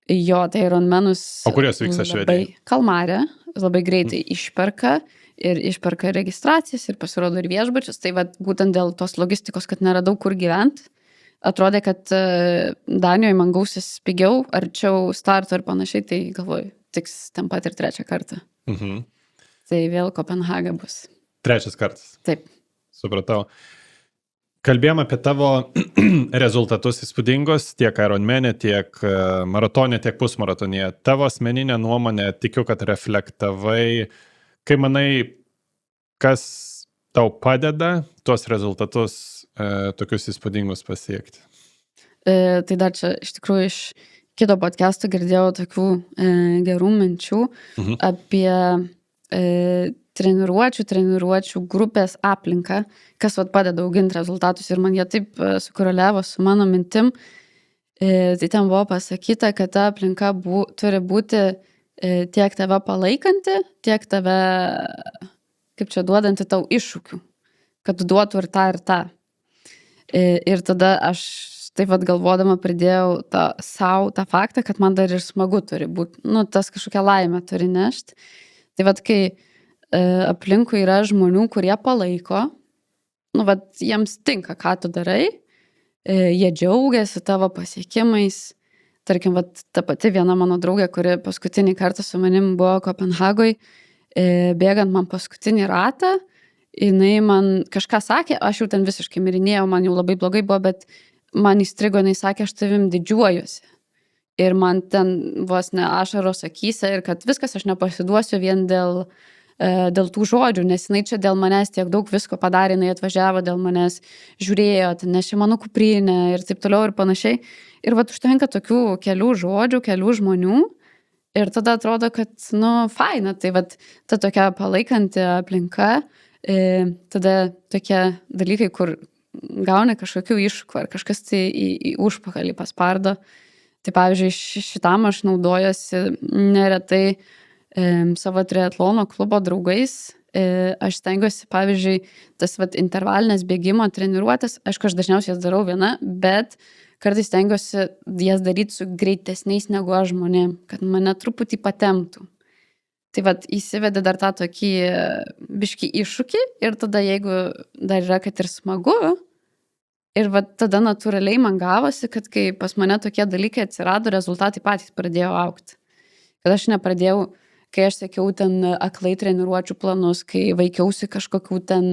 Jo, tai Ironmanus O kur jos vyksta Švedijoje? Kalmarė, labai greitai išperka registracijas ir pasirodo ir viešbučius, tai būtent dėl tos logistikos, kad neradau kur gyventi. Atrodė, kad Danijoje man gausis pigiau, arčiau starto ir panašiai, tai galvoju, tiks ten pat ir 3 kartą. Tai vėl Kopenhaga bus. 3 kartas. Taip. Supratau. Kalbėjom apie tavo rezultatus įspūdingos, tiek Ironmane, tiek maratone, tiek pusmaratonėje. Tavo asmeninė nuomonė, tikiu, kad reflektavai, kai manai, kas tau padeda tuos rezultatus tokius įspūdingus pasiekti? Tai dar čia iš tikrųjų iš kito podcast'o girdėjau tokių gerų minčių apie treniruočių grupės aplinką, kas padeda auginti rezultatus ir man jie taip sukoreliavo su mano mintim. Tai ten buvo pasakyta, kad ta aplinka turi būti tiek tave palaikanti, tiek tave, kaip čia, duodanti tau iššūkių, kad duotų ir tą. Ir tada aš taip galvodama pridėjau savo tą faktą, kad man dar ir smagu turi būti, tas kažkokia laimė turi nešti. Tai kai aplinkui yra žmonių, kurie palaiko, jiems tinka, ką tu darai, jie džiaugiasi tavo pasiekimais. Tarkim, ta pati viena mano draugė, kuri paskutinį kartą su manim buvo Kopenhagoje, bėgant man paskutinį ratą, jinai man kažką sakė, aš jau ten visiškai mirinėjau, man jau labai blogai buvo, bet man įstrigo, jinai sakė, aš tavim didžiuojuosi. Ir man ten vos ne ašaros akyse ir kad viskas, aš nepasiduosiu vien dėl tų žodžių, nes jinai čia dėl manęs tiek daug visko padarė, jinai atvažiavo dėl manęs, žiūrėjo, nešė mano kuprinę ir taip toliau ir panašiai. Ir užtenka tokių kelių žodžių, kelių žmonių ir tada atrodo, kad, faina, tai ta tokia palaikanti aplinka, tada tokie dalykai, kur gauni kažkokių iššūkių ar kažkas tai į užpakalį paspardo. Tai pavyzdžiui, šitam aš naudojuosi neretai savo triatlono klubo draugais. Aš stengiuosi, pavyzdžiui, tas intervalinės bėgimo treniruotės, aišku, aš dažniausiai jas darau viena, bet kartais stengiuosi jas daryti su greitesniais negu aš žmonėm, kad mane truputį patemptų. Tai įsivedi dar tą tokį biškį iššūkį ir tada jeigu dar yra, kad ir smagu, ir tada natūraliai man gavosi, kad kai pas mane tokie dalykai atsirado, rezultatai patys pradėjo augti. Kad aš nepradėjau, kai aš sekiau ten aklai treniruočių planus, kai vaikiausi kažkokių ten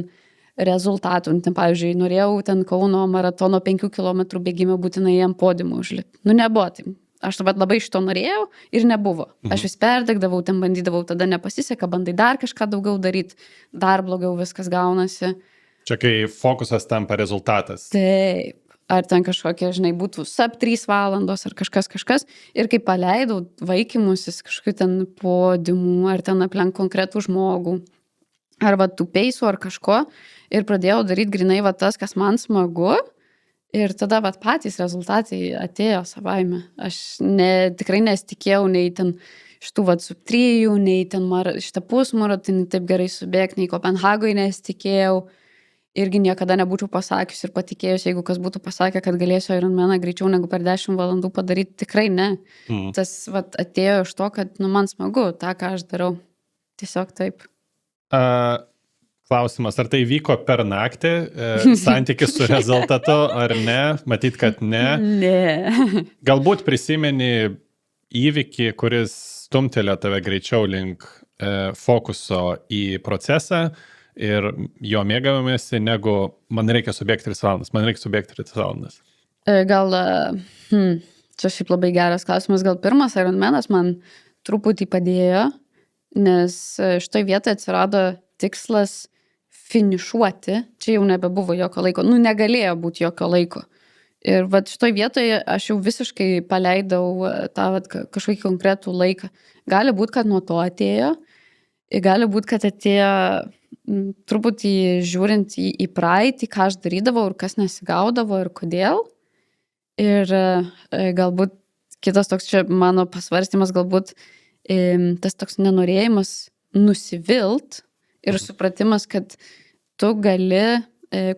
rezultatų. Ten, pavyzdžiui, norėjau ten Kauno maratono 5 km bėgime būtinai ant podiumo užlipti. Nebuvo taip. Aš labai iš to norėjau ir nebuvo. Aš vis perdegdavau, ten bandydavau, tada nepasiseka, bandai dar kažką daugiau daryti, dar blogiau viskas gaunasi. Čia kai fokusas tampa rezultatas. Taip. Ar ten kažkokie, žinai, būtų sub 3 valandos ar kažkas. Ir kai paleidau vaikymusis kažkokiu ten podiumų, ar ten aplenk konkretų žmogų, arba tų peisų ar kažko, ir pradėjau daryti grinai va tas, kas man smagu, ir tada va patys rezultatai atėjo savaime. Aš tikrai nesitikėjau nei ten šitų va sub 3, nei ten šitą pusmaratonį taip gerai subėgti, nei Kopenhagoje nesitikėjau. Irgi niekada nebūčiau pasakius ir patikėjus, jeigu kas būtų pasakę, kad galėsiu Ironmaną greičiau negu per 10 valandų padaryti, tikrai ne. Tas vat, atėjo iš to, kad man smagu tą, ką aš darau. Tiesiog taip. Klausimas, ar tai vyko per naktį, santykis su rezultatu, ar ne? Matyt, kad ne. Ne. Galbūt prisimeni įvykį, kuris stumtelėjo tave greičiau link fokuso į procesą, ir jo mėgavomėsi, negu man reikia subėgti 3 valandas. Gal, čia šiaip labai geras klausimas, gal pirmas Ironmanas man truputį padėjo, nes šitoj vietoje atsirado tikslas finišuoti, čia jau nebebuvo jokio laiko, negalėjo būti jokio laiko. Ir vat šitoj vietoje aš jau visiškai paleidau tą vat kažkokį konkretų laiką. Gali būti, kad nuo to atėjo, gali būti, kad atėjo truputį žiūrint į praeitį, ką aš darydavau ir kas nesigaudavo ir kodėl. Ir galbūt kitas toks čia mano pasvarstymas, galbūt tas toks nenorėjimas nusivilt ir supratimas, kad tu gali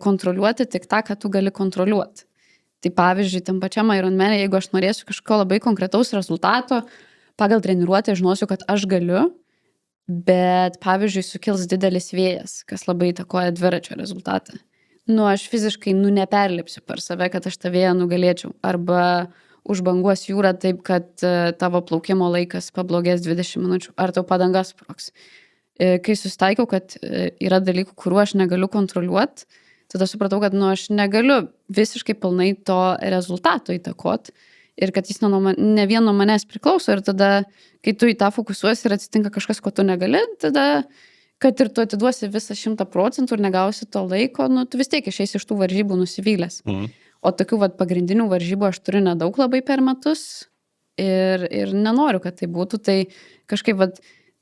kontroliuoti tik tą, ką tu gali kontroliuoti. Tai pavyzdžiui, tam pačiam Ironmane, jeigu aš norėsiu kažko labai konkretaus rezultato, pagal treniruotę žinosiu, kad aš galiu, bet, pavyzdžiui, sukils didelis vėjas, kas labai įtakoja dviračio rezultatą. Aš fiziškai, neperlipsiu per save, kad aš tą vėją nugalėčiau. Arba užbanguos jūrą taip, kad tavo plaukimo laikas pablogės 20 minučių. Ar tau padanga sprogs. Kai susitaikiau, kad yra dalykų, kuriuo aš negaliu kontroliuoti, tada supratau, kad aš negaliu visiškai pilnai to rezultato įtakoti. Ir kad jis ne vien nuo manęs priklauso. Ir tada, kai tu į tą fokusuosi ir atsitinka kažkas, ko tu negali, tada, kad ir tu atiduosi visą 100% ir negausi to laiko, tu vis tiek išeisi iš tų varžybų nusivylęs. O tokių pagrindinių varžybų aš turiu nedaug labai per metus ir nenoriu, kad tai būtų. Tai kažkaip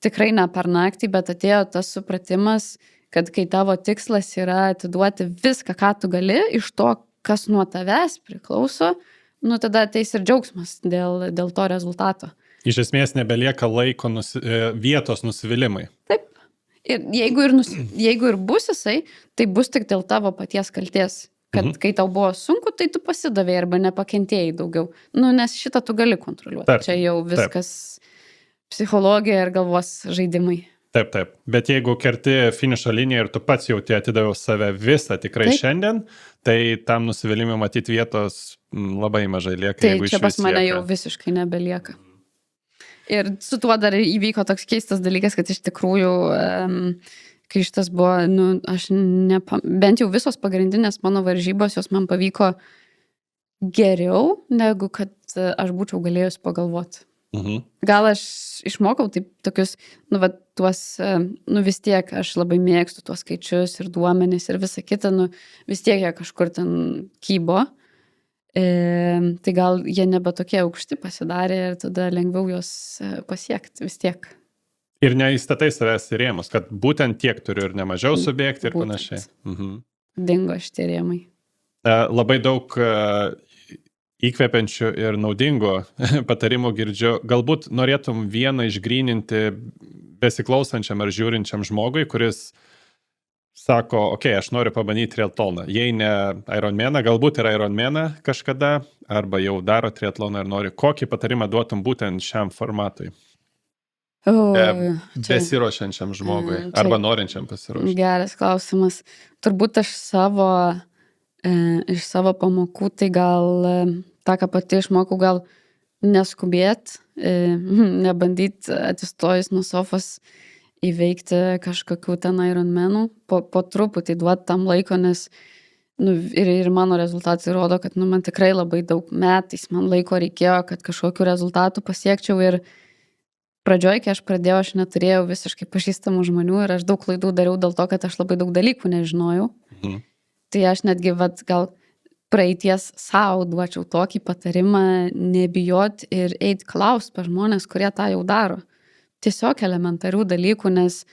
tikrai ne per naktį, bet atėjo tas supratimas, kad kai tavo tikslas yra atiduoti viską, ką tu gali, iš to, kas nuo tavęs priklauso, tada ateis ir džiaugsmas dėl to rezultato. Iš esmės nebelieka laiko vietos nusivylimai. Taip. Ir jeigu ir bus jisai, tai bus tik dėl tavo paties kalties. Kad kai tau buvo sunku, tai tu pasidavėjai arba nepakentėjai daugiau. Nes šitą tu gali kontroliuoti. Taip, čia jau viskas psichologija ir galvos žaidimai. Taip. Bet jeigu kerti finišo liniją ir tu pats jau atidaviau save visą tikrai šiandien, tai tam nusivylimui matyti vietos labai mažai lieka. Tai čia pas mane jau visiškai nebelieka. Ir su tuo dar įvyko toks keistas dalykas, kad iš tikrųjų, kai šitas buvo, bent jau visos pagrindinės mano varžybos, jos man pavyko geriau, negu kad aš būčiau galėjus pagalvoti. Gal aš išmokau taip tokius, tuos, vis tiek aš labai mėgstu tuos skaičius ir duomenis ir visą kitą, vis tiek jie kažkur ten kybo. Tai gal jie nebe tokie aukšti pasidarė ir tada lengviau juos pasiekti vis tiek. Ir neįstatai savęs į rėmus, kad būtent tiek turiu ir nemažiau subėgti ir panašiai. Dingo šitie rėmai. Labai daug įkvepiančių ir naudingų patarimų girdžiu. Galbūt norėtum vieną išgryninti besiklausančiam ar žiūrinčiam žmogui, kuris sako, aš noriu pabandyti triatloną. Jei ne Ironmaną, galbūt ir Ironmaną kažkada, arba jau daro triatloną ir nori. Kokį patarimą duotum būtent šiam formatui? Besiruošiančiam žmogui, arba norinčiam pasiruošti. Geras klausimas. Turbūt iš savo pamokų, tai gal tą, ką pati išmokau, gal neskubėt, nebandyti atsistojus nuo sofos įveikti kažkokių ten Ironmanų, po truputį duoti tam laiko, nes ir mano rezultatai rodo, kad man tikrai labai daug metais man laiko reikėjo, kad kažkokiu rezultatu pasiekčiau ir pradžioj, kai aš pradėjau, aš neturėjau visiškai pažįstamų žmonių ir aš daug klaidų dariau dėl to, kad aš labai daug dalykų nežinojau. Tai aš netgi gal praeities savo duočiau tokį patarimą nebijot ir eit klaust pas žmonės, kurie tą jau daro. Tiesiog elementarių dalykų, nes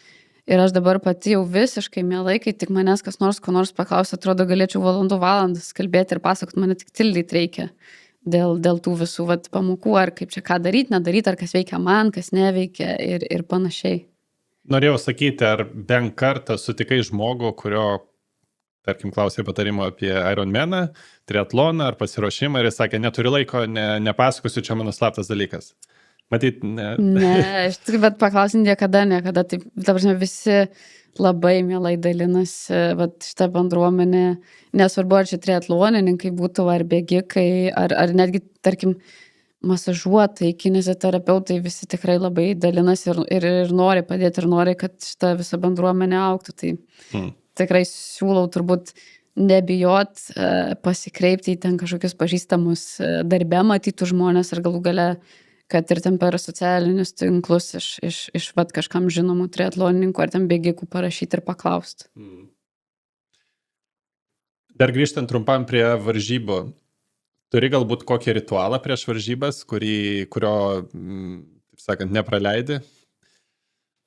ir aš dabar pati jau visiškai mielai, kai tik manęs kas nors, ko nors paklausia, atrodo, galėčiau valandas kalbėti ir pasakot, mane tik tildyti reikia dėl tų visų pamokų, ar kaip čia ką daryti, nedaryti, ar kas veikia man, kas neveikia ir panašiai. Norėjau sakyti, ar bent kartą sutikai žmogų, kurio, tarkim, klausė patarimo apie Ironmaną, triatloną ar pasiruošimą ir jis sakė, neturiu laiko, nepasakosiu, čia mano slaptas dalykas. Matyt, ne. Ne, aš tik, bet paklausim niekada, taip, ta prasme, visi labai mielai dalinasi, šitą bendruomenę, nesvarbu, ar čia triatlonininkai būtų, ar bėgikai, ar netgi, tarkim, masažuotojai, kineziterapeutai, visi tikrai labai dalinasi ir nori padėti, ir nori, kad šitą visą bendruomenę augtų. Tai tikrai siūlau turbūt nebijot, pasikreipti į ten kažkokius pažįstamus darbe matytų žmonės ir galų gale, kad ir ten per socialinius tinklus iš kažkam žinomų triatlonininkų ar ten bėgikų parašyti ir paklausti. Dar grįžtant trumpam prie varžybų. Turi galbūt kokį ritualą prieš varžybas, kurio, taip sakant, nepraleidi?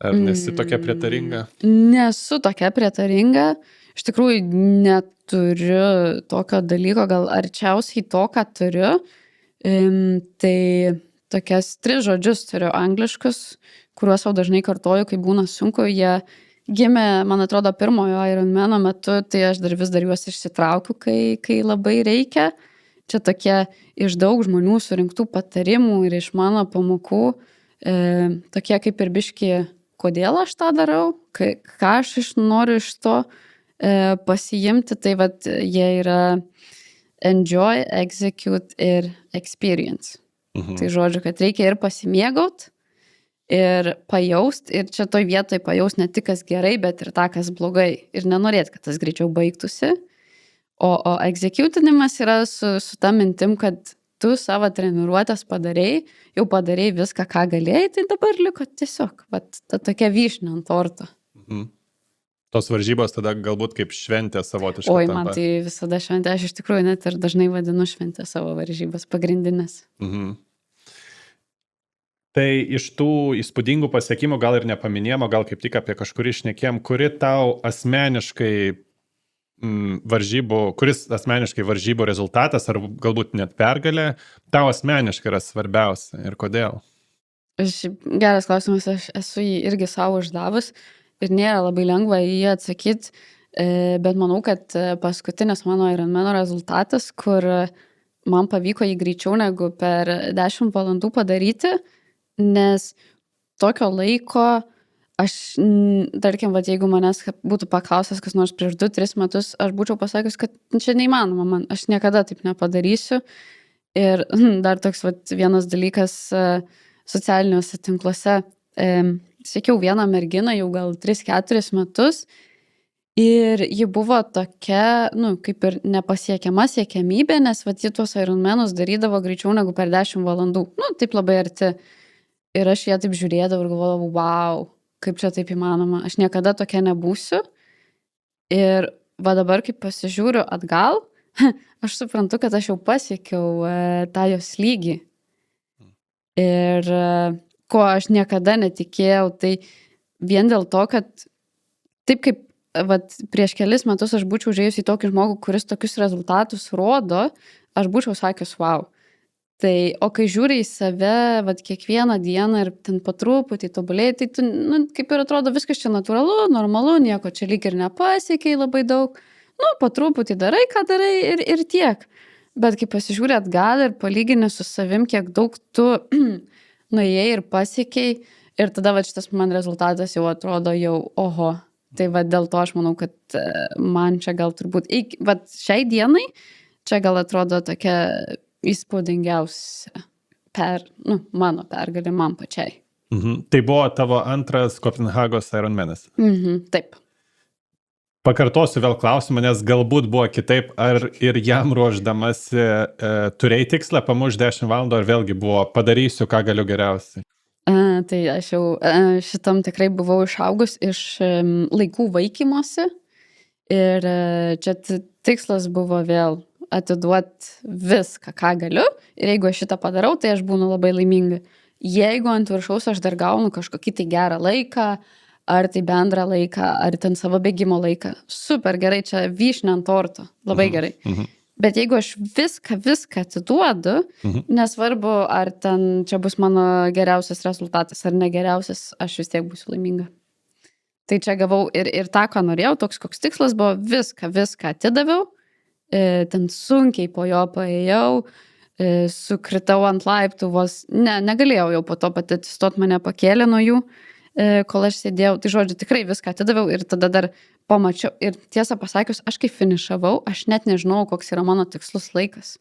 Ar nesi tokia prietaringa? Nesu tokia prietaringa. Iš tikrųjų neturiu tokio dalyko, gal arčiausiai to, ką turiu. Tai tokias 3 žodžius turiu angliškus, kuriuos sau dažnai kartoju, kai būna sunku. Jie gimė, man atrodo, pirmojo Ironmano metu, tai aš vis dar juos išsitraukiu, kai labai reikia. Čia tokie iš daug žmonių surinktų patarimų ir iš mano pamokų, tokie kaip ir biški, kodėl aš tą darau, ką aš noriu iš to pasiimti. Tai jie yra enjoy, execute ir experience. Tai žodžiu, kad reikia ir pasimėgaut, ir pajaust, ir čia toj vietoj pajaust ne tik kas gerai, bet ir tą, kas blogai. Ir nenorėt, kad tas greičiau baigtųsi. O executinimas yra su ta mintim, kad tu savo treniruotės jau padarei viską, ką galėjai, tai dabar liko tiesiog, ta tokia vyšnia ant torto. Tos varžybos tada galbūt kaip šventė savotiška. Oi, man tai visada šventė, aš iš tikrųjų net ir dažnai vadinu šventę savo varžybas pagrindinės. Tai iš tų įspūdingų pasiekimų gal ir nepaminėjom, gal kaip tik apie kažkurį šnekėjom, kuris asmeniškai varžybų rezultatas, ar galbūt net pergalė, tau asmeniškai yra svarbiausia ir kodėl? Geras klausimas, aš esu jį irgi savo uždavus ir nėra labai lengva į jį atsakyti, bet manau, kad paskutinis mano Ironmano rezultatas, kur man pavyko jį greičiau negu per 10 valandų padaryti, nes tokio laiko aš, tarkim, jeigu manęs būtų paklausęs kas nors prieš 2-3 metus, aš būčiau pasakius, kad čia neįmanoma man, aš niekada taip nepadarysiu. Ir dar toks vienas dalykas socialiniuose tinkluose, sekiau vieną merginą jau gal 3-4 metus ir ji buvo tokia, kaip ir nepasiekiama siekiamybė, nes ji tuos Ironmanus darydavo greičiau negu per 10 valandų. Taip labai arti. Ir aš ją taip žiūrėdavau ir galvodavau, wow, kaip čia taip įmanoma, aš niekada tokia nebūsiu. Ir dabar, kai pasižiūriu atgal, aš suprantu, kad aš jau pasiekiau tą jos lygį. Ir ko aš niekada netikėjau, tai vien dėl to, kad taip kaip prieš kelis metus aš būčiau žiūrėjus į tokį žmogų, kuris tokius rezultatus rodo, aš būčiau sakius, wow. Tai, o kai žiūri į save, kiekvieną dieną ir ten po truputį tobulėjai, tai tu, kaip ir atrodo, viskas čia natūralu, normalu, nieko čia lyg ir nepasiekiai labai daug. Po truputį darai, ką darai ir tiek. Bet kai pasižiūri atgal ir palygini su savim, kiek daug tu nuėjai ir pasiekiai, ir tada šitas man rezultatas jau atrodo jau, oho. Tai dėl to aš manau, kad man čia gal turbūt, šiai dienai, čia gal atrodo tokia įspūdingiausia mano pergalė man pačiai. Tai buvo tavo antras Kopenhagos Ironmanas? Taip. Pakartosiu vėl klausimą, nes galbūt buvo kitaip, ar ir jam ruoždamasi turėjai tikslą pamušti 10 valandų, ar vėlgi buvo padarysiu, ką galiu geriausiai. Tai aš jau šitam tikrai buvau išaugus iš laikų vaikymosi ir čia tikslas buvo vėl atiduoti viską, ką galiu ir jeigu aš šitą padarau, tai aš būnu labai laiminga. Jeigu ant viršaus aš dar gaunu kažkokį tai gerą laiką, ar tai bendrą laiką, ar ten savo bėgimo laiką, super gerai, čia vyšnia ant torto, labai gerai. Bet jeigu aš viską atiduodu, nesvarbu, ar ten čia bus mano geriausias rezultatas, ar negeriausias, aš vis tiek būsiu laiminga. Tai čia gavau ir tą, ką norėjau, toks koks tikslas buvo, viską atidaviau, ten sunkiai po jo paėjau, sukritau ant laiptų, negalėjau jau po to pati atsistot, mane pakėlė nuo jų, kol aš sėdėjau, tai žodžiu, tikrai viską atidaviau ir tada dar pamačiau ir tiesą pasakius, aš kai finišavau, aš net nežinau, koks yra mano tikslus laikas.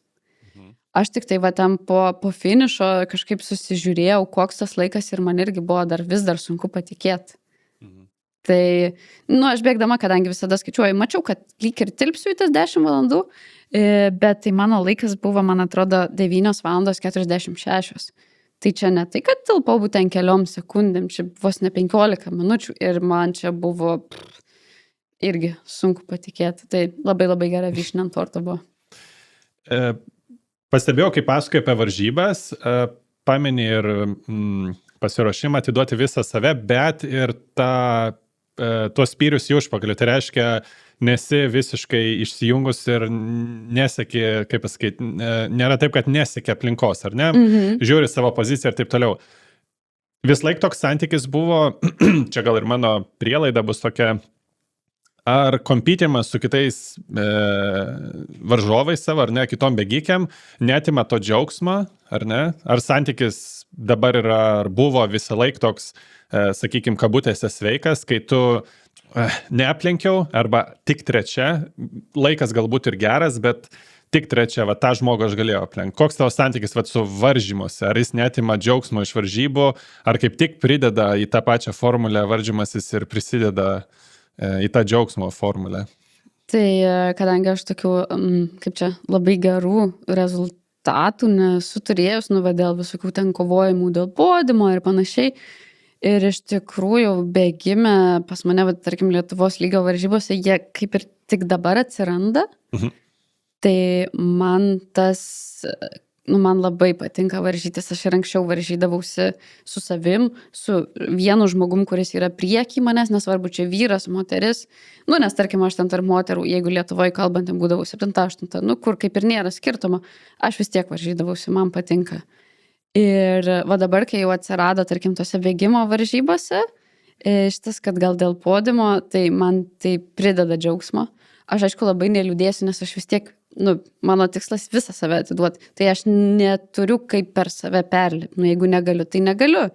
Aš tik tai ten po finišo kažkaip susižiūrėjau, koks tas laikas ir man irgi buvo vis dar sunku patikėti. Tai, aš bėgdama, kadangi visada skaičiuoju, mačiau, kad lyg ir tilpsiu į tas 10 valandų, bet tai mano laikas buvo, man atrodo, 9 valandos 46. Tai čia ne tai, kad tilpau būtent keliom sekundėm, čia vos ne 15 minučių ir man čia buvo irgi sunku patikėti. Tai labai labai gera vyšnia ant torto buvo. Pastebėjau, kai pasakoju apie varžybas, pameni ir pasiruošimą atiduoti visą save, bet ir tuos spyrius į užpakalį. Tai reiškia, nesi visiškai išsijungus ir neseki, kaip pasakyti, nėra taip, kad neseki aplinkos, ar ne? Žiūri savo poziciją ir taip toliau. Vis laik toks santykis buvo, čia gal ir mano prielaida bus tokia, ar kompytimas su kitais varžovais savo, ar ne, kitom bėgikiam, netima to džiaugsmo, ar ne? Ar santykis dabar yra, ar buvo visą laik toks, sakykime, kabutėse sveikas, kai tu neaplenkiau, arba tik trečia, laikas galbūt ir geras, bet tik trečia, tą žmogų aš galėjau aplenkti. Koks tavo santykis su varžymuose? Ar jis netima džiaugsmo iš varžybų, ar kaip tik prideda į tą pačią formulę varžymasis ir prisideda į tą džiaugsmo formulę? Tai kadangi aš tokių, kaip čia, labai gerų rezultatų nesu turėjus, dėl visokių ten kovojimų dėl podimo ir panašiai, ir iš tikrųjų bėgime pas mane, tarkim, Lietuvos lygio varžybose, jie kaip ir tik dabar atsiranda. Tai man man labai patinka varžytis. Aš ir anksčiau varžydavausi su savim, su vienu žmogum, kuris yra prieky manęs, nesvarbu, čia vyras, moteris. Nes tarkim, aš ten tarp moterų, jeigu Lietuvoje kalbantėm būdavau 7-8, kur kaip ir nėra skirtumo, aš vis tiek varžydavausi, man patinka. Ir dabar, kai jau atsirado, tarkim, tose bėgimo varžybose, šitas, kad gal dėl podimo, tai man tai prideda džiaugsmo. Aš aišku labai neliūdėsiu, nes aš vis tiek, mano tikslas visą save atiduoti. Tai aš neturiu kaip per save perlipti. Jeigu negaliu, tai negaliu.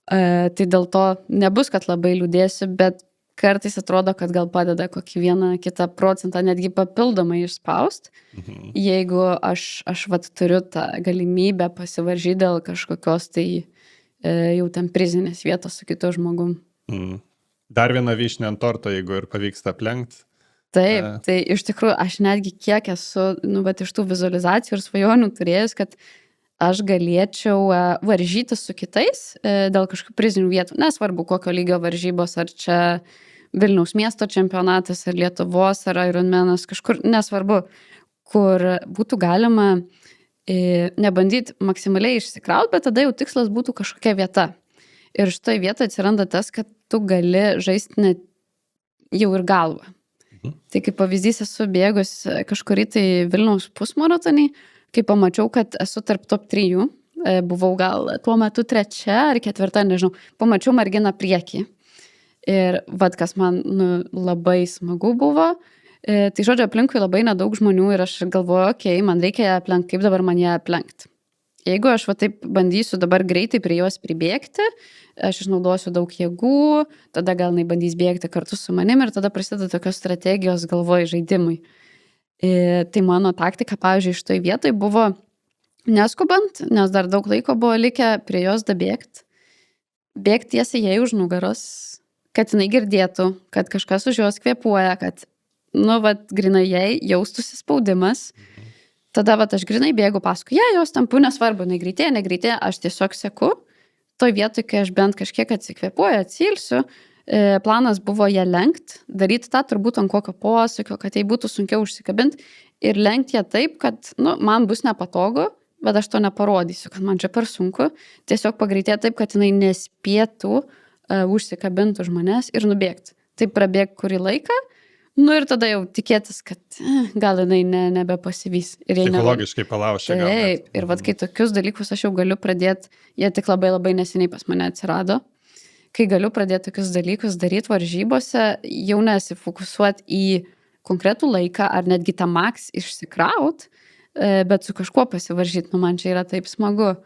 Tai dėl to nebus, kad labai liūdėsiu, bet kartais atrodo, kad gal padeda kokį 1-kitą% netgi papildomai išspaust. Jeigu aš turiu tą galimybę pasivaržyti dėl kažkokios tai jau ten prizinės vietos su kitu žmogum. Dar viena vyšnia ant torto, jeigu ir pavyksta aplenkti. Taip, tai iš tikrųjų aš netgi kiek esu, iš tų vizualizacijų ir svajonių turėjus, kad aš galėčiau varžytis su kitais dėl kažkokių prizinių vietų. Nesvarbu, kokio lygio varžybos, ar čia Vilniaus miesto čempionatas, ar Lietuvos, ar Ironmanas, kažkur, nesvarbu, kur būtų galima nebandyti maksimaliai išsikrauti, bet tada jau tikslas būtų kažkokia vieta. Ir šitoje vietoje atsiranda tas, kad tu gali žaisti net jau ir galvą. Tai kaip pavyzdys esu bėgus kažkurį tai Vilniaus pusmaratonį, kai pamačiau, kad esu tarp top 3, buvau gal tuo metu 3 ar 4, nežinau, pamačiau merginą priekį. Ir kas man labai smagu buvo, tai žodžiu, aplinkui labai nedaug žmonių ir aš galvoju, man reikia ją aplenkti, kaip dabar man ją aplenkti. Jeigu aš taip bandysiu dabar greitai prie jos pribėgti, aš išnaudosiu daug jėgų, tada gal jinai bandys bėgti kartu su manim ir tada prasideda tokios strategijos galvoj žaidimui. Tai mano taktika, pavyzdžiui, šitoj vietoj buvo neskubant, nes dar daug laiko buvo likę prie jos dabėgti, bėgti tiesiai jai už nugaros kad jinai girdėtų, kad kažkas už jos kvėpuoja, kad, grinai jai jaustųsi spaudimas. Tada, aš grinai bėgu paskui, jos tampu nesvarbu, negreitėja, aš tiesiog seku. Toj vietoj, kai aš bent kažkiek atsikvėpuoju, atsilsiu, planas buvo ją lenkt, daryti tą turbūt ant kokio posūkio, kad jai būtų sunkiau užsikabinti ir lenkti ją taip, kad, man bus nepatogu, bet aš to neparodysiu, kad man čia per sunku. Tiesiog pagreitėti taip, kad jinai nespėtų užsikabinti už manęs ir nubėgti. Taip prabėg kurį laiką, ir tada jau tikėtis, kad gal jinai nebepasivys. Psichologiškai palaušia. Taip, ir kai tokius dalykus aš jau galiu pradėti, jie tik labai labai neseniai pas mane atsirado, kai galiu pradėti tokius dalykus daryti varžybose, jau nesifokusuoti į konkretų laiką ar netgi tą maks išsikraut, bet su kažkuo pasivaržyti, man čia yra taip smagu.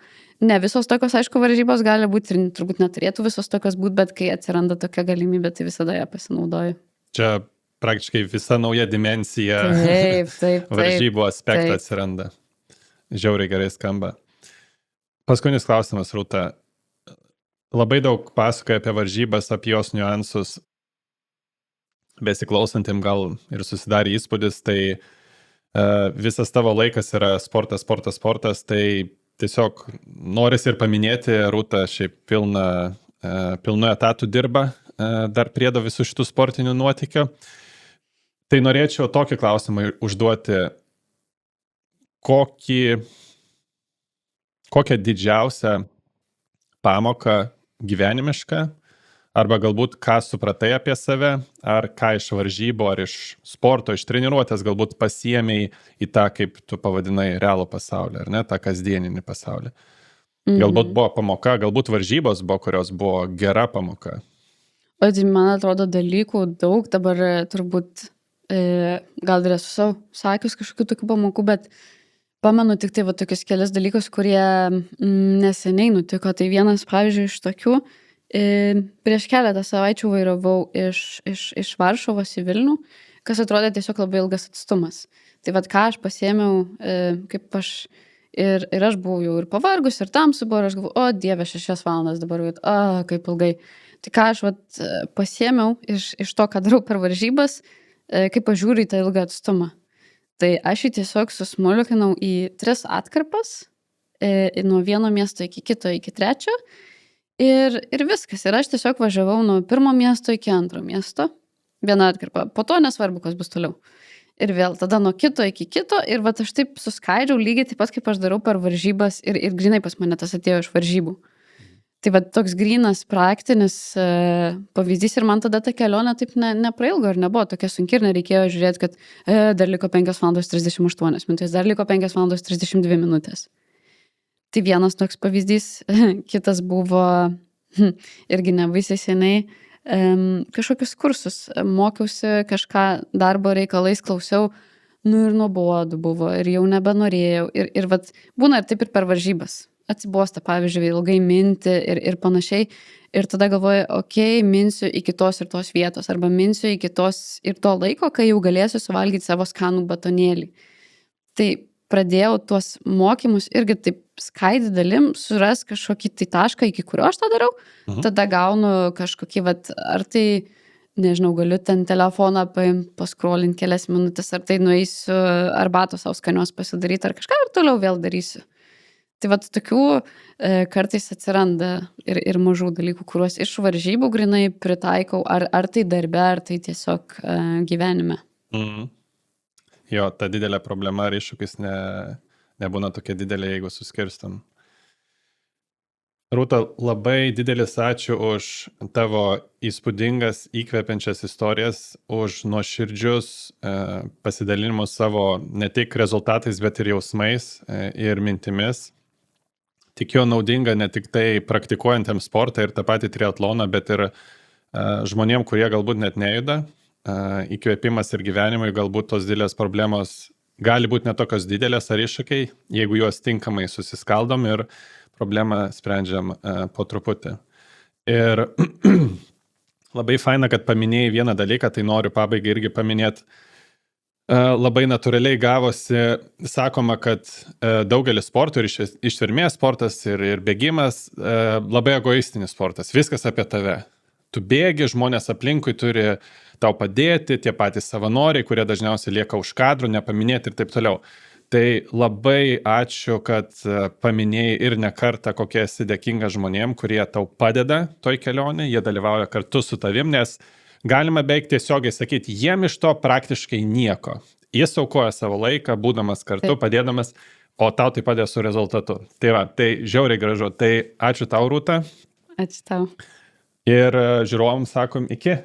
Ne visos tokios, aišku, varžybos gali būti ir turbūt neturėtų visos tokios būti, bet kai atsiranda tokia galimybė, tai visada ją pasinaudoju. Čia praktiškai visa nauja dimensija varžybų aspektų atsiranda. Žiauriai gerai skamba. Paskutinis klausimas, Rūta. Labai daug pasakoja apie varžybas, apie jos niuansus. Besiklausantim gal ir susidarė įspūdis, tai visas tavo laikas yra sportas, tai tiesiog noris ir paminėti, Rūta šiaip pilnu etatų dirba, dar priedo visų šitų sportinių nuotykių. Tai norėčiau tokį klausimą užduoti, kokią didžiausią pamoką gyvenimišką, arba galbūt ką supratai apie save, ar ką iš varžybų, ar iš sporto, iš treniruotės galbūt pasiėmei į tą, kaip tu pavadinai, realų pasaulį, ar ne, tą kasdieninį pasaulį. Galbūt buvo pamoka, galbūt varžybos buvo, kurios buvo gera pamoka. O tai man atrodo dalykų daug, dabar turbūt gal ir esu savo sakius kažkokių tokių pamokų, bet pamenu tik tai tokius kelias dalykus, kurie neseniai nutiko. Tai vienas, pavyzdžiui, iš tokių, prieš keletą savaičių vairavau iš Varšuvos į Vilnių, kas atrodė tiesiog labai ilgas atstumas. Tai ką aš pasiėmiau, kaip aš ir aš buvau jau ir pavargus, ir tamsu buvo, ir aš galvoju, o Dieve, 6 valandas dabar, kaip ilgai. Tai ką aš pasiėmiau iš to, ką darau per varžybas, kaip aš žiūriu į tą ilgą atstumą. Tai aš jį tiesiog susmulkinau į 3 atkarpas, nuo vieno miesto iki kito, iki 3. Ir viskas. Ir aš tiesiog važiavau nuo 1 miesto iki 2 miesto. Viena atkarpa. Po to nesvarbu, kas bus toliau. Ir vėl tada nuo kito iki kito. Ir aš taip suskaidžiau lygiai taip pat, kaip aš darau per varžybas. Ir grinai pas mane tas atėjo iš varžybų. Tai toks grynas, praktinis pavyzdys. Ir man tada ta kelionė taip neprailgo ir nebuvo tokia sunki. Ir nereikėjo žiūrėti, kad dar liko 5 valandos 38 minutės. Dar liko 5 valandos 32 minutės. Tai vienas toks pavyzdys, kitas buvo irgi nebaisiai seniai, kažkokius kursus, mokiausi kažką darbo reikalais, klausiau, ir nuobodu buvo, ir jau nebenorėjau, ir būna ir taip ir per varžybas, atsibosta, pavyzdžiui, ilgai minti ir panašiai, ir tada galvoju, minsiu iki tos ir tos vietos, arba minsiu iki tos ir to laiko, kai jau galėsiu suvalgyti savo skanų batonėlį. Tai pradėjau tuos mokymus irgi taip skaidyti dalim, suras kažkokį tai tašką, iki kurio aš tą darau, tada gaunu kažkokį, ar tai, nežinau, galiu ten telefoną paimti, paskrolinti kelias minutės, ar tai nueisiu arbatos savo skanios pasidaryti, ar kažką ir toliau vėl darysiu. Tai tokių kartais atsiranda ir mažų dalykų, kuriuos iš varžybų grinai pritaikau, ar tai darbe, ar tai tiesiog gyvenime. Jo, ta didelė problema ar iššūkis nebūna tokia didelė, jeigu suskirstam. Rūta, labai didelis ačiū už tavo įspūdingas, įkvepiančias istorijas, už nuoširdžius pasidalinimus savo ne tik rezultatais, bet ir jausmais ir mintimis. Tikiu naudinga ne tik tai praktikuojantiems sportą ir tą patį triatloną, bet ir žmonėm, kurie galbūt net nejuda. Įkvėpimas ir gyvenimui, galbūt tos didelės problemos gali būti netokios didelės ar iššūkiai, jeigu juos tinkamai susiskaldom ir problemą sprendžiam po truputį. Ir labai faina, kad paminėjai vieną dalyką, tai noriu pabaigai irgi paminėti. Labai natūraliai gavosi, sakoma, kad daugelis sportų ir ištvermės sportas ir bėgimas labai egoistinis sportas, viskas apie tave. tu bėgi, žmonės aplinkui turi tau padėti, tie patys savanoriai, kurie dažniausiai lieka už kadrų, nepaminėti ir taip toliau. Tai labai ačiū, kad paminėjai ir ne kartą, kokie esi dėkinga žmonėm, kurie tau padeda toj kelionė, jie dalyvauja kartu su tavim, nes galima beveik tiesiogiai sakyti, jiem iš to praktiškai nieko. Jis aukoja savo laiką, būdamas kartu, Taip. padėdamas, o tau tai padėjo su rezultatu. Tai va, tai žiauriai gražu. Tai ačiū tau, Rūta. Ačiū tau. Ir žiūrovams sakom iki.